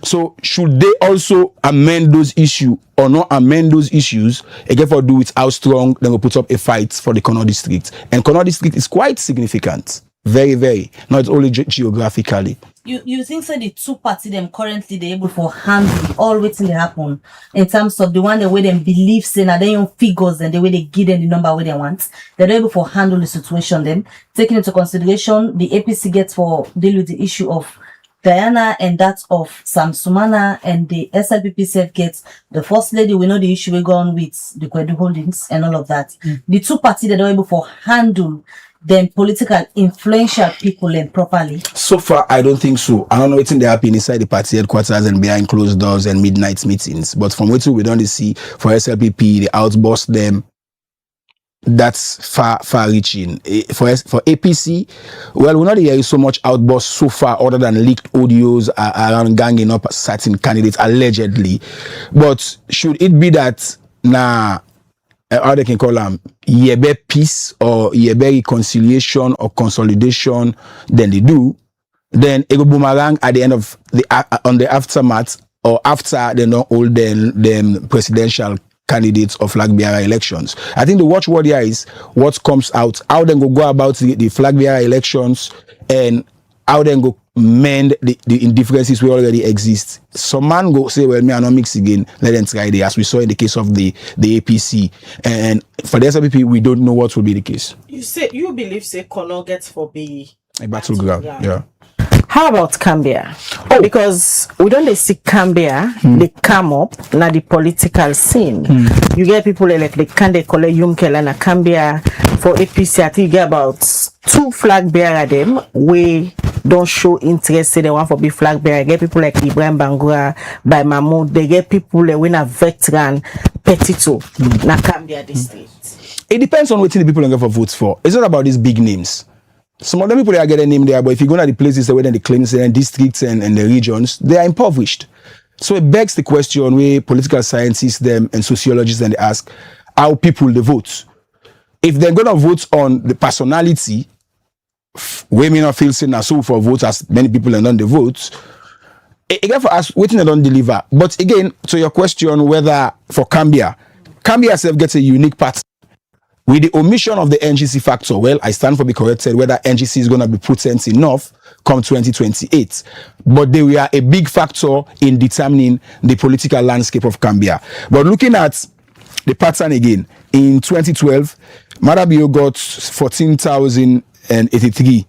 So should they also amend those issues or not amend those issues? Again, for do it how strong, then we'll put up a fight for the Connaught district. And Connaught district is quite significant. Very, very. Not only geographically. You think so the two parties them currently they're able to handle all waiting they happen in terms of the one the way they believe say now they own figures and the way they give them the number where they want. They're able to handle the situation then. Taking into consideration the APC gets for deal with the issue of Diana and that of Sam Sumana, and the SLPP self gets the first lady. We know the issue we go on with the Kwedu Holdings and all of that. The two parties that are able to handle them political influential people and properly. So far, I don't think so. I don't know what's in the happen inside the party headquarters and behind closed doors and midnight meetings. But from what we don't see for SLPP, they outboss them. That's far reaching. For APC, well, we're not hearing so much outburst so far other than leaked audios around ganging up certain candidates allegedly. But should it be that how they can call them yebe peace or yebe reconciliation or consolidation, then they do, then it will boomerang at the end of on the aftermath or after they don't hold them presidential candidates of flag bearer elections. I think the watchword here is what comes out, how then go about the flag bearer elections, and how then go mend the indifferences we already exist. Some man go say, well, me I not mix again, let them try it, as we saw in the case of the APC. And for the SLPP, we don't know what will be the case. You believe say Connaught gets for be a battleground, yeah. How about Cambia? Because we don't see Cambia, they come up na the political scene. You get people like the Kande Kole Yumkel and Cambia for APC. I think you get about 2 flag bearer them we don't show interest, say they want for be flag bearer. Get people like Ibrahim Bangura by Mahmoud. They get people like when a veteran Petito na Cambia district. It depends on what the people are going for votes for. It's not about these big names. Some of them people are getting named there, but if you go to the places where the claims and districts and the regions, they are impoverished. So it begs the question where political scientists them and sociologists and they ask how people they vote. If they're gonna vote on the personality, we may not feel saying so for votes as many people are not the votes. Again for us, waiting they don't deliver. But again, to your question whether for Cambia itself gets a unique pattern. With the omission of the NGC factor, well, I stand for be corrected whether NGC is going to be potent enough come 2028. But they were a big factor in determining the political landscape of Cambia. But looking at the pattern again, in 2012, Marabio got 14,083,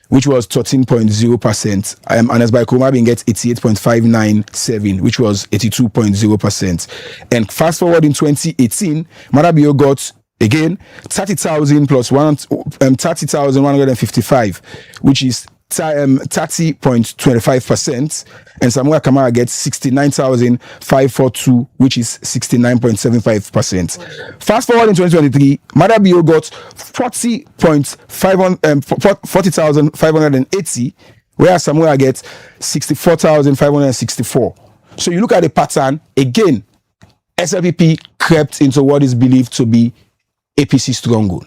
which was 13.0%. And as by Komabin gets 88.597, which was 82.0%. And fast forward in 2018, Marabio got again 30,000 plus 30,155, which is 30.25%, and Samuel Kamara gets 69,542, which is 69.75%. Fast forward in 2023, Madabio got 40,580, whereas Samuel gets 64,564. So you look at the pattern again. SLPP crept into what is believed to be APC stronghold,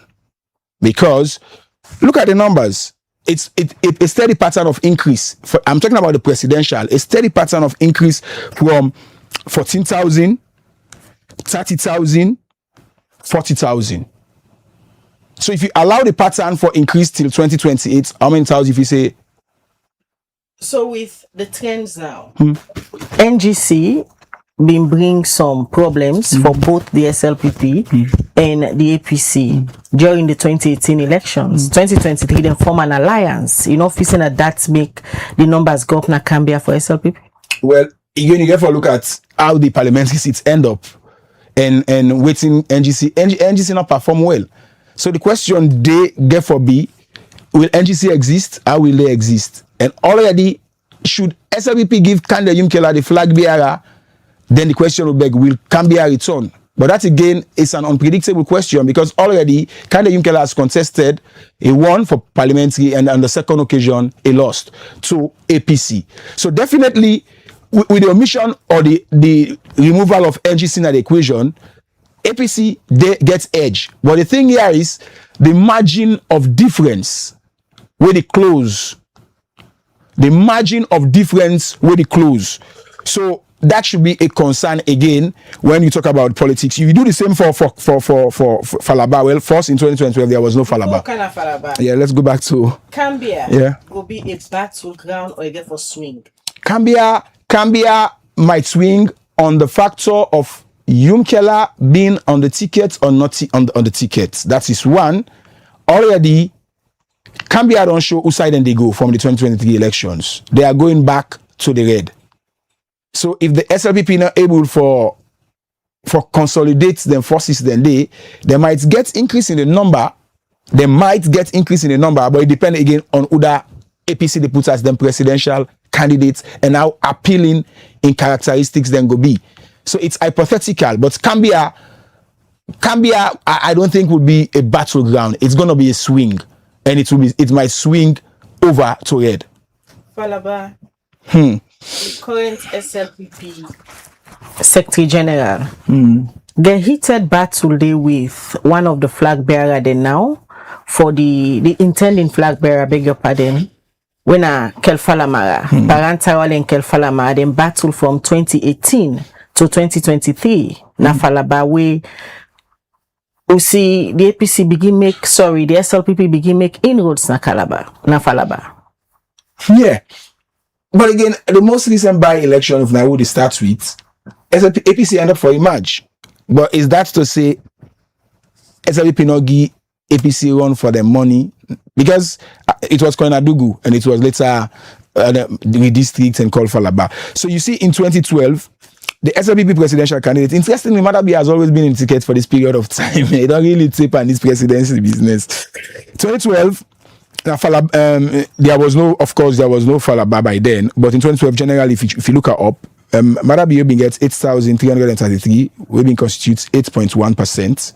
because look at the numbers. It's a steady pattern of increase. I'm talking about the presidential. A steady pattern of increase from 14,000, 30,000, 40,000. So if you allow the pattern for increase till 2028, how many thousand if you say? So with the trends now, NGC been bring some problems for both the SLPP and the APC during the 2018 elections. 2023, they form an alliance. You know, facing that make the numbers go up na Cambia for SLPP? Well, again, you get to look at how the parliamentary seats end up and waiting NGC not perform well. So the question they get for be, will NGC exist? How will they exist? And already, should SLPP give Kande Yumkela the flag bearer? Then the question will be, will Cambia return? But that again is an unpredictable question because already Kande Yumkela has contested a won for parliamentary and on the second occasion a lost to APC. So definitely with the omission or the removal of NGC in the equation, APC they gets edge. But the thing here is the margin of difference where they close. The margin of difference where they close. So that should be a concern again when you talk about politics. You do the same for Falaba. Well, first in 2012 there was no Falaba. What kind of Falaba? Yeah, let's go back to Cambia. Will be a battleground or again for swing. Cambia might swing on the factor of Yumkela being on the ticket or not on the ticket. That is one. Already, Cambia don't show whose side they go from the 2023 elections. They are going back to the red. So if the SLPP not able for consolidate them forces, then they might get increase in the number. They might get increase in the number, but it depends again on who the APC they put as them presidential candidates and how appealing in characteristics then go be. So it's hypothetical, but Cambia, I don't think would be a battleground. It's gonna be a swing, and it might swing over to red. Falaba. The current SLPP Secretary General get heated battle day with one of the flag bearer then now for the intending flag bearer, beg your pardon, when Kelfalamara, Barantaral and Kelfalamara then battle from 2018 to 2023. Na Falaba way we see the APC begin make the SLPP begin make inroads na Falaba. Yeah. But again, the most recent by-election of Nairobi starts with APC end up for a match. But is that to say SLPP not give APC run for their money? Because it was Koinadugu and it was later the district and called Falaba. So you see in 2012, the SLPP presidential candidate, interestingly, Madabi has always been in ticket for this period of time. They don't really tip on this presidency business. 2012, there was no Falaba by then, but in 2012, generally, if you look her up, Madabi Yobin gets 8,333, Webin constitutes 8.1%,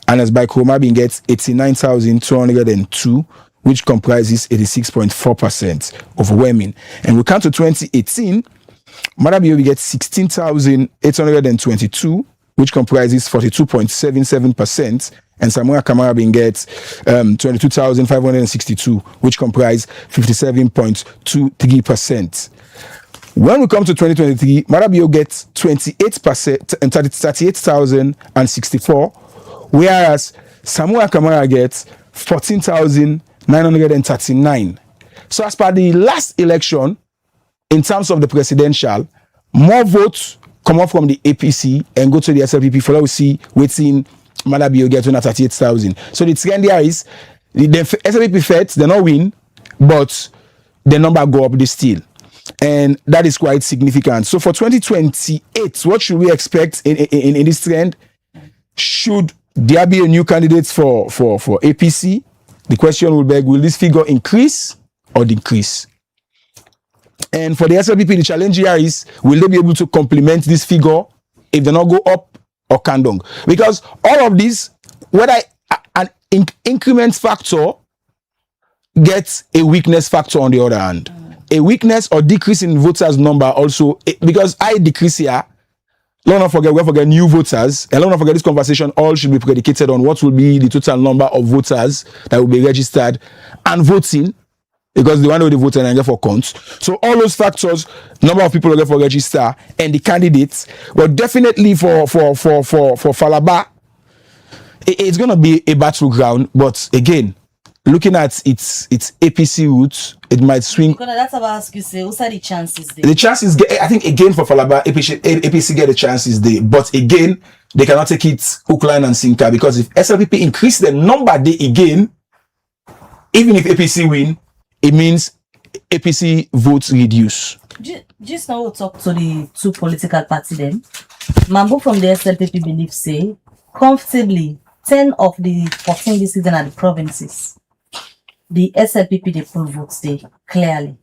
and as by Kromabin gets 89,202, which comprises 86.4% overwhelming. And we come to 2018, Madabi Yobi gets 16,822, which comprises 42.77%. And Samuel Kamarabin gets 22,562, which comprise 57.23%. When we come to 2023, Marabio gets 28% and 38,064, whereas Samuel Kamara gets 14,939. So as per the last election, in terms of the presidential, more votes come up from the APC and go to the SLPP. For us, see waiting. Malabio get 138,000. So the trend here is the SLPP feds, they not win, but the number go up this still. And that is quite significant. So for 2028, what should we expect in this trend? Should there be a new candidate for APC? The question will be, will this figure increase or decrease? And for the SLPP, the challenge here is, will they be able to complement this figure if they not go up or can down? Because all of this, whether an increment factor gets a weakness factor on the other hand. A weakness or decrease in voters number also, because I decrease here, let's not forget new voters, and let's not forget this conversation all should be predicated on what will be the total number of voters that will be registered and voting, because the one who they vote and get for counts. So all those factors, number of people who get for register and the candidates, well, definitely for Falaba, it's gonna be a battleground. But again, looking at its APC roots, it might swing. That's about ask you, say, what's the chances there? The chances, I think, again for Falaba, APC get the chances there, but again, they cannot take it hook, line, and sinker, because if SLPP increase the number they again, even if APC win, it means APC votes reduce. Just now we'll talk to the two political parties then. Mambo from the SLPP believe say comfortably 10 of the 14 districts are the provinces. The SLPP they pull votes there clearly.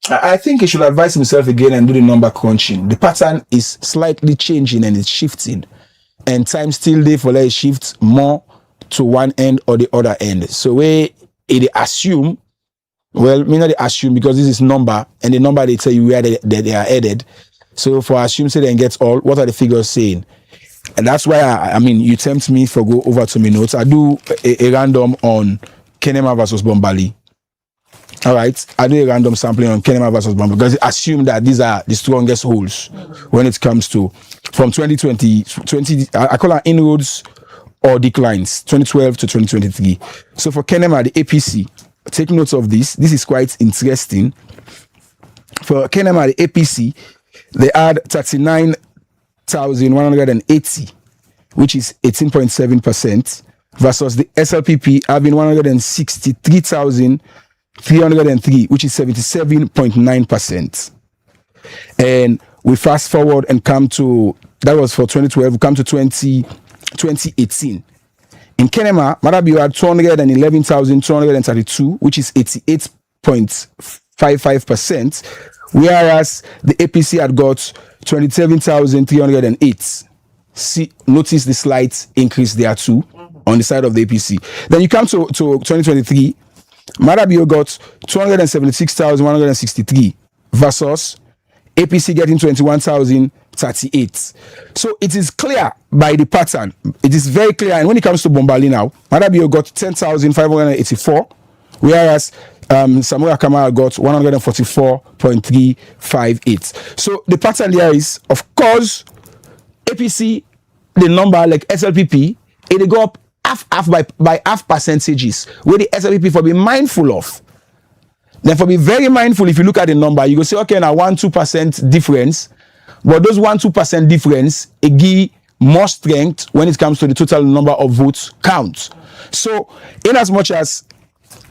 I think he should advise himself again and do the number crunching. The pattern is slightly changing and it's shifting. and time still there for like shift more to one end or the other end. So we assume, well, me not they assume because this is number, and the number they tell you where they are headed. So for assume say then gets all, what are the figures saying? And that's why I mean you tempt me for go over to my notes. I do a random on Kenema versus Bombali. All right, I do a random sampling on Kenema versus Bombali because I assume that these are the strongest holes when it comes to from 2020, I call it inroads or declines, 2012 to 2023. So for Kenema, the APC, take note of this. This is quite interesting. For Kenema, the APC, they had 39,180, which is 18.7%, versus the SLPP having 163,303, which is 77.9%. And we fast forward and come to, that was for 2012, we come to 2018. In Kenema, Madabi had 211,232, which is 88.55%, whereas the APC had got 27,308. See, notice the slight increase there too on the side of the APC. Then you come to 2023, Madabio got 276,163 versus APC getting 21,038. So it is clear by the pattern. It is very clear. And when it comes to Bombali now, Madabio got 10,584, whereas Samuel Kamal got 144.358. So the pattern there is, of course, APC, the number like SLPP, it go up half by half percentages, where the SLPP for be mindful of. Then for be very mindful, if you look at the number, you go say, okay, now 1-2% difference, but those 1-2% difference, it give more strength when it comes to the total number of votes count. So, in as much as,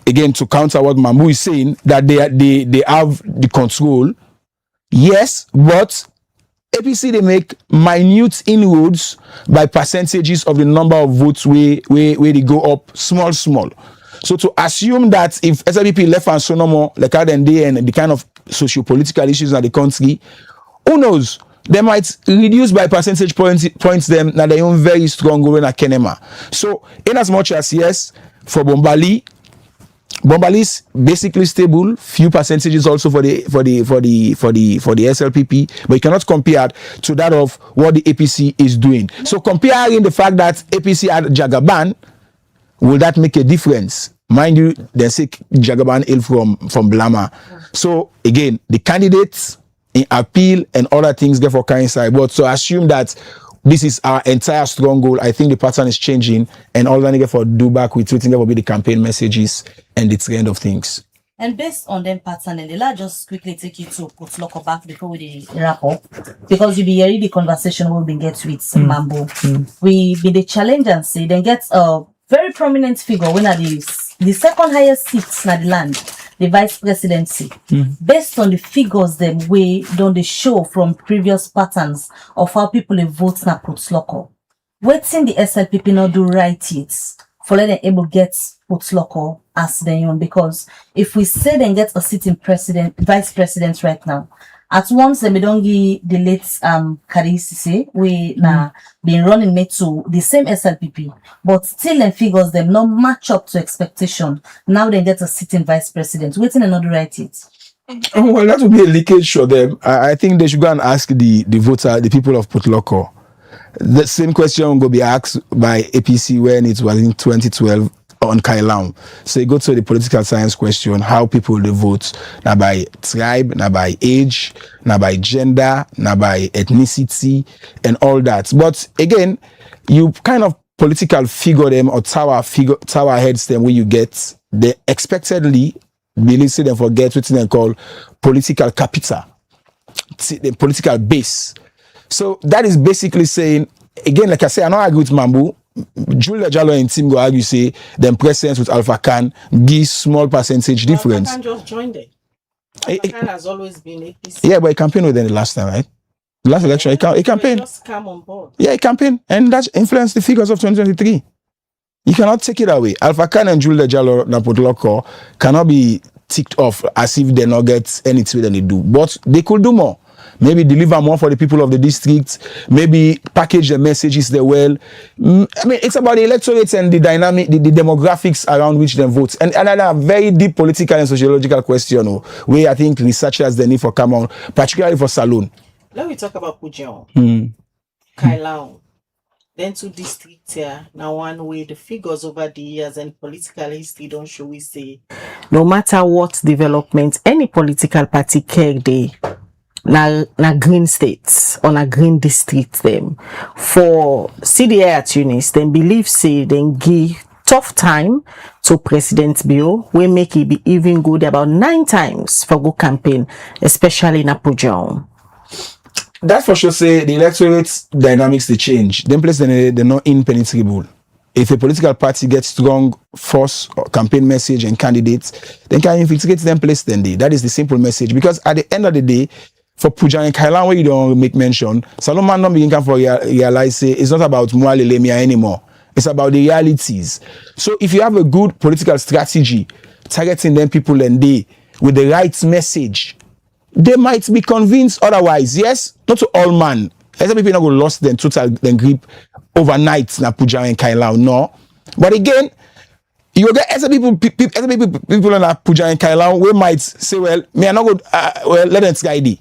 again, to counter what Mambu is saying, that they have the control, yes, but APC, they make minute inroads by percentages of the number of votes where they go up small. So to assume that if SLPP left and so no more, like how then they and the kind of socio-political issues in the country, who knows? They might reduce by percentage points them now they own very strong going at Kenema. So in as much as yes, for Bombali is basically stable, few percentages also for the SLPP, but you cannot compare it to that of what the APC is doing. So comparing the fact that APC had Jagaban, will that make a difference? Mind you, they say Jagaban ill from Blama. So again, the candidates in appeal and other things therefore coincide. But to assume that this is our entire strong goal, I think the pattern is changing, and all that for do back with tweeting that will be the campaign messages and the trend of things. And based on them pattern, and let's just quickly take you to put lock back before we wrap up, because you be hearing the conversation we'll be get with Mambo. We be the challenge and say then get a very prominent figure when at the second highest seats in the land, the vice presidency. Based on the figures them we don't they show from previous patterns of how people vote na put local. Waiting the SLPP not do right it for letting able get put local as they own, because if we say then get a sitting vice president right now, at once they don't give the late Karisi we now been running me to the same SLPP, but still the figures them not match up to expectation. Now they get a sitting vice president. Waiting and not write it. Oh, well, that would be a leakage for them. I think they should go and ask the voter, the people of Putloko. The same question will be asked by APC when it was in 2012 on Kailam. So you go to the political science question, how people they vote, now by tribe, now by age, now by gender, now by ethnicity, and all that. But again, you kind of political figure them or tower heads them where you get the expectedly believe them forget what they call political capital, the political base. So that is basically saying, again, like I say, I don't agree with Mambu. Julia Jallo and team go argue say them presence with Alpha Khan give small percentage difference. Alpha Khan just joined it. Alpha Khan has always been APC. Yeah, but he campaigned with them the last time, right? The last election, he campaigned. Just come on board. Yeah, he campaigned, and that influenced the figures of 2023. You cannot take it away. Alpha Khan and Julia Jallo Napotloko cannot be ticked off as if they not get anything than they do, but they could do more. maybe deliver more for the people of the district, maybe package the messages there well. I mean, it's about the electorate and the dynamic, the demographics around which they vote. And another very deep political and sociological question, where I think researchers they need for come on, particularly for Salone. Let me talk about Pujan, Kailao. Then two districts here. Now one way the figures over the years and political history don't show we say no matter what development any political party care they na green states or na green districts them for CDA at Tunis then believe say then give tough time to President Bio we make it be even good about 9 times for go campaign especially in Apujan. That for sure say the electorate dynamics they change. Them place they're not impenetrable. If a political party gets strong force or campaign message and candidates, then can infiltrate them place then they. That is the simple message. Because at the end of the day, for Pujan and Kailan, where you don't make mention, Salomon not begin for realize say it's not about Mwale Lemia anymore. It's about the realities. So if you have a good political strategy targeting them people and they with the right message, they might be convinced otherwise. Yes, not to all man. Some people not go lost then total then grip overnight na Pujan and Kailao. No. But again, you will get other people on Pujan and Kailao we might say, well, me I not go well, let them guide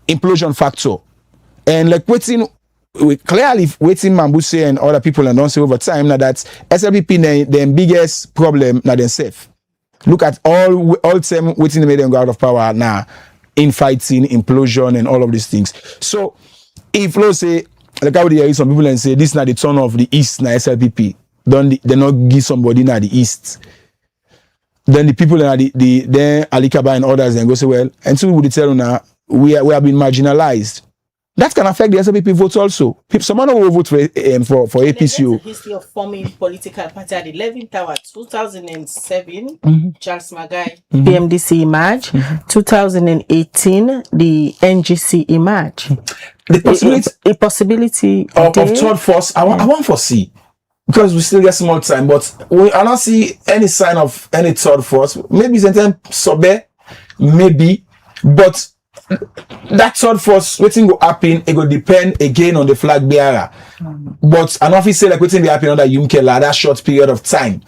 implosion factor. And like waiting clearly waiting Mambuse and other people and don't say over time now that SLPP the biggest problem now themselves. Look at all them waiting to make them go out of power now, infighting, implosion, and all of these things. So, if let's say, like I would hear some people and say, this is not the turn of the East, na SLPP, they not give somebody na the East. Then the people in then Alikaba and others and go say, well, and so we would tell you now, we have been marginalized. That can affect the SLPP votes also. Someone will vote for APC. There's a history of forming political party at the 11th hour, 2007, Charles Magai, PMDC emerged, 2018, the NGC emerged. The possibility of third force, I want foresee. Because we still get small time, but I don't see any sign of any third force. Maybe sometimes Sobe, maybe, but that third force, waiting go happen, it will depend again on the flag bearer. But an officer like waiting be happen under Yumkela that short period of time.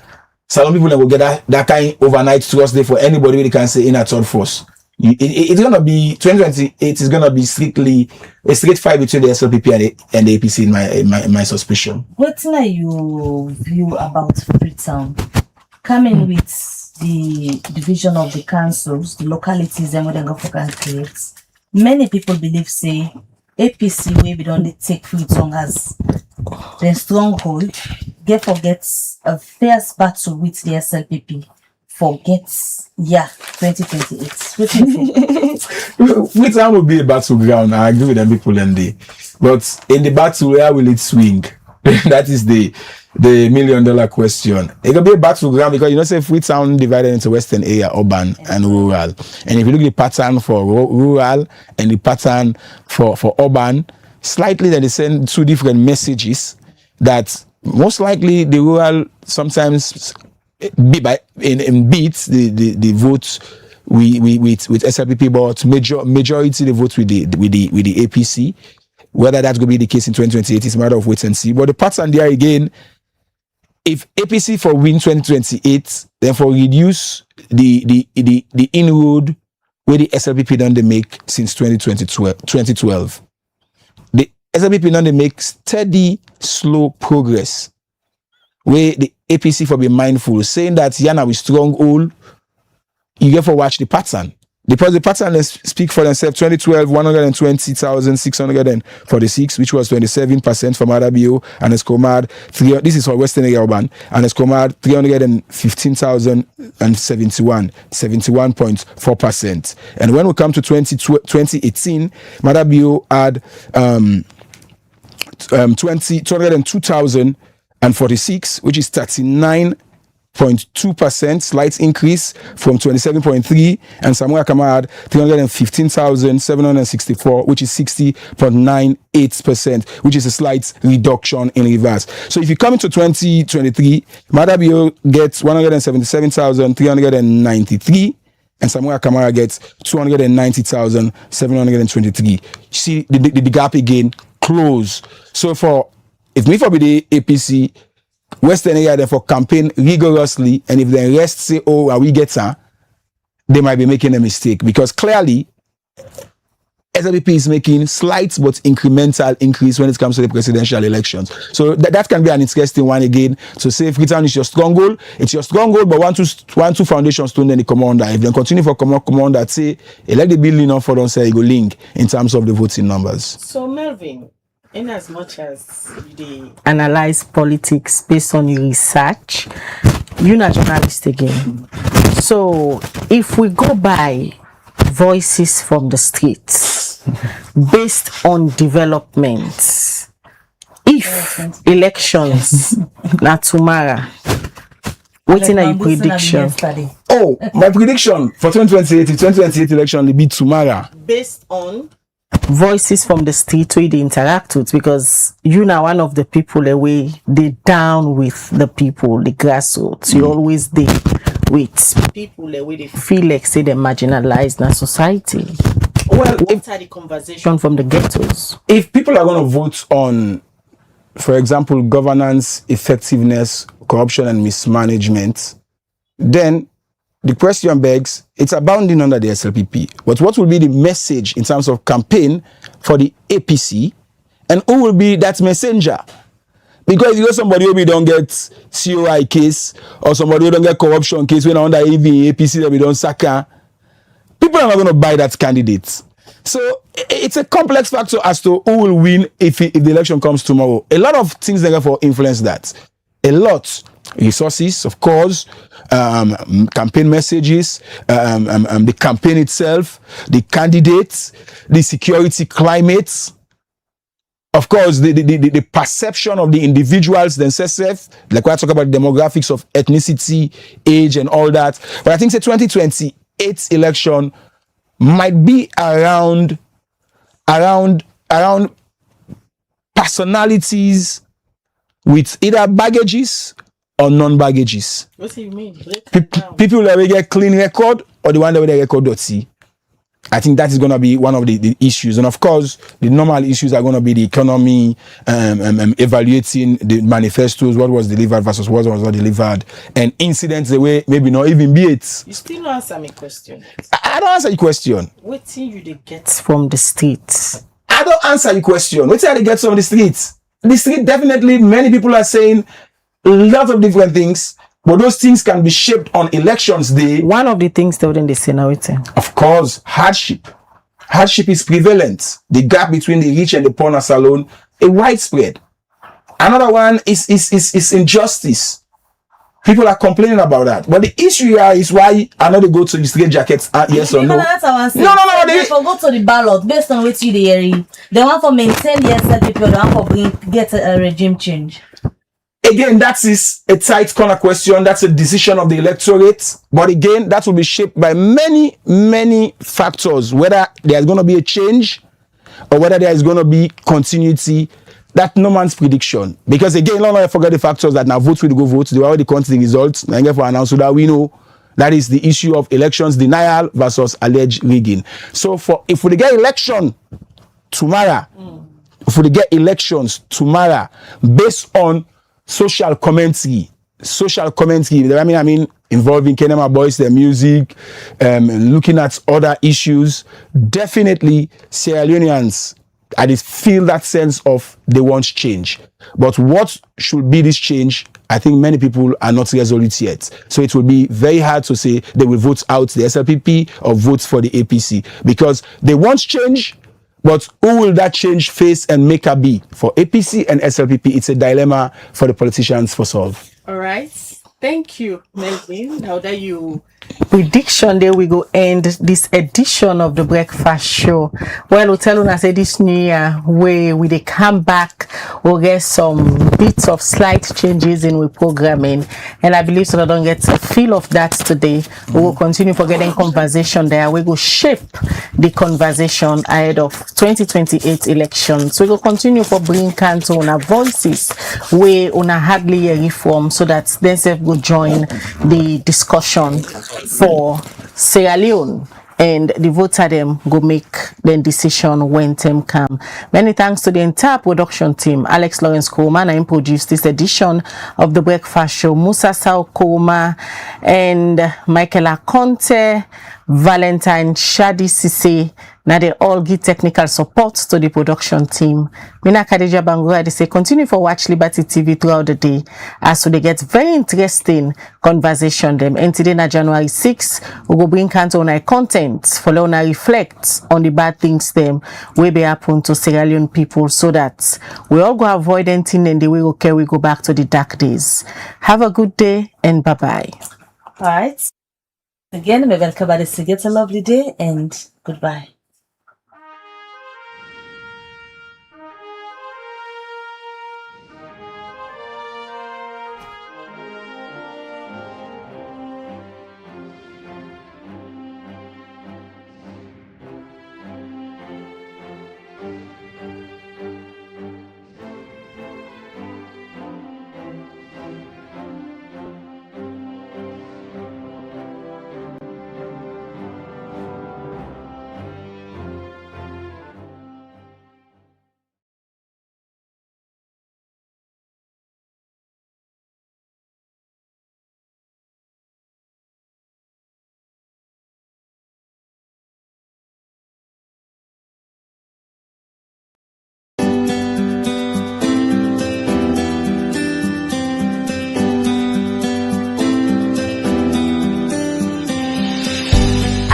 Some people will get that kind overnight trust there for anybody they can say in a third force. It's gonna be 2028 is gonna be strictly a straight fight between the SLPP and the APC in my suspicion. What's your view about Freetown coming with the division of the councils, the localities, and what they go for create? Many people believe say APC where we don't take Freetown as the stronghold. Forgets a fierce battle with the SLPP. Forgets 2028. Freetown will be a battleground. I agree with them people and they. But in the battle, where will it swing? That is the $1 million question. It will be a battleground because say Freetown divided into Western area, urban and rural. And if you look at the pattern for rural and the pattern for urban, slightly they send 2 different messages that most likely the rural sometimes beats the votes with SLPP, but majority the vote with the APC. Whether that's going to be the case in 2028 is a matter of wait and see. But the pattern there again, if APC for win 2028, then for reduce the inroad where the SLPP done they make since 2012. The SLPP done they make steady, slow progress. Where the APC for be mindful, saying that Yana with stronghold, you get for watch the pattern. Because the pattern let's speak for themselves. 2012, 120,646, which was 27% from RBO, and Escomad, this is for Western area urban, and Escomad 315,071, 71.4%. And when we come to 2018, Madabio had 202,046, which is 39.2%, slight increase from 27.3, and Samuel Kamad 315,764, which is 60.98%, which is a slight reduction in reverse. So if you come into 2023, Madabio gets 177,393, and Samuel Kamara gets 290,723. See the gap again close. So for if me for be the APC Western area therefore campaign rigorously, and if the rest say, oh, are we get her, they might be making a mistake, because clearly SLPP is making slight but incremental increase when it comes to the presidential elections. So that can be an interesting one again. So say if Freetown is your stronghold, it's your stronghold, but one, two foundation stone, then the commander. If they continue for commander, say, elect the bill enough for them, say, it go link in terms of the voting numbers. So Melvin, in as much as they analyze politics based on your research, you're not a journalist again. So if we go by voices from the streets based on developments, if elections na tomorrow, waiting at your prediction. Oh, my prediction for 2028 election will be tomorrow. Based on voices from the street where they interact with, because you know one of the people away they down with the people, the grassroots. You always there with people where they feel like say they're marginalized in society. Well, what are the conversation from the ghettos? If people are going to vote on, for example, governance, effectiveness, corruption and mismanagement, then the question begs, it's abounding under the SLPP. But what will be the message in terms of campaign for the APC, and who will be that messenger? Because if you got somebody who don't get COI case, or somebody who don't get corruption case when under EV APC that we don't sack, people are not going to buy that candidate. So it's a complex factor as to who will win if the election comes tomorrow. A lot of things therefore influence that. A lot. Resources, of course, campaign messages, the campaign itself, the candidates, the security climate, of course, the perception of the individuals themselves, like when I talk about demographics of ethnicity, age, and all that. But I think the 2028 election might be around personalities with either baggages or non-baggages. What do you mean? People that will get clean record or the one that will get record dirty. I think that is going to be one of the issues. And of course, the normal issues are going to be the economy, evaluating the manifestos, what was delivered versus what was not delivered, and incidents the way maybe not even be it. You still don't answer my question. I don't answer your question. What do you get from the streets? I don't answer your question. What do they get from the streets? The street, definitely, many people are saying a lot of different things, but those things can be shaped on elections day. One of the things they wouldn't say now, of course, hardship. Hardship is prevalent. The gap between the rich and the poor is alone a widespread. Another one is injustice. People are complaining about that. But the issue here is why I know they go to the straight jackets, yes or no. That's how I say. No. They go to the ballot based on what you hear. They want for maintain the SLPP, they want for get a regime change. Again, that is a tight corner question. That's a decision of the electorate. But again, that will be shaped by many, many factors. Whether there's going to be a change or whether there is going to be continuity. That's no man's prediction. Because again, don't forget the factors that now votes will go vote. They already count the results. Now for announce so that we know that is the issue of elections denial versus alleged rigging. So if we get election tomorrow, if we get elections tomorrow based on social commentary, I mean, involving Kenema Boys, their music, looking at other issues, definitely Sierra Leoneans, I just feel that sense of they want change. But what should be this change? I think many people are not resolute yet. So it will be very hard to say they will vote out the SLPP or vote for the APC because they want change. But who will that change face and make her be? For APC and SLPP, it's a dilemma for the politicians to solve. All right. Thank you, Melvin. Now that you prediction, there we go end this edition of the breakfast show. Well, we'll tell us this new year where we they come back, we'll get some bits of slight changes in with programming, and I believe so I don't get a feel of that today. We will continue for getting conversation there. We will shape the conversation ahead of 2028 elections. So we will continue for bring Kanto on our voices where on a hardly a reform so that themselves will join the discussion for Sierra Leone, and the voter them go make the decision when time come. Many thanks to the entire production team. Alex Lawrence Kouma and produced this edition of the Breakfast Show. Musa Sao Kouma and Michael Akonte, Valentine Shadi Sise. Now they all give technical support to the production team. Mina Khadija Bangura, they say continue for watch Liberty TV throughout the day as they get very interesting conversation them. And today na January 6, we go bring on our content for learn reflect on the bad things them wey be happen to Sierra Leone people so that we all go avoid anything and the way okay we go back to the dark days. Have a good day and bye bye. All right. Again, we welcome everybody to get a lovely day and goodbye.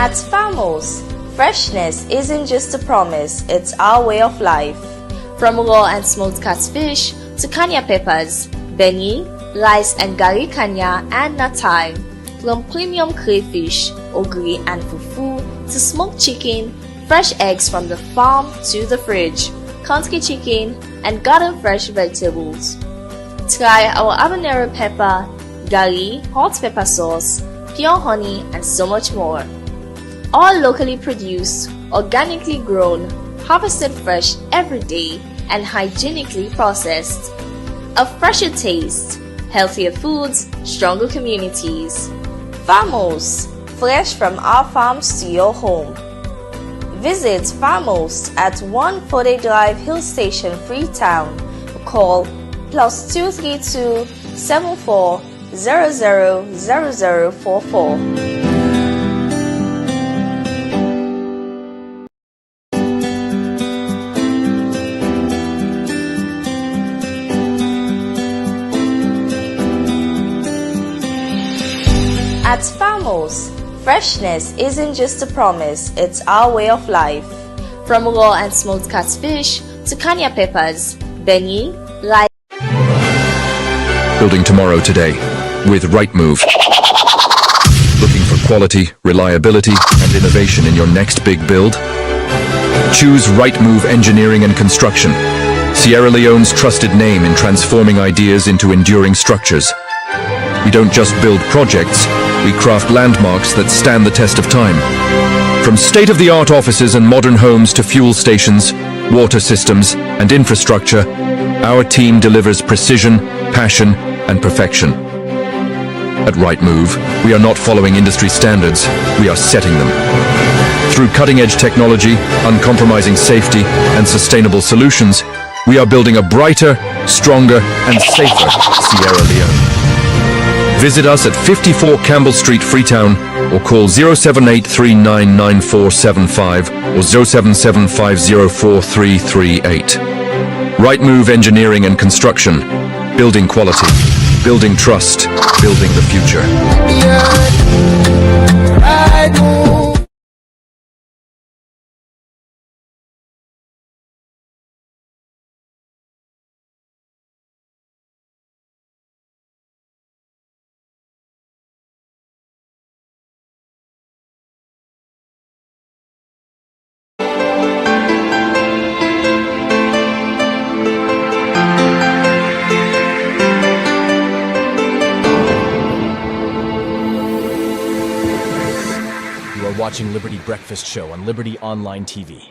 At Farmers, freshness isn't just a promise, it's our way of life. From raw and smoked catfish to kanya peppers, beignet, rice and gari kanya and natai, from premium crayfish, ogiri and fufu to smoked chicken, fresh eggs from the farm to the fridge, country chicken and garden fresh vegetables. Try our habanero pepper, gari, hot pepper sauce, pure honey and so much more. All locally produced, organically grown, harvested fresh every day, and hygienically processed. A fresher taste, healthier foods, stronger communities. Farmers, fresh from our farms to your home. Visit Farmers at 1 Fode Drive Hill Station, Freetown. Call +232 74 000044. At Farmers, freshness isn't just a promise, it's our way of life. From raw and smoked catfish to kanya peppers, beignet, rice. Building tomorrow today with Right Move. Looking for quality, reliability, and innovation in your next big build? Choose Right Move Engineering and Construction, Sierra Leone's trusted name in transforming ideas into enduring structures. We don't just build projects, we craft landmarks that stand the test of time. From state-of-the-art offices and modern homes to fuel stations, water systems, and infrastructure, our team delivers precision, passion, and perfection. At Right Move, we are not following industry standards, we are setting them. Through cutting-edge technology, uncompromising safety, and sustainable solutions, we are building a brighter, stronger, and safer Sierra Leone. Visit us at 54 Campbell Street, Freetown, or call 078399475 or 077504338. Right Move Engineering and Construction. Building quality, building trust, building the future. You are watching Liberty Breakfast Show on Liberty Online TV.